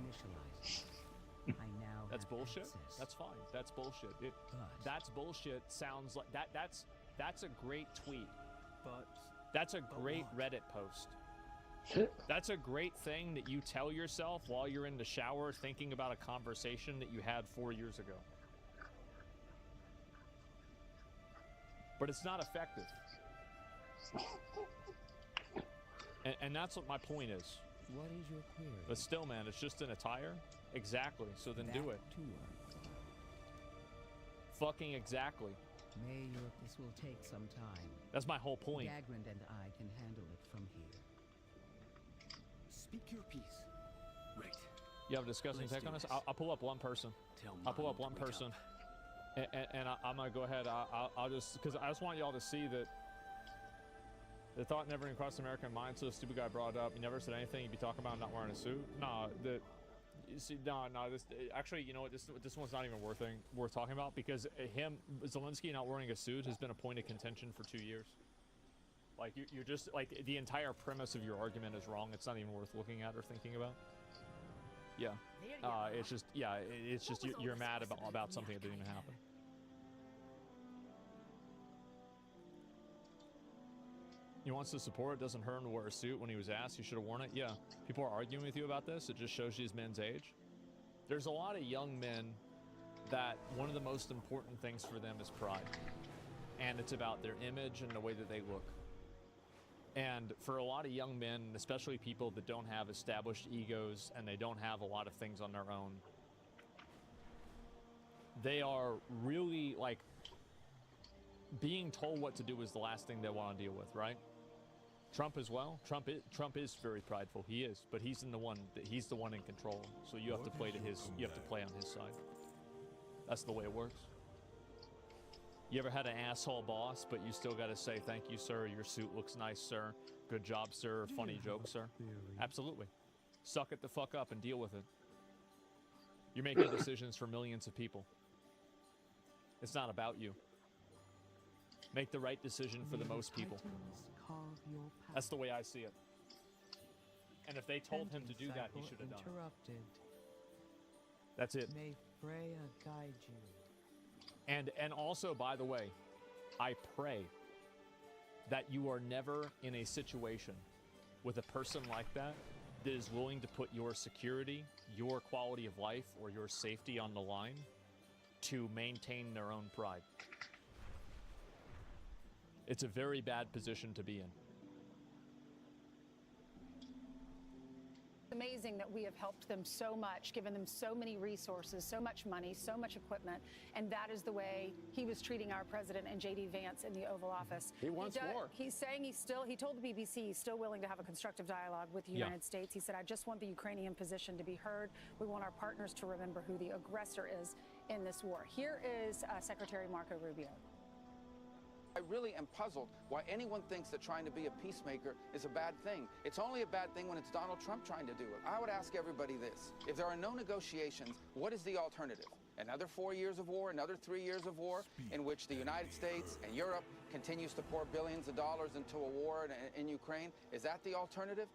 I now That's have bullshit. access. That's fine. That's bullshit. That's bullshit. Sounds like that's a great tweet. But that's a great Reddit post. That's a great thing that you tell yourself while you're in the shower thinking about a conversation that you had 4 years ago. But it's not effective. And that's what my point is. What is your query? But still, man, it's just an attire. Exactly. So then do it. Fucking exactly. Mayor, this will take some time. That's my whole point. Dagrand and I can handle it from here. Speak your piece. Right. You have a discussing Let's tech do on this? this. I'll pull up one person. I'll pull up one to wake person. And I'm going to go ahead. I'll just, because I just want y'all to see that the thought never even crossed the American mind, so the stupid guy brought it up. He never said anything. He'd be talking about not wearing a suit. Nah, this actually, you know what? This one's not even worth talking about because Zelensky not wearing a suit has been a point of contention for 2 years. Like you're just like the entire premise of your argument is wrong. It's not even worth looking at or thinking about. Yeah. It's just you're mad about something that didn't even happen. He wants to support it. Doesn't hurt him to wear a suit. When he was asked, he should have worn it. Yeah. People are arguing with you about this. It just shows you his men's age. There's a lot of young men that one of the most important things for them is pride. And it's about their image and the way that they look. And for a lot of young men, especially people that don't have established egos and they don't have a lot of things on their own, they are really like being told what to do is the last thing they want to deal with, right? Trump as well. Trump is very prideful. He is, but he's the one in control. So you have to play to his. You have to play on his side. That's the way it works. You ever had an asshole boss, but you still got to say thank you, sir. Your suit looks nice, sir. Good job, sir. Funny joke, sir. Absolutely. Suck it the fuck up and deal with it. You're making decisions for millions of people. It's not about you. Make the right decision for the most people. That's the way I see it. And if they told him to do that, he should have done it. That's it. May Freya guide you. And also, by the way, I pray that you are never in a situation with a person like that that is willing to put your security, your quality of life, or your safety on the line to maintain their own pride. It's a very bad position to be in. It's amazing that we have helped them so much, given them so many resources, so much money, so much equipment, and that is the way he was treating our president and J.D. Vance in the Oval Office. He wants more. He's saying he told the BBC he's still willing to have a constructive dialogue with the United States. He said, I just want the Ukrainian position to be heard. We want our partners to remember who the aggressor is in this war. Here is Secretary Marco Rubio. I really am puzzled why anyone thinks that trying to be a peacemaker is a bad thing. It's only a bad thing when it's Donald Trump trying to do it. I would ask everybody this. If there are no negotiations, what is the alternative? Another 4 years of war, another 3 years of war, in which the United States and Europe continues to pour billions of dollars into a war in Ukraine? Is that the alternative?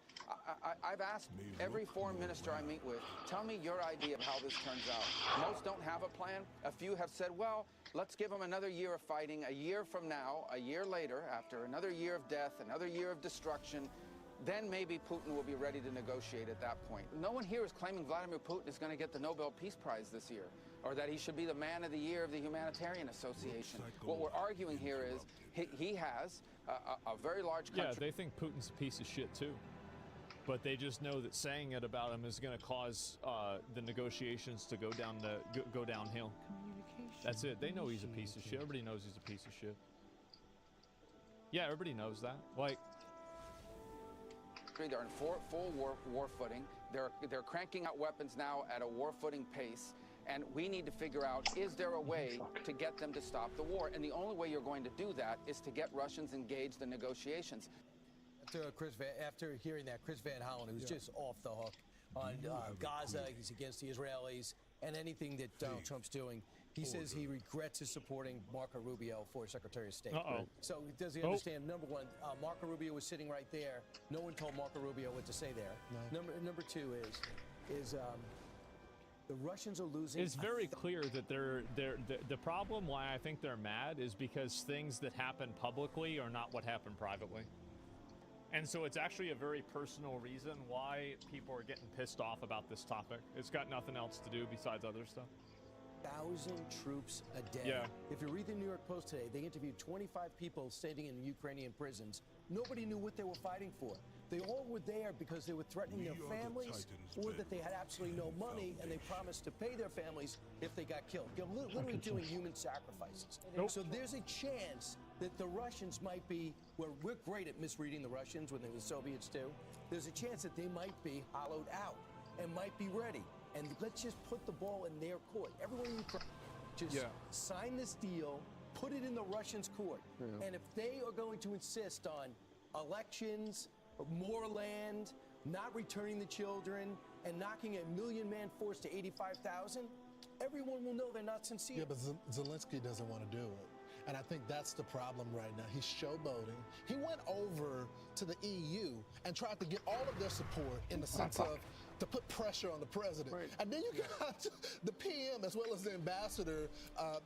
I've asked every foreign minister I meet with, tell me your idea of how this turns out. Most don't have a plan. A few have said, well, let's give them another year of fighting. A year from now, a year later, after another year of death, another year of destruction, then maybe Putin will be ready to negotiate at that point. No one here is claiming Vladimir Putin is going to get the Nobel Peace Prize this year, or that he should be the Man of the Year of the Humanitarian Association. What we're arguing here is he has a very large country. Yeah, they think Putin's a piece of shit too. But they just know that saying it about him is going to cause the negotiations to go downhill. That's it. They know he's a piece of shit. Everybody knows he's a piece of shit. Yeah, everybody knows that. Like, they're in full war footing. They're cranking out weapons now at a war footing pace. And we need to figure out, is there a way to get them to stop the war? And the only way you're going to do that is to get Russians engaged in negotiations. After hearing that, Chris Van Hollen, who's just off the hook on Gaza, he's against the Israelis, and anything that Donald Trump's doing. He says he regrets his supporting Marco Rubio for Secretary of State. So does he understand, number one, Marco Rubio was sitting right there. No one told Marco Rubio what to say there. No. Number two is the Russians are losing. It's very clear that the problem why I think they're mad is because things that happen publicly are not what happen privately. And so it's actually a very personal reason why people are getting pissed off about this topic. It's got nothing else to do besides other stuff. 1,000 troops a day. Yeah. If you read the New York Post today, they interviewed 25 people standing in Ukrainian prisons. Nobody knew what they were fighting for. They all were there because they were threatening their families, or that they had absolutely no money and they promised to pay their families if they got killed. They're literally doing human sacrifices. So there's a chance that the Russians might be, well, we're great at misreading the Russians when they were the Soviets too. There's a chance that they might be hollowed out and might be ready. And let's just put the ball in their court. Everyone in Ukraine, just sign this deal, put it in the Russians' court. And if they are going to insist on elections, more land, not returning the children, and knocking a million-man force to 85,000, everyone will know they're not sincere. Yeah, but Zelensky doesn't want to do it. And I think that's the problem right now. He's showboating. He went over to the EU and tried to get all of their support in the sense of to put pressure on the president. And then you got the PM as well as the ambassador,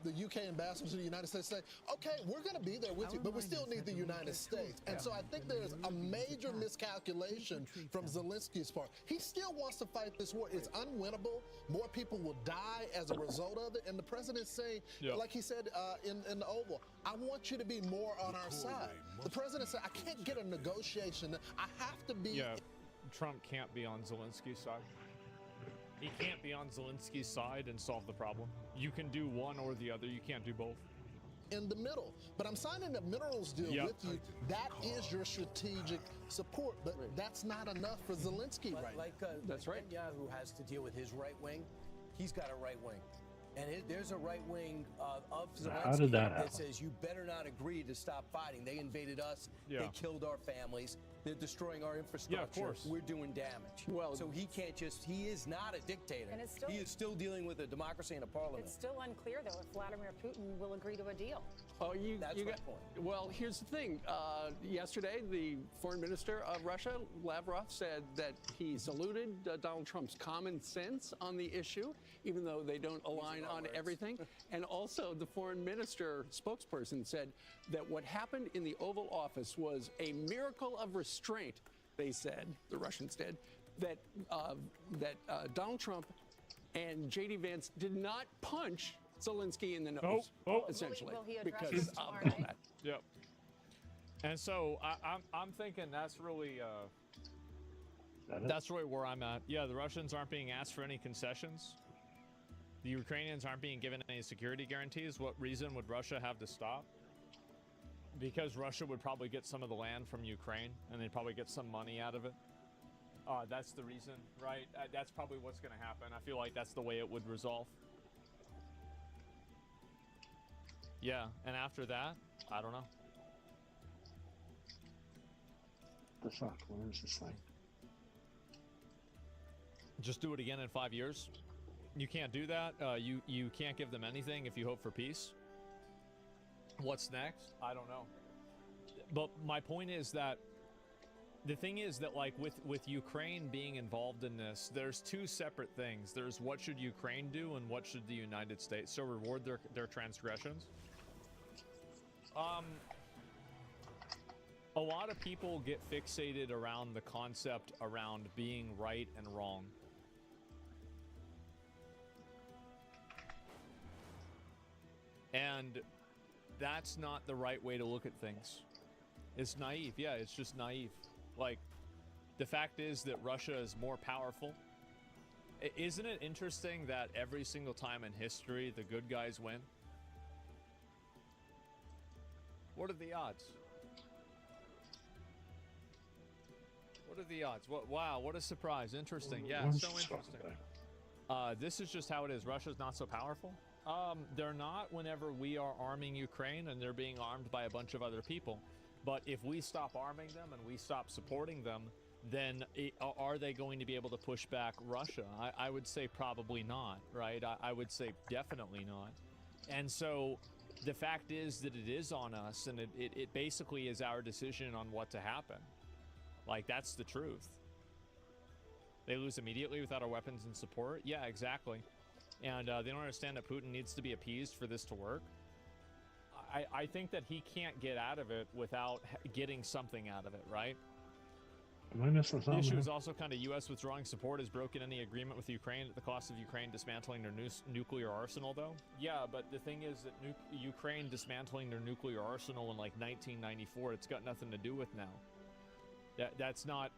the UK ambassador to the United States saying, okay, we're going to be there with you, but we still need the United States. And so I think there's a major miscalculation from Zelensky's part. He still wants to fight this war. It's unwinnable. More people will die as a result of it. And the president's saying, like he said in the Oval, I want you to be more on our side. The president said, I can't get a negotiation. I have to be... Trump can't be on Zelensky's side. He can't be on Zelensky's side and solve the problem. You can do one or the other. You can't do both. In the middle. But I'm signing a minerals deal with you. That is your strategic support, but that's not enough for Zelensky That's right. Netanyahu has to deal with his right wing. He's got a right wing. And there's a right wing of Zelensky that says you better not agree to stop fighting. They invaded us. They killed our families. They're destroying our infrastructure. Yeah, of course. We're doing damage. Well, so he can't just, he is not a dictator. And it's still, he is still dealing with a democracy and a parliament. It's still unclear, though, if Vladimir Putin will agree to a deal. Oh, That's my point. Well, here's the thing. Yesterday, the foreign minister of Russia, Lavrov, said that he saluted Donald Trump's common sense on the issue, even though they don't align on everything. And also, the foreign minister spokesperson said that what happened in the Oval Office was a miracle of restraint, they said, the Russians did, that Donald Trump and J.D. Vance did not punch Zelensky in the nose, essentially, will he address because this of tomorrow night? that. Yep. And so I'm thinking that's really where I'm at. Yeah, the Russians aren't being asked for any concessions. The Ukrainians aren't being given any security guarantees. What reason would Russia have to stop? Because Russia would probably get some of the land from Ukraine, and they'd probably get some money out of it. That's the reason, right? That's probably what's going to happen. I feel like that's the way it would resolve. Yeah, and after that, I don't know. The fuck? Where is this thing? Just do it again in 5 years. You can't do that. You can't give them anything if you hope for peace. What's next? I don't know. But my point is that the thing is that, like, with Ukraine being involved in this, there's two separate things. There's what should Ukraine do and what should the United States. So reward their transgressions. A lot of people get fixated around the concept around being right and wrong. And that's not the right way to look at things. It's naive. Yeah, it's just naive. Like, the fact is that Russia is more powerful. Isn't it interesting that every single time in history, the good guys win? What are the odds? What are the odds? Wow, what a surprise. Interesting. Yeah, so interesting. This is just how it is. Russia's not so powerful. They're not whenever we are arming Ukraine and they're being armed by a bunch of other people. But if we stop arming them and we stop supporting them, then are they going to be able to push back Russia? I would say probably not, right? I would say definitely not. And so the fact is that it is on us, and it basically is our decision on what to happen. Like, that's the truth. They lose immediately without our weapons and support? Yeah, exactly. And they don't understand that Putin needs to be appeased for this to work. I think that he can't get out of it without getting something out of it, right? Am I missing something? The issue is also kind of U.S. withdrawing support has broken any agreement with Ukraine at the cost of Ukraine dismantling their nuclear arsenal, though. Yeah, but the thing is that Ukraine dismantling their nuclear arsenal in like 1994, it's got nothing to do with now. That's not...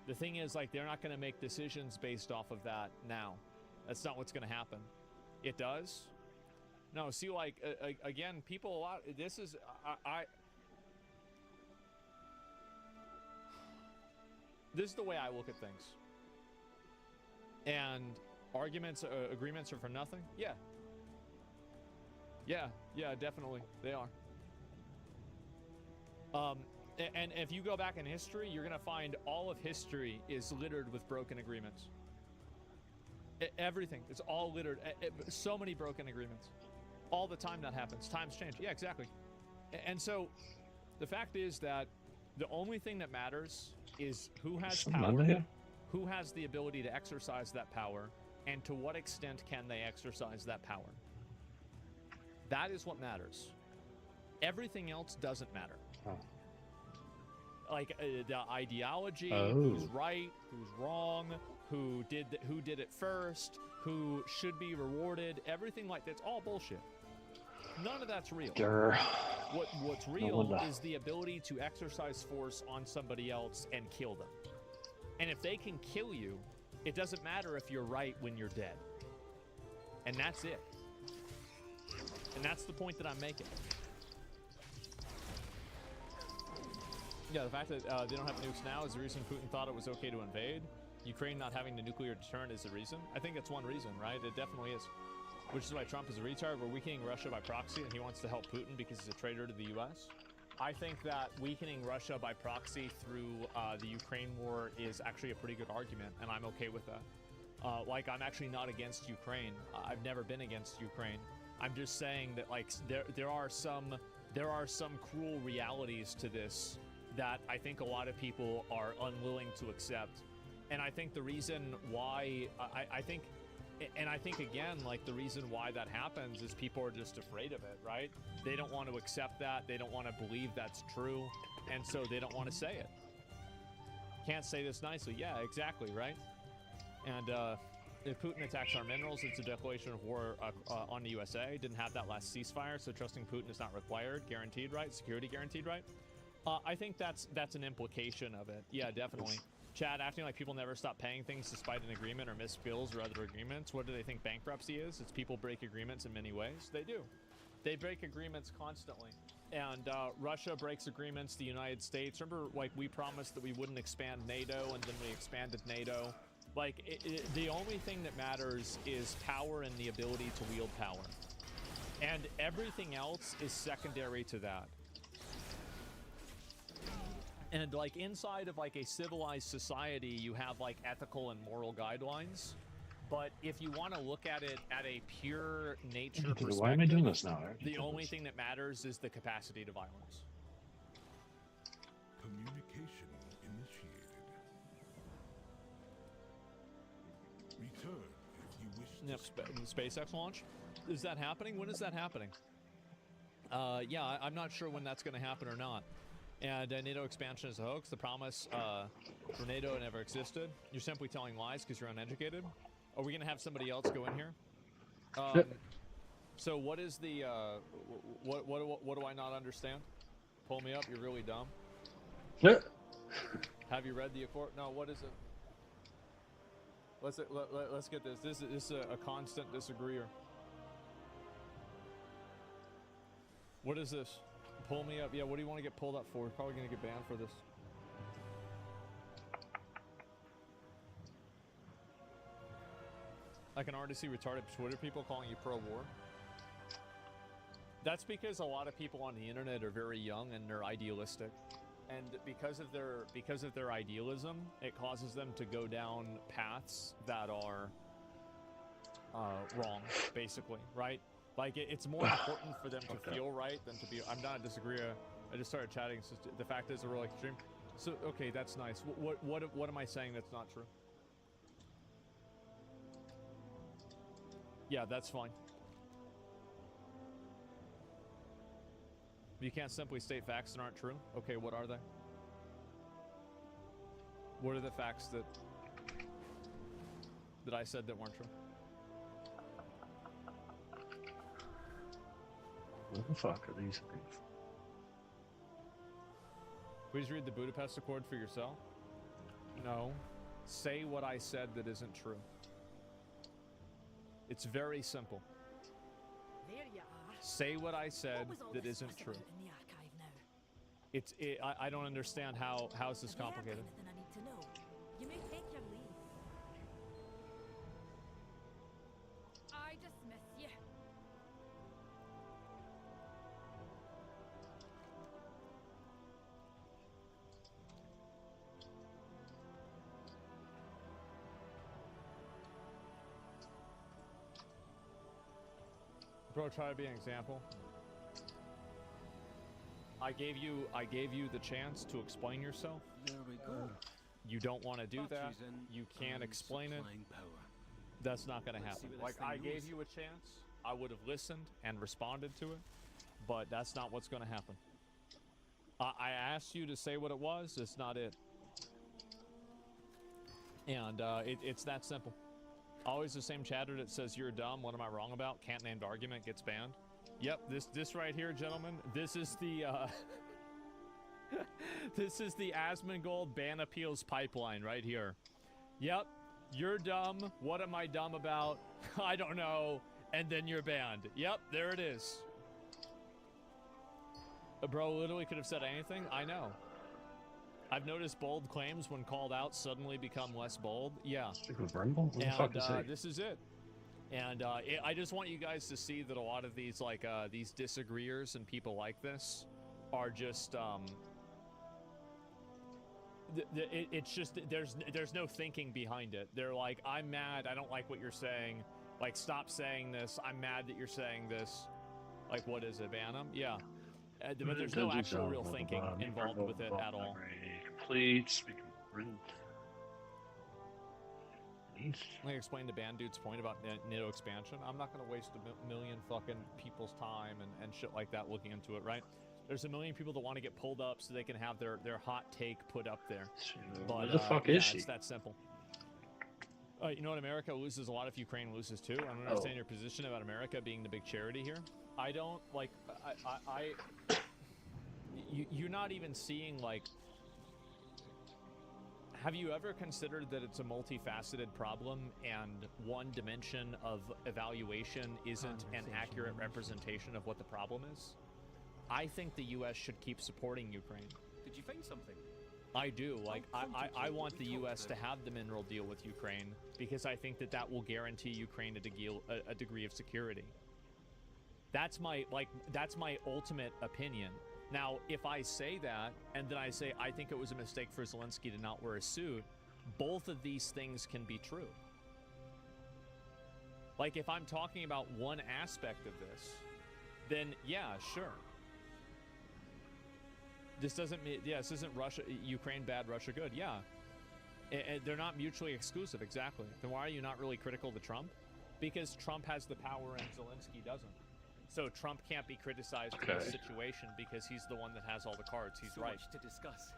The thing is, like, they're not going to make decisions based off of that now. That's not what's going to happen. It does? No, see, like, again, people a lot... This is... This is the way I look at things. And agreements are for nothing? Yeah. Yeah, definitely. They are. And if you go back in history, you're going to find all of history is littered with broken agreements. Everything. It's all littered. So many broken agreements. All the time that happens. Times change. Yeah, exactly. And so the fact is that the only thing that matters is who has power, who has the ability to exercise that power, and to what extent can they exercise that power. That is what matters. Everything else doesn't matter. Like the ideology, who's right, who's wrong, who did it first, who should be rewarded, everything like that's all bullshit. None of that's real. What's real is the ability to exercise force on somebody else and kill them. And if they can kill you, It doesn't matter if you're right when you're dead. And that's it. And that's the point that I'm making. Yeah, the fact that they don't have nukes now is the reason Putin thought it was okay to invade. Ukraine not having the nuclear deterrent is the reason. I think it's one reason, right? It definitely is. Which is why Trump is a retard. We're weakening Russia by proxy, and he wants to help Putin because he's a traitor to the U.S. I think that weakening Russia by proxy through the Ukraine war is actually a pretty good argument, and I'm okay with that. Like, I'm actually not against Ukraine. I've never been against Ukraine. I'm just saying that, like, there are some cruel realities to this that I think a lot of people are unwilling to accept. And I think the reason why, I think again, like, the reason why that happens is people are just afraid of it, right? They don't want to accept that. They don't want to believe that's true. And so they don't want to say it. Can't say this nicely. Yeah, exactly, right? And if Putin attacks our minerals, it's a declaration of war on the USA. Didn't have that last ceasefire, so trusting Putin is not required. Guaranteed right? Security guaranteed right? I think that's an implication of it. Yeah, definitely. Chad, acting like people never stop paying things despite an agreement or miss bills or other agreements. What do they think bankruptcy is? It's people break agreements in many ways. They do. They break agreements constantly. And Russia breaks agreements, the United States. Remember, like, we promised that we wouldn't expand NATO, and then we expanded NATO. Like, the only thing that matters is power and the ability to wield power. And everything else is secondary to that. And, like, inside of, like, a civilized society, you have, like, ethical and moral guidelines. But if you want to look at it at a pure nature perspective, why am I doing this now? The only thing that matters is the capacity to violence. Communication initiated. Return if you wish to SpaceX launch? Is that happening? When is that happening? Yeah, I'm not sure when that's going to happen or not. And NATO expansion is a hoax. The promise for NATO never existed. You're simply telling lies because you're uneducated. Are we going to have somebody else go in here? So what is the what do I not understand? Pull me up. You're really dumb. Have you read the Accord? No. What is it? Let's get this. This is a constant disagreeer. What is this? Pull me up. Yeah, what do you want to get pulled up for? You're probably going to get banned for this. I can already see retarded Twitter people calling you pro-war. That's because a lot of people on the internet are very young and they're idealistic. And because of their idealism, it causes them to go down paths that are wrong, basically, right? Like, it's more important for them to feel right than to be... I'm not a disagreeer. I just started chatting. So the fact is, they're really extreme. So, okay, that's nice. What am I saying that's not true? Yeah, that's fine. You can't simply state facts that aren't true. Okay, what are they? What are the facts that I said that weren't true? What the fuck are these things? Please read the Budapest Accord for yourself. No. Say what I said that isn't true. It's very simple. There you are. Say what I said that isn't true. In the archive now. I don't understand how is this complicated. Anything I need to know. You may take your leave. I dismiss you. Bro, try to be an example. I gave you the chance to explain yourself. There we go. You don't want to do that. You can't explain it. That's not going to happen. Like, I gave you a chance. I would have listened and responded to it, but that's not what's going to happen. I asked you to say what it was. It's not it. And it's that simple. Always the same chatter that says you're dumb. What am I wrong about? Can't named argument gets banned. Yep, this right here, gentlemen. This is the this is the Asmongold ban appeals pipeline right here. Yep, You're dumb. What am I dumb about? I don't know. And then you're banned. Yep, there it is. Bro literally could have said anything. I know. I've noticed bold claims when called out suddenly become less bold. Yeah. Stick with Rumble? What the fuck is he? This is it. And I just want you guys to see that a lot of these these disagreeers and people like this are just it's just there's no thinking behind it. They're like, I'm mad, I don't like what you're saying. Like, stop saying this. I'm mad that you're saying this. Like, what is it? Ban them? Yeah. But there's no actual real thinking involved with it at all. Complete. Speaking written. Let me explain to Ban Dude's point about NATO expansion. I'm not going to waste a million fucking people's time and shit like that looking into it, right? There's a million people that want to get pulled up so they can have their hot take put up there. But, where the fuck is she? It's that simple. You know what? America loses a lot if Ukraine loses too. I don't understand your position about America being the big charity here. I don't like. You're not even seeing like. Have you ever considered that it's a multifaceted problem and one dimension of evaluation isn't an accurate representation of what the problem is? I think the U.S. should keep supporting Ukraine. Did you find something? I do. Like, I want the U.S. to have the mineral deal with Ukraine because I think that will guarantee Ukraine a degree of security. That's my ultimate opinion. Now, if I say that, and then I say I think it was a mistake for Zelensky to not wear a suit, both of these things can be true. Like, if I'm talking about one aspect of this, then yeah, sure. This doesn't mean, yeah, this isn't Ukraine bad, Russia good. Yeah. They're not mutually exclusive, exactly. Then why are you not really critical to Trump? Because Trump has the power and Zelensky doesn't. So Trump can't be criticized in this situation because he's the one that has all the cards. He's right. Much to discuss.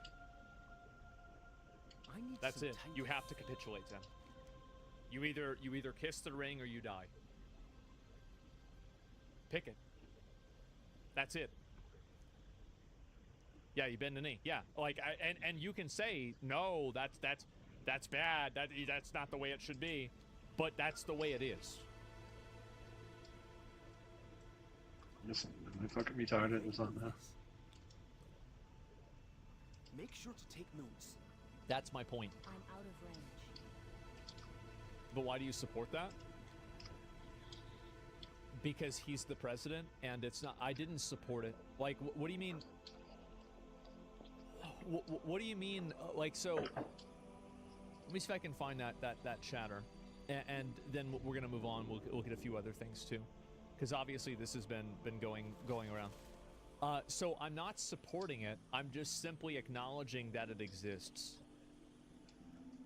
That's it. You have to capitulate then. You either kiss the ring or you die. Pick it. That's it. Yeah, you bend the knee. Yeah, like and you can say no. That's bad. That's not the way it should be, but that's the way it is. Listen, am I fucking retarded or something? Make sure to take notes. That's my point. I'm out of range. But why do you support that? Because he's the president, and it's not. I didn't support it. Like, what do you mean? What do you mean? Like, so. Let me see if I can find that chatter, and then we're gonna move on. We'll look at a few other things too. Because obviously this has been going around. So I'm not supporting it. I'm just simply acknowledging that it exists.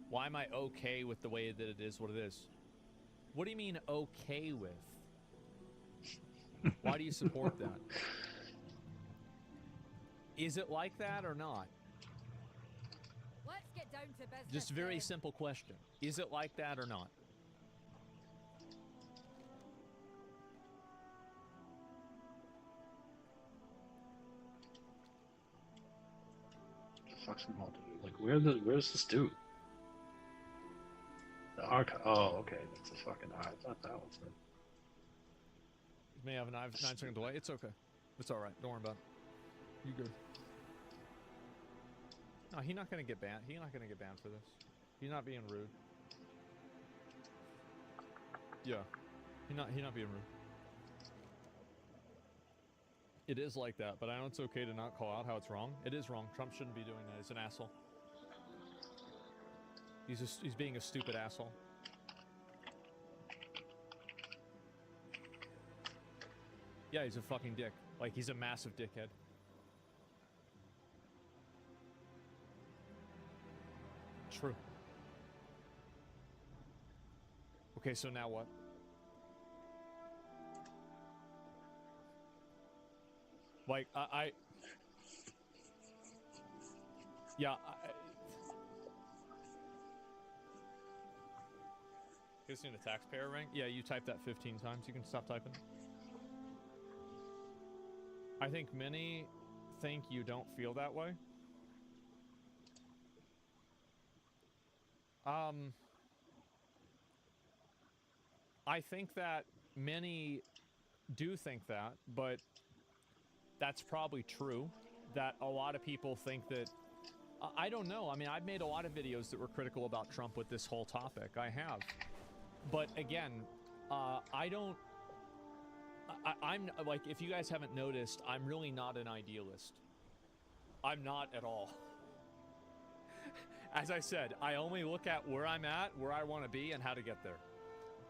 Why am I okay with the way that it is what it is? What do you mean okay with? Why do you support that? Is it like that or not? Let's get down to business. Just very simple question. Is it like that or not? Like, where's this dude? The archive. Oh, okay, that's a fucking. I thought that was it. You may have a 9-second delay. It's okay. It's all right. Don't worry about it. You good? No, he's not gonna get banned. He's not gonna get banned for this. He's not being rude. Yeah, he's not being rude. It is like that, but I know it's okay to not call out how it's wrong. It is wrong. Trump shouldn't be doing that. He's an asshole. He's being a stupid asshole. Yeah, he's a fucking dick. Like, he's a massive dickhead. True. Okay, so now what? Like, yeah, you guys need a taxpayer rank? Yeah, you typed that 15 times. You can stop typing. I think many think you don't feel that way. I think that many do think that, but that's probably true. That a lot of people think that, I don't know. I mean, I've made a lot of videos that were critical about Trump with this whole topic. I have. But again, I'm like, if you guys haven't noticed, I'm really not an idealist. I'm not at all. As I said, I only look at where I'm at, where I want to be, and how to get there.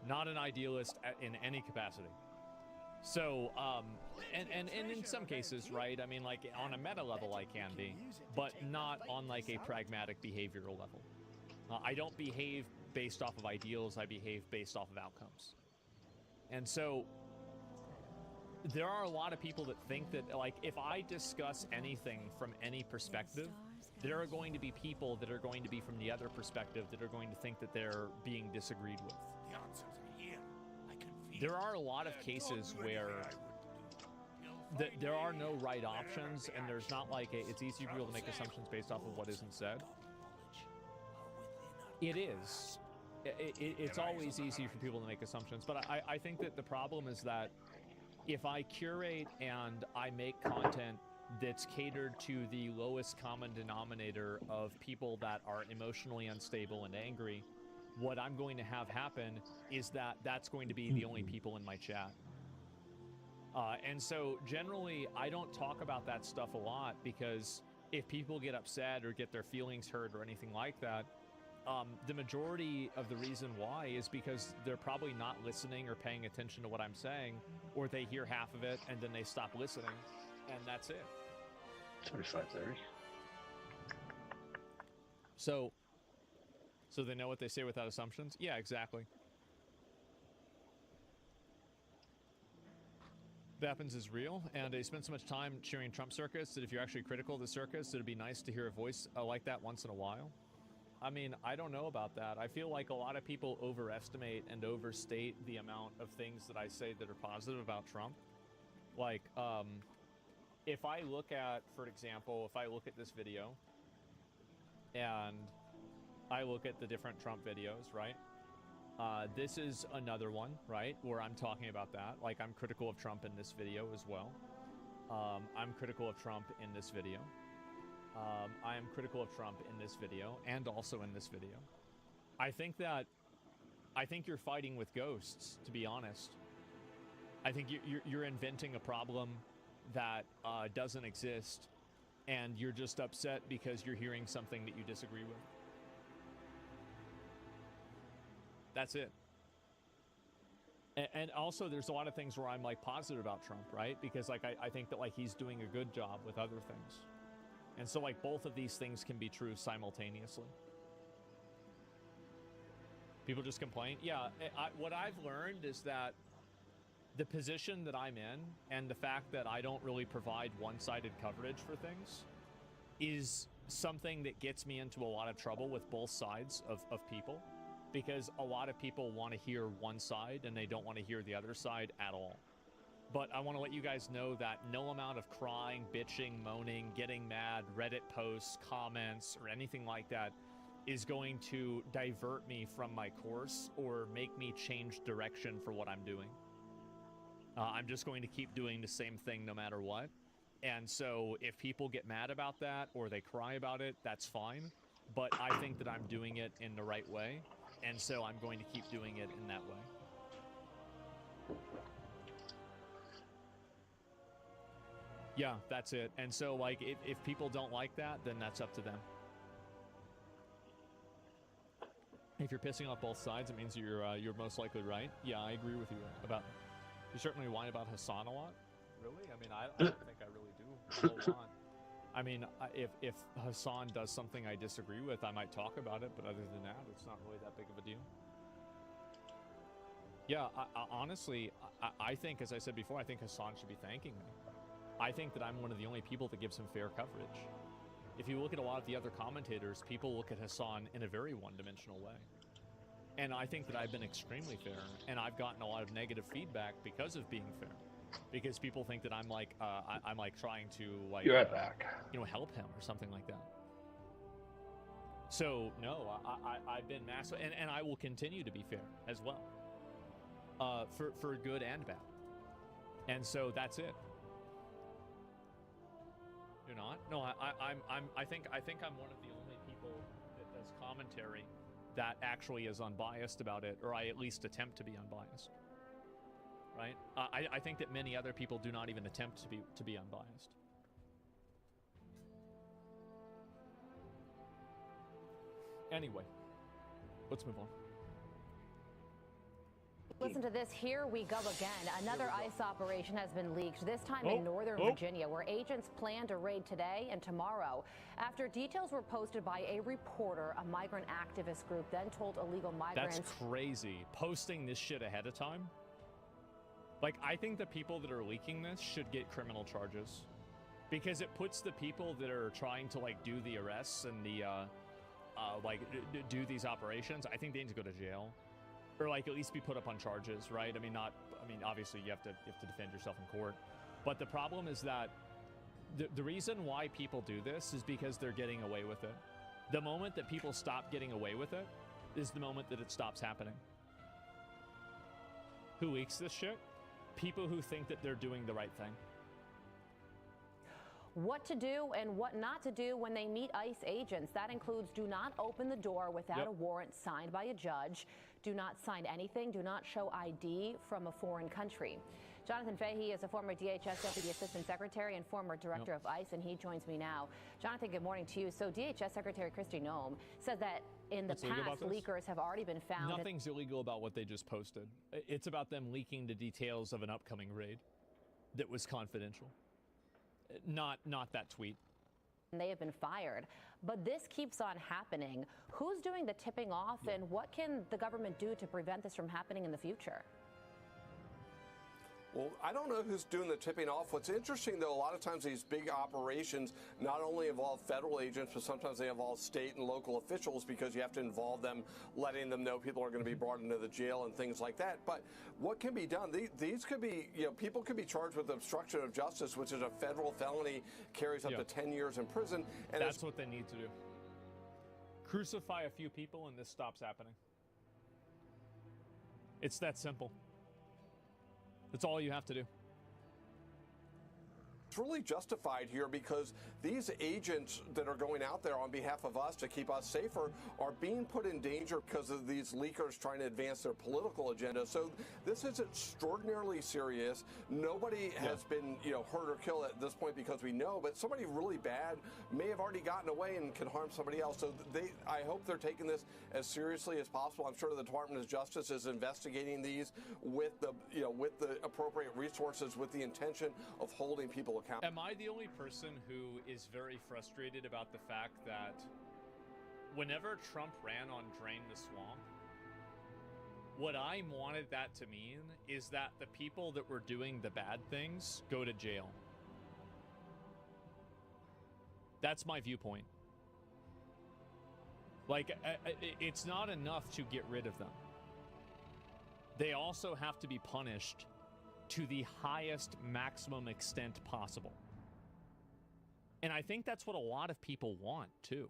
Not an idealist in any capacity. So, and in some cases, right? I mean, like, on a meta level, I can be, but not on, like, a pragmatic behavioral level. I don't behave based off of ideals, I behave based off of outcomes. And so, there are a lot of people that think that, like, if I discuss anything from any perspective, there are going to be people that are going to be from the other perspective that are going to think that they're being disagreed with. The answers are here. I can feel There are a lot of cases where there are no right options, and there's not like it's easy for people to make assumptions based off of what isn't said. It is. It's always easy for people to make assumptions, but I think that the problem is that if I curate and I make content that's catered to the lowest common denominator of people that are emotionally unstable and angry, what I'm going to have happen is that that's going to be the only people in my chat. And so generally, I don't talk about that stuff a lot because if people get upset or get their feelings hurt or anything like that, the majority of the reason why is because they're probably not listening or paying attention to what I'm saying, or they hear half of it and then they stop listening, and that's it. 25:30. So they know what they say without assumptions? Yeah, exactly. That happens is real, and they spend so much time cheering Trump circus that if you're actually critical of the circus, it'd be nice to hear a voice like that once in a while. I mean, I don't know about that. I feel like a lot of people overestimate and overstate the amount of things that I say that are positive about Trump. Like, if I look at, for example, if I look at this video, and I look at the different Trump videos, right? This is another one, right, where I'm talking about that. Like, I'm critical of Trump in this video as well. I'm critical of Trump in this video. I am critical of Trump in this video, and also in this video. I think you're fighting with ghosts, to be honest. I think you're inventing a problem that doesn't exist, and you're just upset because you're hearing something that you disagree with. That's it. And also, there's a lot of things where I'm, like, positive about Trump, right? Because, like, I think that, like, he's doing a good job with other things. And so, like, both of these things can be true simultaneously. People just complain. Yeah, what I've learned is that the position that I'm in and the fact that I don't really provide one-sided coverage for things is something that gets me into a lot of trouble with both sides of people. Because a lot of people want to hear one side and they don't want to hear the other side at all. But I want to let you guys know that no amount of crying, bitching, moaning, getting mad, Reddit posts, comments, or anything like that is going to divert me from my course or make me change direction for what I'm doing. I'm just going to keep doing the same thing no matter what. And so if people get mad about that or they cry about it, that's fine. But I think that I'm doing it in the right way. And so I'm going to keep doing it in that way. Yeah, that's it. And so, like, if people don't like that, then that's up to them. If you're pissing off both sides, it means you're most likely right. Yeah, I agree with you about. You certainly whine about Hassan a lot. Really? I mean, I don't think I really do a whole lot. I mean, if Hassan does something I disagree with, I might talk about it, but other than that, it's not really that big of a deal. Yeah, honestly, I think, as I said before, I think Hassan should be thanking me. I think that I'm one of the only people that gives him fair coverage. If you look at a lot of the other commentators, people look at Hassan in a very one-dimensional way. And I think that I've been extremely fair, and I've gotten a lot of negative feedback because of being fair. Because people think that I'm like trying to, like, you're right back. You know, help him or something like that. So no, I've been massive, and I will continue to be fair as well. for good and bad. And so that's it. You're not? No, I think I'm one of the only people that does commentary that actually is unbiased about it, or I at least attempt to be unbiased. Right? I think that many other people do not even attempt to be unbiased. Anyway, let's move on. Listen to this. Here we go again. Another ICE operation has been leaked, this time in Northern Virginia, where agents plan to raid today and tomorrow. After details were posted by a reporter, a migrant activist group then told illegal migrants... That's crazy. Posting this shit ahead of time? Like, I think the people that are leaking this should get criminal charges. Because it puts the people that are trying to, like, do the arrests and the, do these operations, I think they need to go to jail. Or, like, at least be put up on charges, right? I mean, obviously you have to defend yourself in court. But the problem is that the reason why people do this is because they're getting away with it. The moment that people stop getting away with it is the moment that it stops happening. Who leaks this shit? People who think that they're doing the right thing. What to do and what not to do when they meet ICE agents. That includes do not open the door without a warrant signed by a judge. Do not sign anything. Do not show ID from a foreign country. Jonathan Fahey is a former DHS Deputy Assistant Secretary and former Director of ICE, and he joins me now. Jonathan, good morning to you. So DHS Secretary Kristi Noem says that in the past, leakers have already been found. Nothing's illegal about what they just posted. It's about them leaking the details of an upcoming raid that was confidential. Not that tweet. They have been fired, but this keeps on happening. Who's doing the tipping off, and what can the government do to prevent this from happening in the future? Well, I don't know who's doing the tipping off. What's interesting, though, a lot of times these big operations not only involve federal agents, but sometimes they involve state and local officials because you have to involve them, letting them know people are going to be brought into the jail and things like that. But what can be done? These could be, people could be charged with obstruction of justice, which is a federal felony, carries up to 10 years in prison. And that's what they need to do. Crucify a few people and this stops happening. It's that simple. That's all you have to do. It's really justified here because these agents that are going out there on behalf of us to keep us safer are being put in danger because of these leakers trying to advance their political agenda. So this is extraordinarily serious. Nobody has been, hurt or killed at this point because we know, but somebody really bad may have already gotten away and can harm somebody else. So I hope they're taking this as seriously as possible. I'm sure the Department of Justice is investigating these with the appropriate resources with the intention of holding people accountable. Am I the only person who is very frustrated about the fact that whenever Trump ran on Drain the Swamp, what I wanted that to mean is that the people that were doing the bad things go to jail. That's my viewpoint. Like, it's not enough to get rid of them. They also have to be punished to the highest maximum extent possible. And I think that's what a lot of people want, too.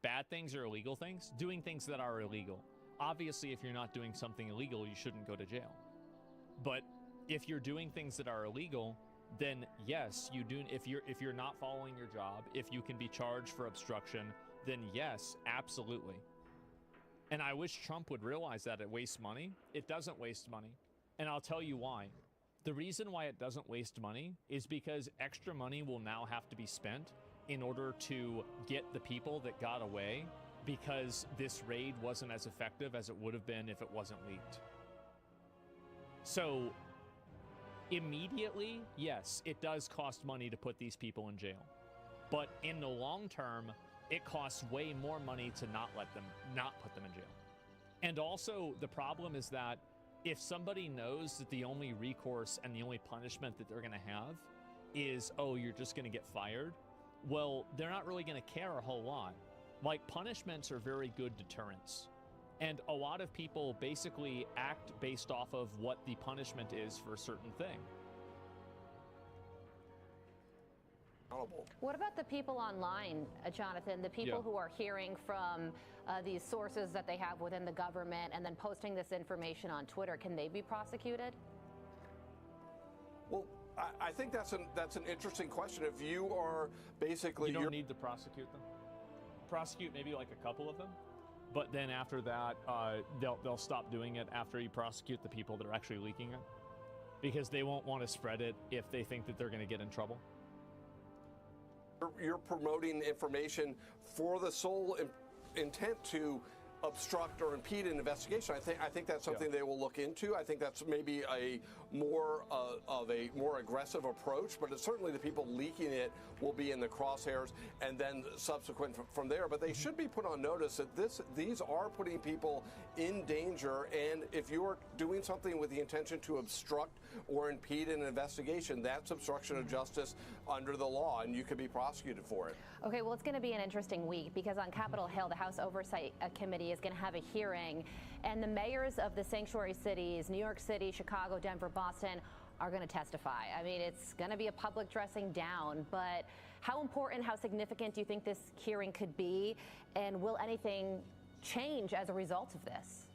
Bad things are illegal things. Doing things that are illegal. Obviously, if you're not doing something illegal, you shouldn't go to jail. But if you're doing things that are illegal, then yes, you do. If you're not following your job, if you can be charged for obstruction, then yes, absolutely. And I wish Trump would realize that it wastes money. It doesn't waste money. And I'll tell you why. The reason why it doesn't waste money is because extra money will now have to be spent in order to get the people that got away because this raid wasn't as effective as it would have been if it wasn't leaked. So immediately, yes, it does cost money to put these people in jail. But in the long term, it costs way more money to not put them in jail. And also the problem is that if somebody knows that the only recourse and the only punishment that they're going to have is, oh, you're just going to get fired, well, they're not really going to care a whole lot. Like, punishments are very good deterrents. And a lot of people basically act based off of what the punishment is for a certain thing. accountable. What about the people online, Jonathan? The people who are hearing from these sources that they have within the government and then posting this information on Twitter, can they be prosecuted? Well, I think that's an interesting question. If you are basically... You don't need to prosecute them. Prosecute maybe like a couple of them, but then after that, they'll stop doing it after you prosecute the people that are actually leaking it, because they won't want to spread it if they think that they're going to get in trouble. You're promoting information for the sole intent to obstruct or impede an investigation. I think that's something they will look into. I think that's maybe a more aggressive approach, but it's certainly the people leaking it will be in the crosshairs, and then subsequent from there. But they should be put on notice that these are putting people in danger, and if you're doing something with the intention to obstruct or impede an investigation, that's obstruction of justice under the law, and you could be prosecuted for it. Okay, well, it's going to be an interesting week because on Capitol Hill, the House Oversight Committee is going to have a hearing, and the mayors of the sanctuary cities, New York City, Chicago, Denver, Boston, are going to testify. I mean, it's going to be a public dressing down, but how important, how significant do you think this hearing could be, and will anything change as a result of this?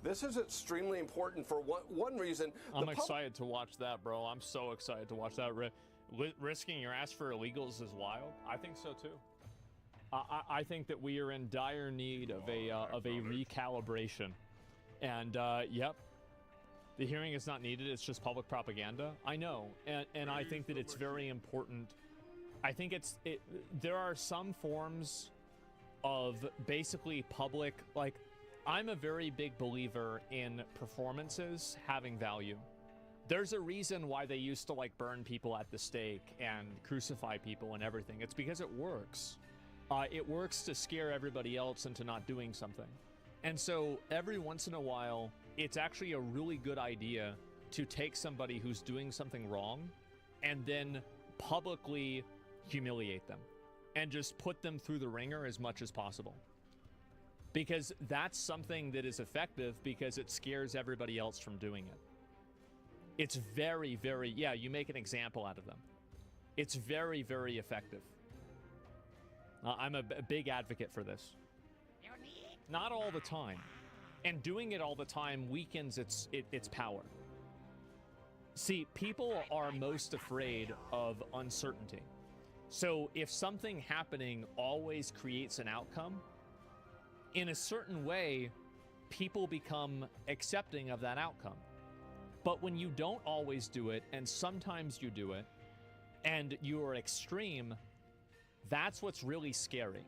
This is extremely important for one reason. I'm excited to watch that, bro. I'm so excited to watch that. Risking your ass for illegals is wild. I think so too. I think that we are in dire need of a recalibration, and yep, the hearing is not needed. It's just public propaganda. I know, and I think that it's very important. I think there are some forms of basically public, like, I'm a very big believer in performances having value. There's a reason why they used to like burn people at the stake and crucify people and everything. It's because it works. It works to scare everybody else into not doing something. And so every once in a while, it's actually a really good idea to take somebody who's doing something wrong and then publicly humiliate them and just put them through the ringer as much as possible. Because that's something that is effective because it scares everybody else from doing it. It's very, very, yeah, you make an example out of them. It's very, very effective. I'm a big advocate for this. Not all the time. And doing it all the time weakens its power. See, people are most afraid of uncertainty. So if something happening always creates an outcome, in a certain way, people become accepting of that outcome. But when you don't always do it, and sometimes you do it, and you are extreme, that's what's really scary.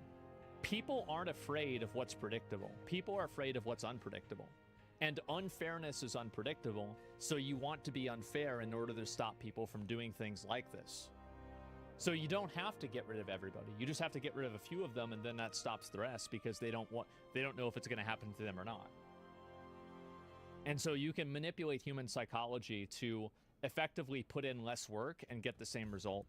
People aren't afraid of what's predictable. People are afraid of what's unpredictable. And unfairness is unpredictable, so you want to be unfair in order to stop people from doing things like this. So you don't have to get rid of everybody. You just have to get rid of a few of them, and then that stops the rest because they don't know if it's going to happen to them or not. And so you can manipulate human psychology to effectively put in less work and get the same result.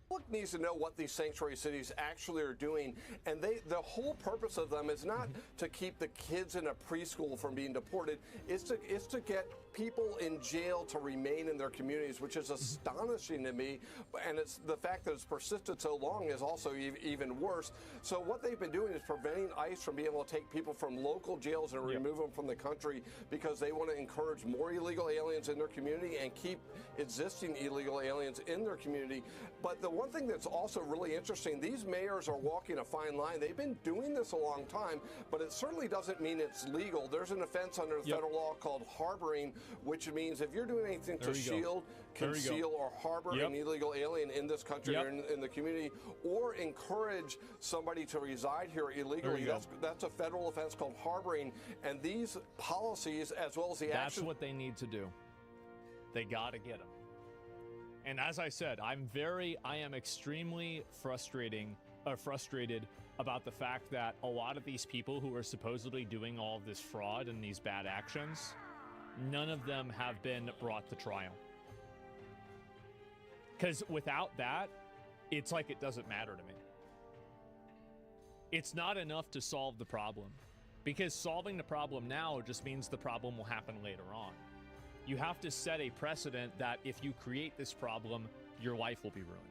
The public needs to know what these sanctuary cities actually are doing, and the whole purpose of them is not to keep the kids in a preschool from being deported. It's to get people in jail to remain in their communities, which is astonishing to me. And it's the fact that it's persisted so long is also even worse. So what they've been doing is preventing ICE from being able to take people from local jails and remove them from the country because they want to encourage more illegal aliens in their community and keep existing illegal aliens in their community. But the one thing that's also really interesting, these mayors are walking a fine line. They've been doing this a long time, but it certainly doesn't mean it's legal. There's an offense under federal law called harboring, which means if you're doing anything to shield, conceal, or harbor an illegal alien in this country or in the community, or encourage somebody to reside here illegally, that's a federal offense called harboring. And these policies, as well as the That's what they need to do. They got to get them. And as I said, I am extremely frustrated about the fact that a lot of these people who are supposedly doing all of this fraud and these bad actions, none of them have been brought to trial. Because without that, it's like it doesn't matter to me. It's not enough to solve the problem. Because solving the problem now just means the problem will happen later on. You have to set a precedent that if you create this problem, your life will be ruined.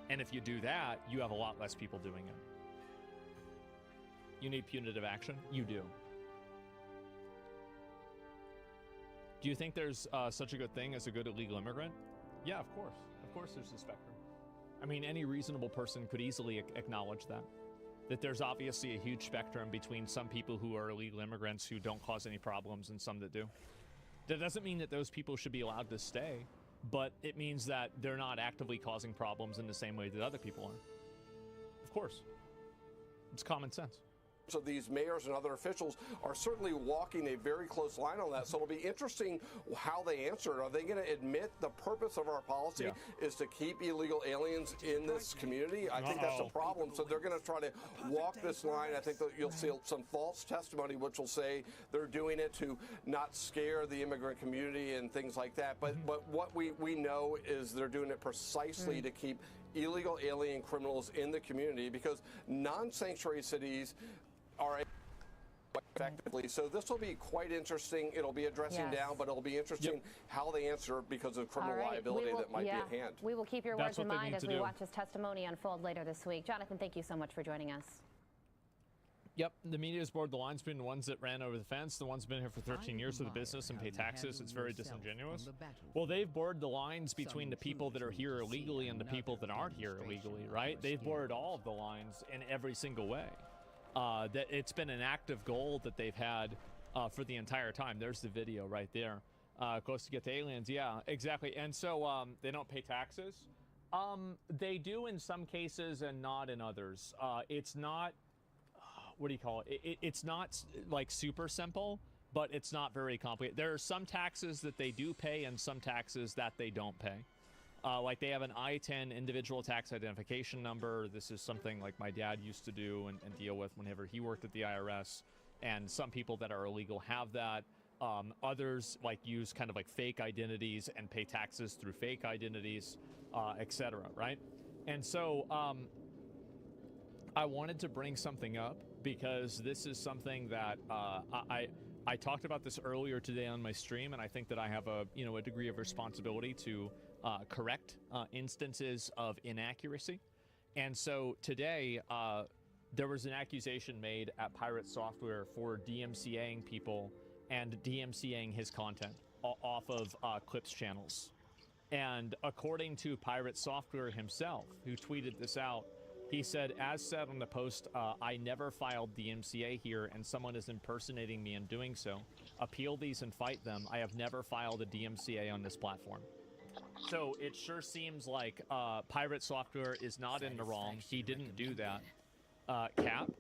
And if you do that, you have a lot less people doing it. You need punitive action? You do. Do you think there's such a good thing as a good illegal immigrant? Yeah, of course. Of course there's a spectrum. I mean, any reasonable person could easily acknowledge that. That there's obviously a huge spectrum between some people who are illegal immigrants who don't cause any problems and some that do. That doesn't mean that those people should be allowed to stay, but it means that they're not actively causing problems in the same way that other people are. Of course. It's common sense. So these mayors and other officials are certainly walking a very close line on that. So it'll be interesting how they answer it. Are they going to admit the purpose of our policy is to keep illegal aliens in this community? I think that's a problem. So they're going to try to walk this line. I think that you'll see some false testimony, which will say they're doing it to not scare the immigrant community and things like that. But what we know is they're doing it precisely to keep illegal alien criminals in the community, because non-sanctuary cities are effectively. So this will be quite interesting. It'll be addressing down, but it'll be interesting how they answer because of criminal liability that might be at hand. We will keep your words in mind as we watch his testimony unfold later this week. Jonathan, thank you so much for joining us. Yep, the media's bored the lines between the ones that ran over the fence, the ones who've been here for 13 years of the business and pay taxes. It's very disingenuous. Well, they've bored the lines between the people that are here illegally and the people that aren't here illegally, right? They've bored all of the lines in every single way. That it's been an active goal that they've had for the entire time. There's the video right there. Close to get to aliens. Yeah, exactly. And so they don't pay taxes. They do in some cases and not in others. It's not, what do you call it? It's not like super simple, but it's not very complicated. There are some taxes that they do pay and some taxes that they don't pay. Like they have an I-10 individual tax identification number. This is something like my dad used to do and deal with whenever he worked at the IRS. And some people that are illegal have that. Others like use kind of like fake identities and pay taxes through fake identities, etc. Right? And so I wanted to bring something up because this is something that I talked about this earlier today on my stream, and I think that I have a degree of responsibility to correct instances of inaccuracy. And so today there was an accusation made at Pirate Software for DMCAing people and DMCAing his content off of Clips channels. And according to Pirate Software himself, who tweeted this out, he said, as said on the post, I never filed DMCA here and someone is impersonating me in doing so. Appeal these and fight them. I have never filed a DMCA on this platform. So it sure seems like Pirate Software is not in the wrong. He didn't do that. Cap?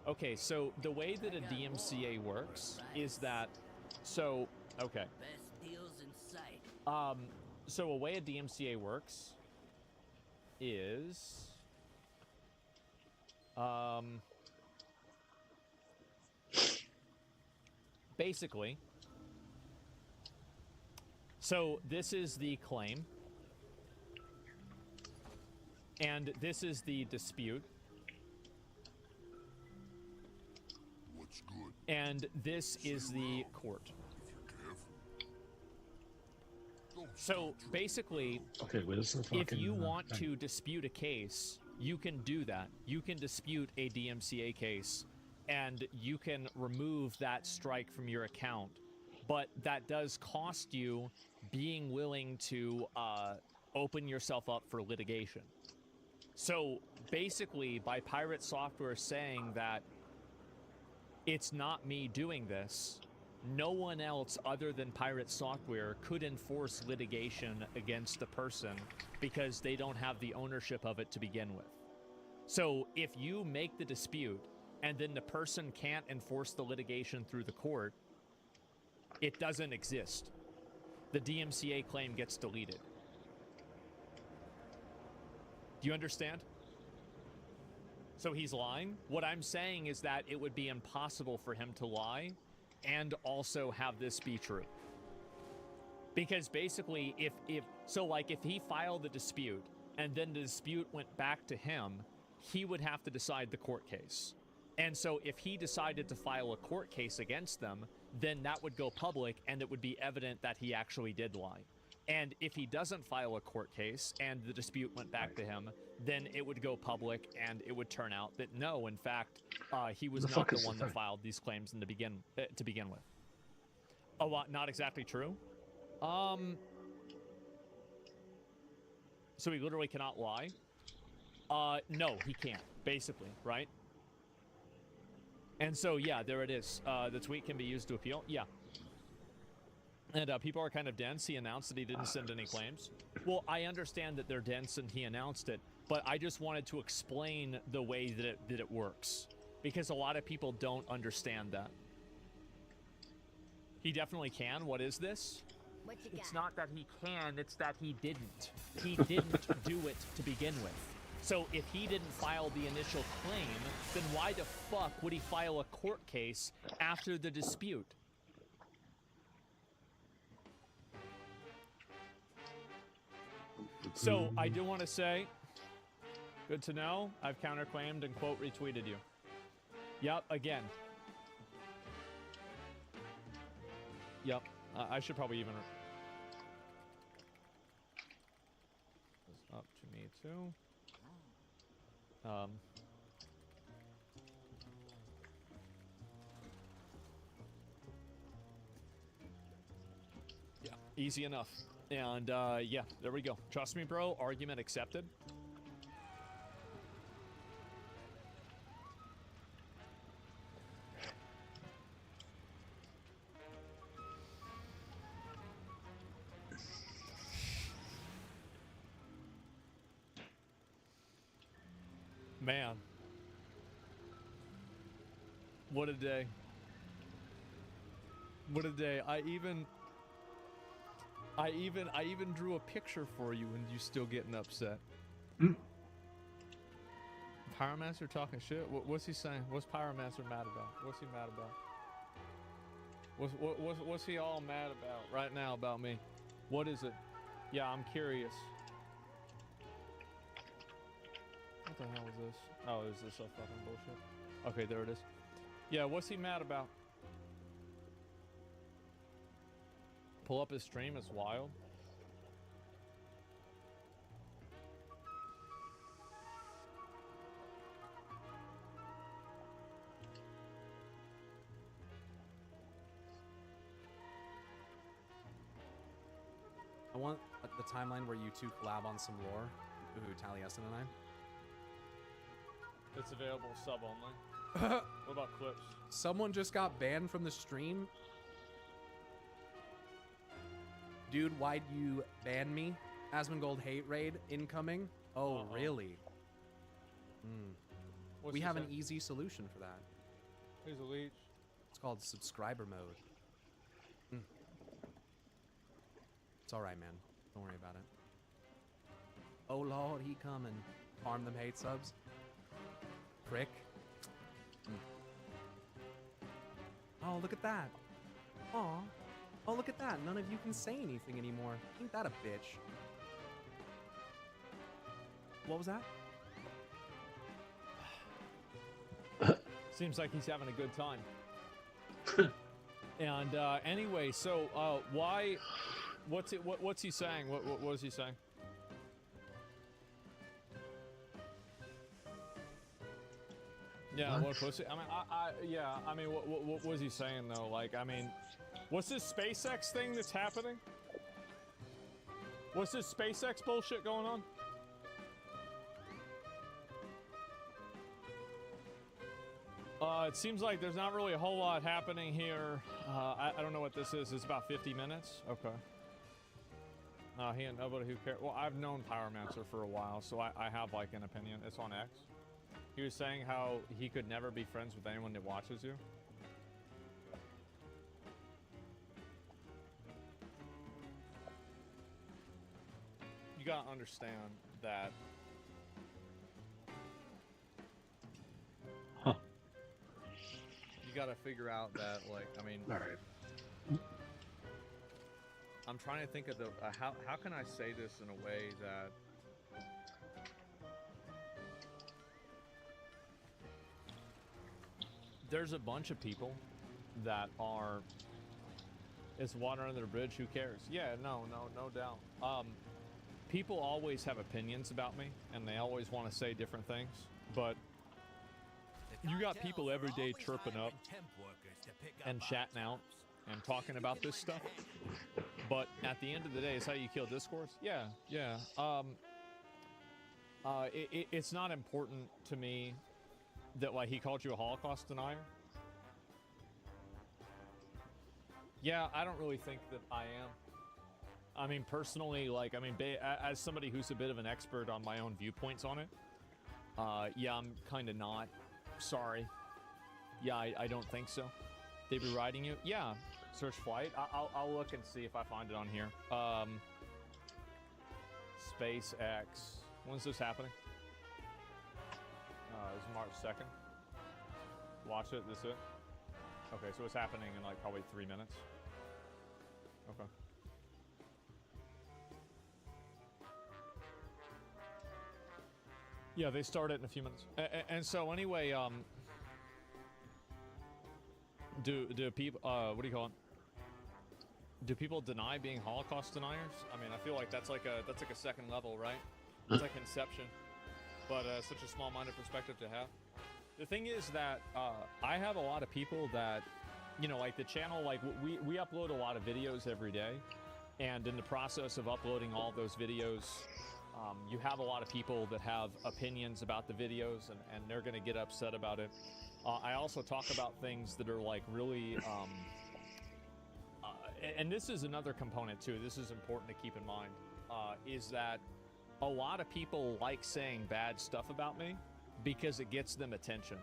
Okay, so the way that a DMCA works is that, so, okay. So a way a DMCA works is, basically, so this is the claim, and this is the dispute, and this is the court. So basically, if you want to dispute a case, you can do that. You can dispute a DMCA case, and you can remove that strike from your account. But that does cost you being willing to open yourself up for litigation. So basically, by Pirate Software saying that it's not me doing this, no one else other than Pirate Software could enforce litigation against the person because they don't have the ownership of it to begin with. So if you make the dispute and then the person can't enforce the litigation through the court, it doesn't exist. The DMCA claim gets deleted. Do you understand? So he's lying? What I'm saying is that it would be impossible for him to lie and also have this be true. Because basically, if he filed the dispute and then the dispute went back to him, he would have to decide the court case. And so if he decided to file a court case against them, then that would go public and it would be evident that he actually did lie. And if he doesn't file a court case and the dispute went back to him, then it would go public and it would turn out that no, in fact, he was not the one that filed these claims to begin with. Oh, not exactly true. So he literally cannot lie. No, he can't. Basically, right? And so yeah, there it is. The tweet can be used to appeal. Yeah. And people are kind of dense. He announced that he didn't send any claims. Well, I understand that they're dense and he announced it, but I just wanted to explain the way that it works, because a lot of people don't understand that. He definitely can. What is this? It's not that he can, it's that he didn't. He didn't do it to begin with. So if he didn't file the initial claim, then why the fuck would he file a court case after the dispute? So I do want to say, good to know, I've counterclaimed and quote retweeted you. Yep, again. Yep, I should probably even... It's up to me too. Yeah, easy enough. And yeah, there we go. Trust me, bro. Argument accepted. Man. What a day. What a day. I even drew a picture for you and you still getting upset. Pyromancer talking shit? What's he saying? What's Pyromancer mad about? What's he mad about? What's he all mad about right now about me? What is it? Yeah, I'm curious. What the hell is this? Oh, is this a fucking bullshit? Okay, there it is. Yeah, what's he mad about? Pull up his stream, it's wild. I want the timeline where you two collab on some lore. Ooh, Taliesin and I. It's available sub only. What about clips? Someone just got banned from the stream. Dude, why'd you ban me? Asmongold hate raid incoming. Oh, really? We have an easy solution for that. Here's a leech. It's called subscriber mode. It's alright, man. Don't worry about it. Oh lord, he coming. Farm them hate subs. Prick. Oh, look at that. Aw. Oh, look at that. None of you can say anything anymore. Ain't that a bitch? What was that? Seems like he's having a good time. And anyway, so why? What's he saying? What was he saying? Yeah, what pussy? I mean, yeah. I mean, what was he saying though? Like, I mean, what's this SpaceX thing that's happening? What's this SpaceX bullshit going on? It seems like there's not really a whole lot happening here. I don't know what this is. It's about 50 minutes. Okay. He ain't nobody who cares. Well, I've known Pyromancer for a while, so I have like an opinion. It's on X. He was saying how he could never be friends with anyone that watches you. You gotta understand that. Huh. You gotta figure out that, like, I mean. All right. I'm trying to think of the how can I say this in a way that. there's a bunch of people that are, it's water under the bridge, who cares? Yeah, no doubt. People always have opinions about me, and they always want to say different things, but you got people every day chirping up and chatting out and talking about this stuff, but at the end of the day, it's how you kill discourse. Yeah. It's not important to me that, like, he called you a Holocaust denier. Yeah, I don't really think that I am. I mean, personally, like, as somebody who's a bit of an expert on my own viewpoints on it, yeah, I'm kind of not. Sorry. Yeah, I don't think so. They be riding you? Yeah. Search flight. I'll look and see if I find it on here. SpaceX. When's this happening? It's March 2nd. Watch it. This it? Okay, so it's happening in like probably 3 minutes. Okay. Yeah, they start it in a few minutes. And so anyway, do people, what do you call it? Do people deny being Holocaust deniers? I mean, I feel like that's like a second level, right? It's like Inception, but such a small-minded perspective to have. The thing is that I have a lot of people that, you know, like the channel, like we upload a lot of videos every day, and in the process of uploading all those videos, you have a lot of people that have opinions about the videos, and they're going to get upset about it. I also talk about things that are like really, and this is another component too, this is important to keep in mind, is that a lot of people like saying bad stuff about me because it gets them attention.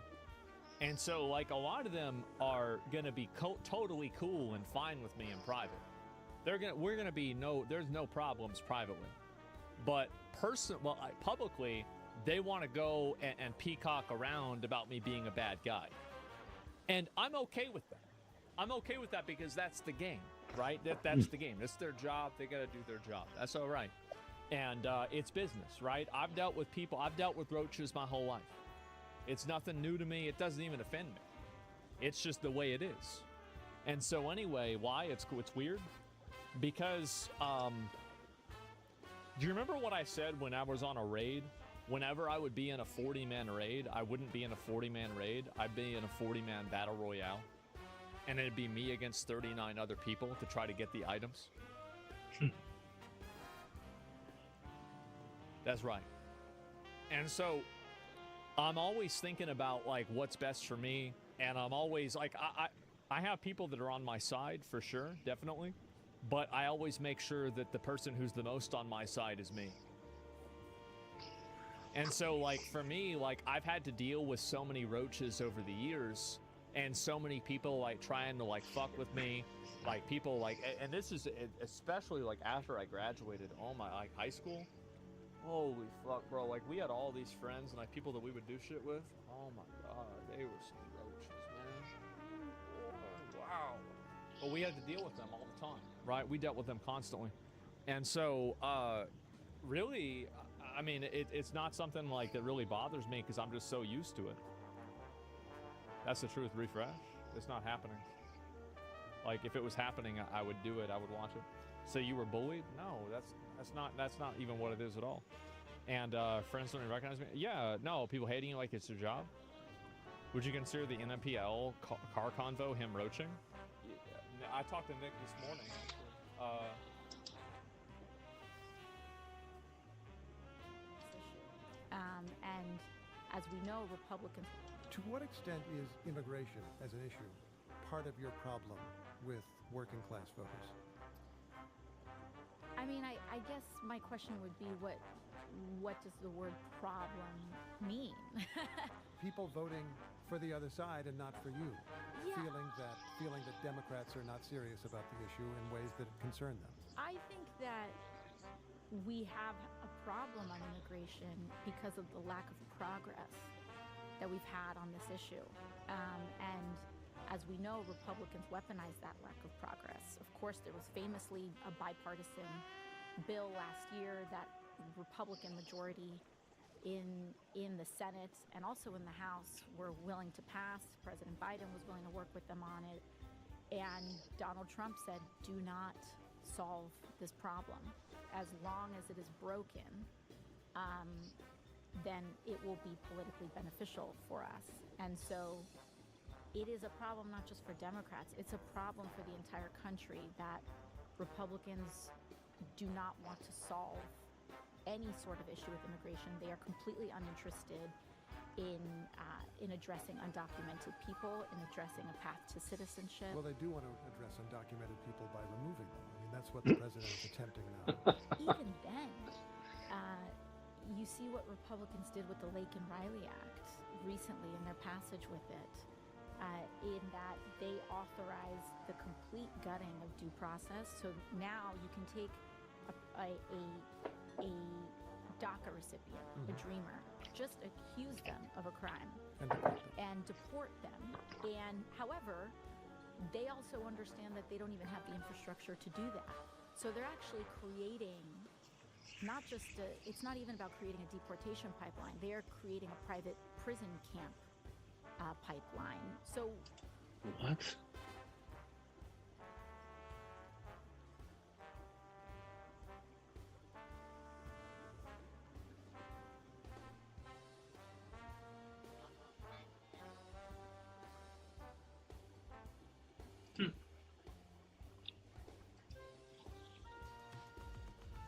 And so, like, a lot of them are going to be totally cool and fine with me in private. We're going to be there's no problems privately. But publicly, they want to go and peacock around about me being a bad guy. And I'm okay with that. I'm okay with that because that's the game, right? That's the game. It's their job. They got to do their job. That's all right. And it's business, right? I've dealt with people. I've dealt with roaches my whole life. It's nothing new to me. It doesn't even offend me. It's just the way it is. And so anyway, why? It's weird. Because, do you remember what I said when I was on a raid? Whenever I would be in a 40-man raid, I wouldn't be in a 40-man raid. I'd be in a 40-man battle royale. And it'd be me against 39 other people to try to get the items. That's right. And so I'm always thinking about, like, what's best for me. And I'm always, like, I have people that are on my side, for sure, definitely. But I always make sure that the person who's the most on my side is me. And so, like, for me, like, I've had to deal with so many roaches over the years, and so many people, like, trying to, like, fuck with me. Like, people, like, and this is especially, like, after I graduated, like, high school. Holy fuck, bro. Like, we had all these friends and, like, people that we would do shit with. Oh, my God. They were some roaches, man. Oh, wow. But we had to deal with them all the time, right? We dealt with them constantly. And so, really, I mean, it's not something, like, that really bothers me because I'm just so used to it. That's the truth. Refresh. It's not happening. Like, if it was happening, I would do it. I would watch it. So you were bullied? No, that's not even what it is at all. And friends don't recognize me? Yeah, no, people hating you like it's their job. Would you consider the NMPL car convo him roaching? Yeah, I talked to Nick this morning, actually. And as we know, Republicans... To what extent is immigration as an issue part of your problem with working class voters? I mean, I guess my question would be, what does the word problem mean? People voting for the other side and not for you, yeah. feeling that Democrats are not serious about the issue in ways that concern them. I think that we have a problem on immigration because of the lack of progress that we've had on this issue. And as we know, Republicans weaponize that lack of progress. Of course, there was famously a bipartisan bill last year that Republican majority in the Senate and also in the House were willing to pass. President Biden was willing to work with them on it. And Donald Trump said, do not solve this problem. As long as it is broken, then it will be politically beneficial for us. And so it is a problem not just for Democrats, it's a problem for the entire country that Republicans do not want to solve any sort of issue with immigration. They are completely uninterested in addressing undocumented people, in addressing a path to citizenship. Well, they do want to address undocumented people by removing them. I mean, that's what the president is attempting now. Even then, you see what Republicans did with the Lake and Riley Act recently in their passage with it, in that they authorized the complete gutting of due process. So now you can take a DACA recipient, a dreamer, just accuse them of a crime and deport them. And however, they also understand that they don't even have the infrastructure to do that. So they're actually creating not just it's not even about creating a deportation pipeline. They are creating a private prison camp pipeline. So what?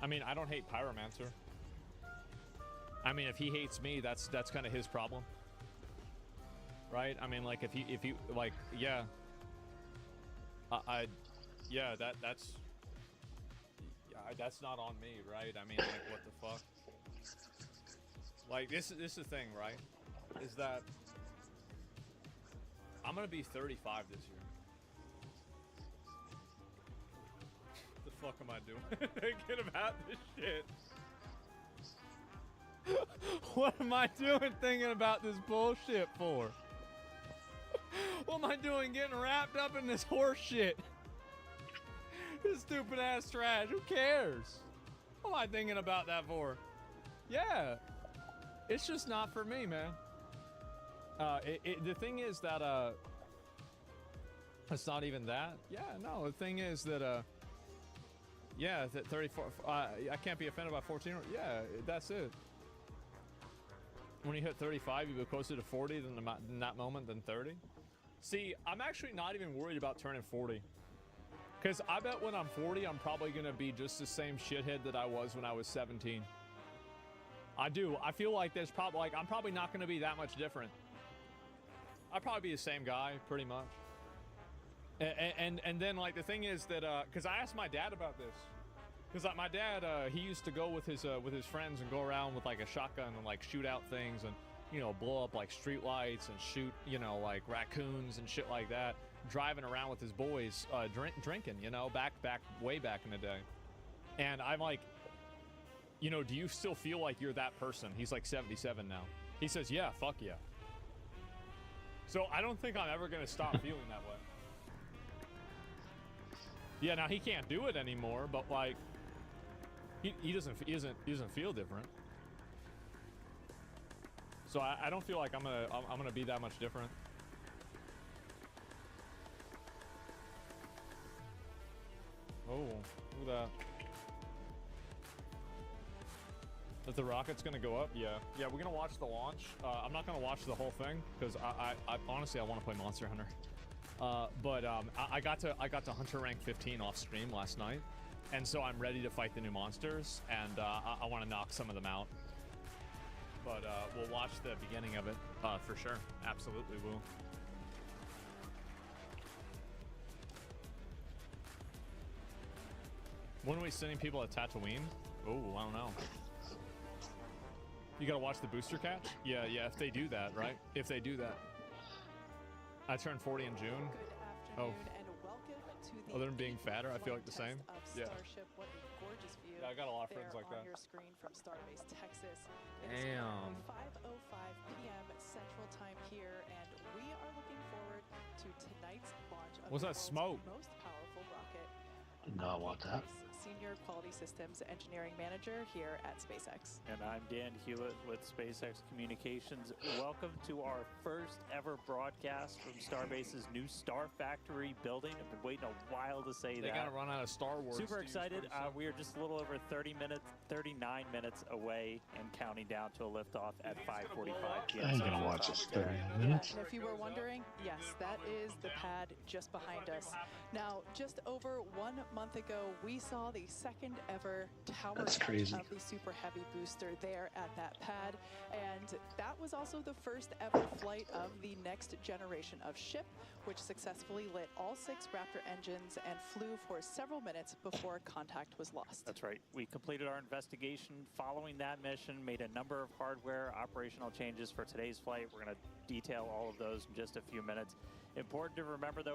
I mean, I don't hate Pyromancer. I mean, if he hates me, that's kind of his problem, right? I mean, like if you like, yeah, that's not on me, right? I mean, like, what the fuck? Like, this is the thing, right? Is that I'm gonna be 35 this year. What the fuck am I doing thinking about this shit? What am I doing thinking about this bullshit for? What am I doing getting wrapped up in this horse shit? This stupid ass trash. Who cares? What am I thinking about that for? Yeah. It's just not for me, man. The thing is that, it's not even that. Yeah, no, the thing is that, yeah, that 34, I can't be offended by 14. Yeah, that's it. When you hit 35, you go closer to 40 in that moment than 30. See, I'm actually not even worried about turning 40. Because I bet when I'm 40, I'm probably going to be just the same shithead that I was when I was 17. I do. I feel like there's probably, like, I'm probably not going to be that much different. I'd probably be the same guy, pretty much. And then, like, the thing is that, because I asked my dad about this. Because, like, my dad, he used to go with his friends and go around with, like, a shotgun and, like, shoot out things and, you know, blow up, like, street lights and shoot, you know, like, raccoons and shit like that. Driving around with his boys, drinking, you know, way back in the day. And I'm like, you know, do you still feel like you're that person? He's like 77 now. He says, yeah, fuck yeah. So I don't think I'm ever going to stop feeling that way. Yeah, now he can't do it anymore, but like, he doesn't feel different. So I don't feel like I'm gonna be that much different. Oh, look at that. Is the rocket's gonna go up? Yeah. Yeah, we're gonna watch the launch. I'm not gonna watch the whole thing because I honestly I want to play Monster Hunter. But I got to Hunter rank 15 off stream last night, and so I'm ready to fight the new monsters, and I want to knock some of them out. But we'll watch the beginning of it for sure. Absolutely will. When are we sending people at Tatooine? Oh, I don't know. You gotta watch the booster catch? Yeah, if they do that, right? If they do that. I turned 40 in June. Oh. Other than being fatter, I feel like the same. Yeah. What a gorgeous view. Yeah, I got a lot of friends like that. On your screen from Starbase, Texas. Damn. It is 5:05 p.m. Central Time here, and we are looking forward to tonight's launch of What's that the smoke? most powerful rocket. No, I want that. Senior Quality Systems Engineering Manager here at SpaceX. And I'm Dan Hewlett with SpaceX Communications. Welcome to our first ever broadcast from Starbase's new Star Factory building. I've been waiting a while to say that. They gotta run out of Star Wars. Super excited. We are just a little over 39 minutes away and counting down to a liftoff at 5:45 p.m. I'm gonna watch this 30 minutes. And if you were wondering, yes, that is the pad just behind us. Now, just over 1 month ago, we saw the second ever tower That's launch crazy. of the Super Heavy booster there at that pad. And that was also the first ever flight of the next generation of ship, which successfully lit all 6 Raptor engines and flew for several minutes before contact was lost. That's right. We completed our investigation following that mission, made a number of hardware operational changes for today's flight. We're going to detail all of those in just a few minutes. Important to remember, though,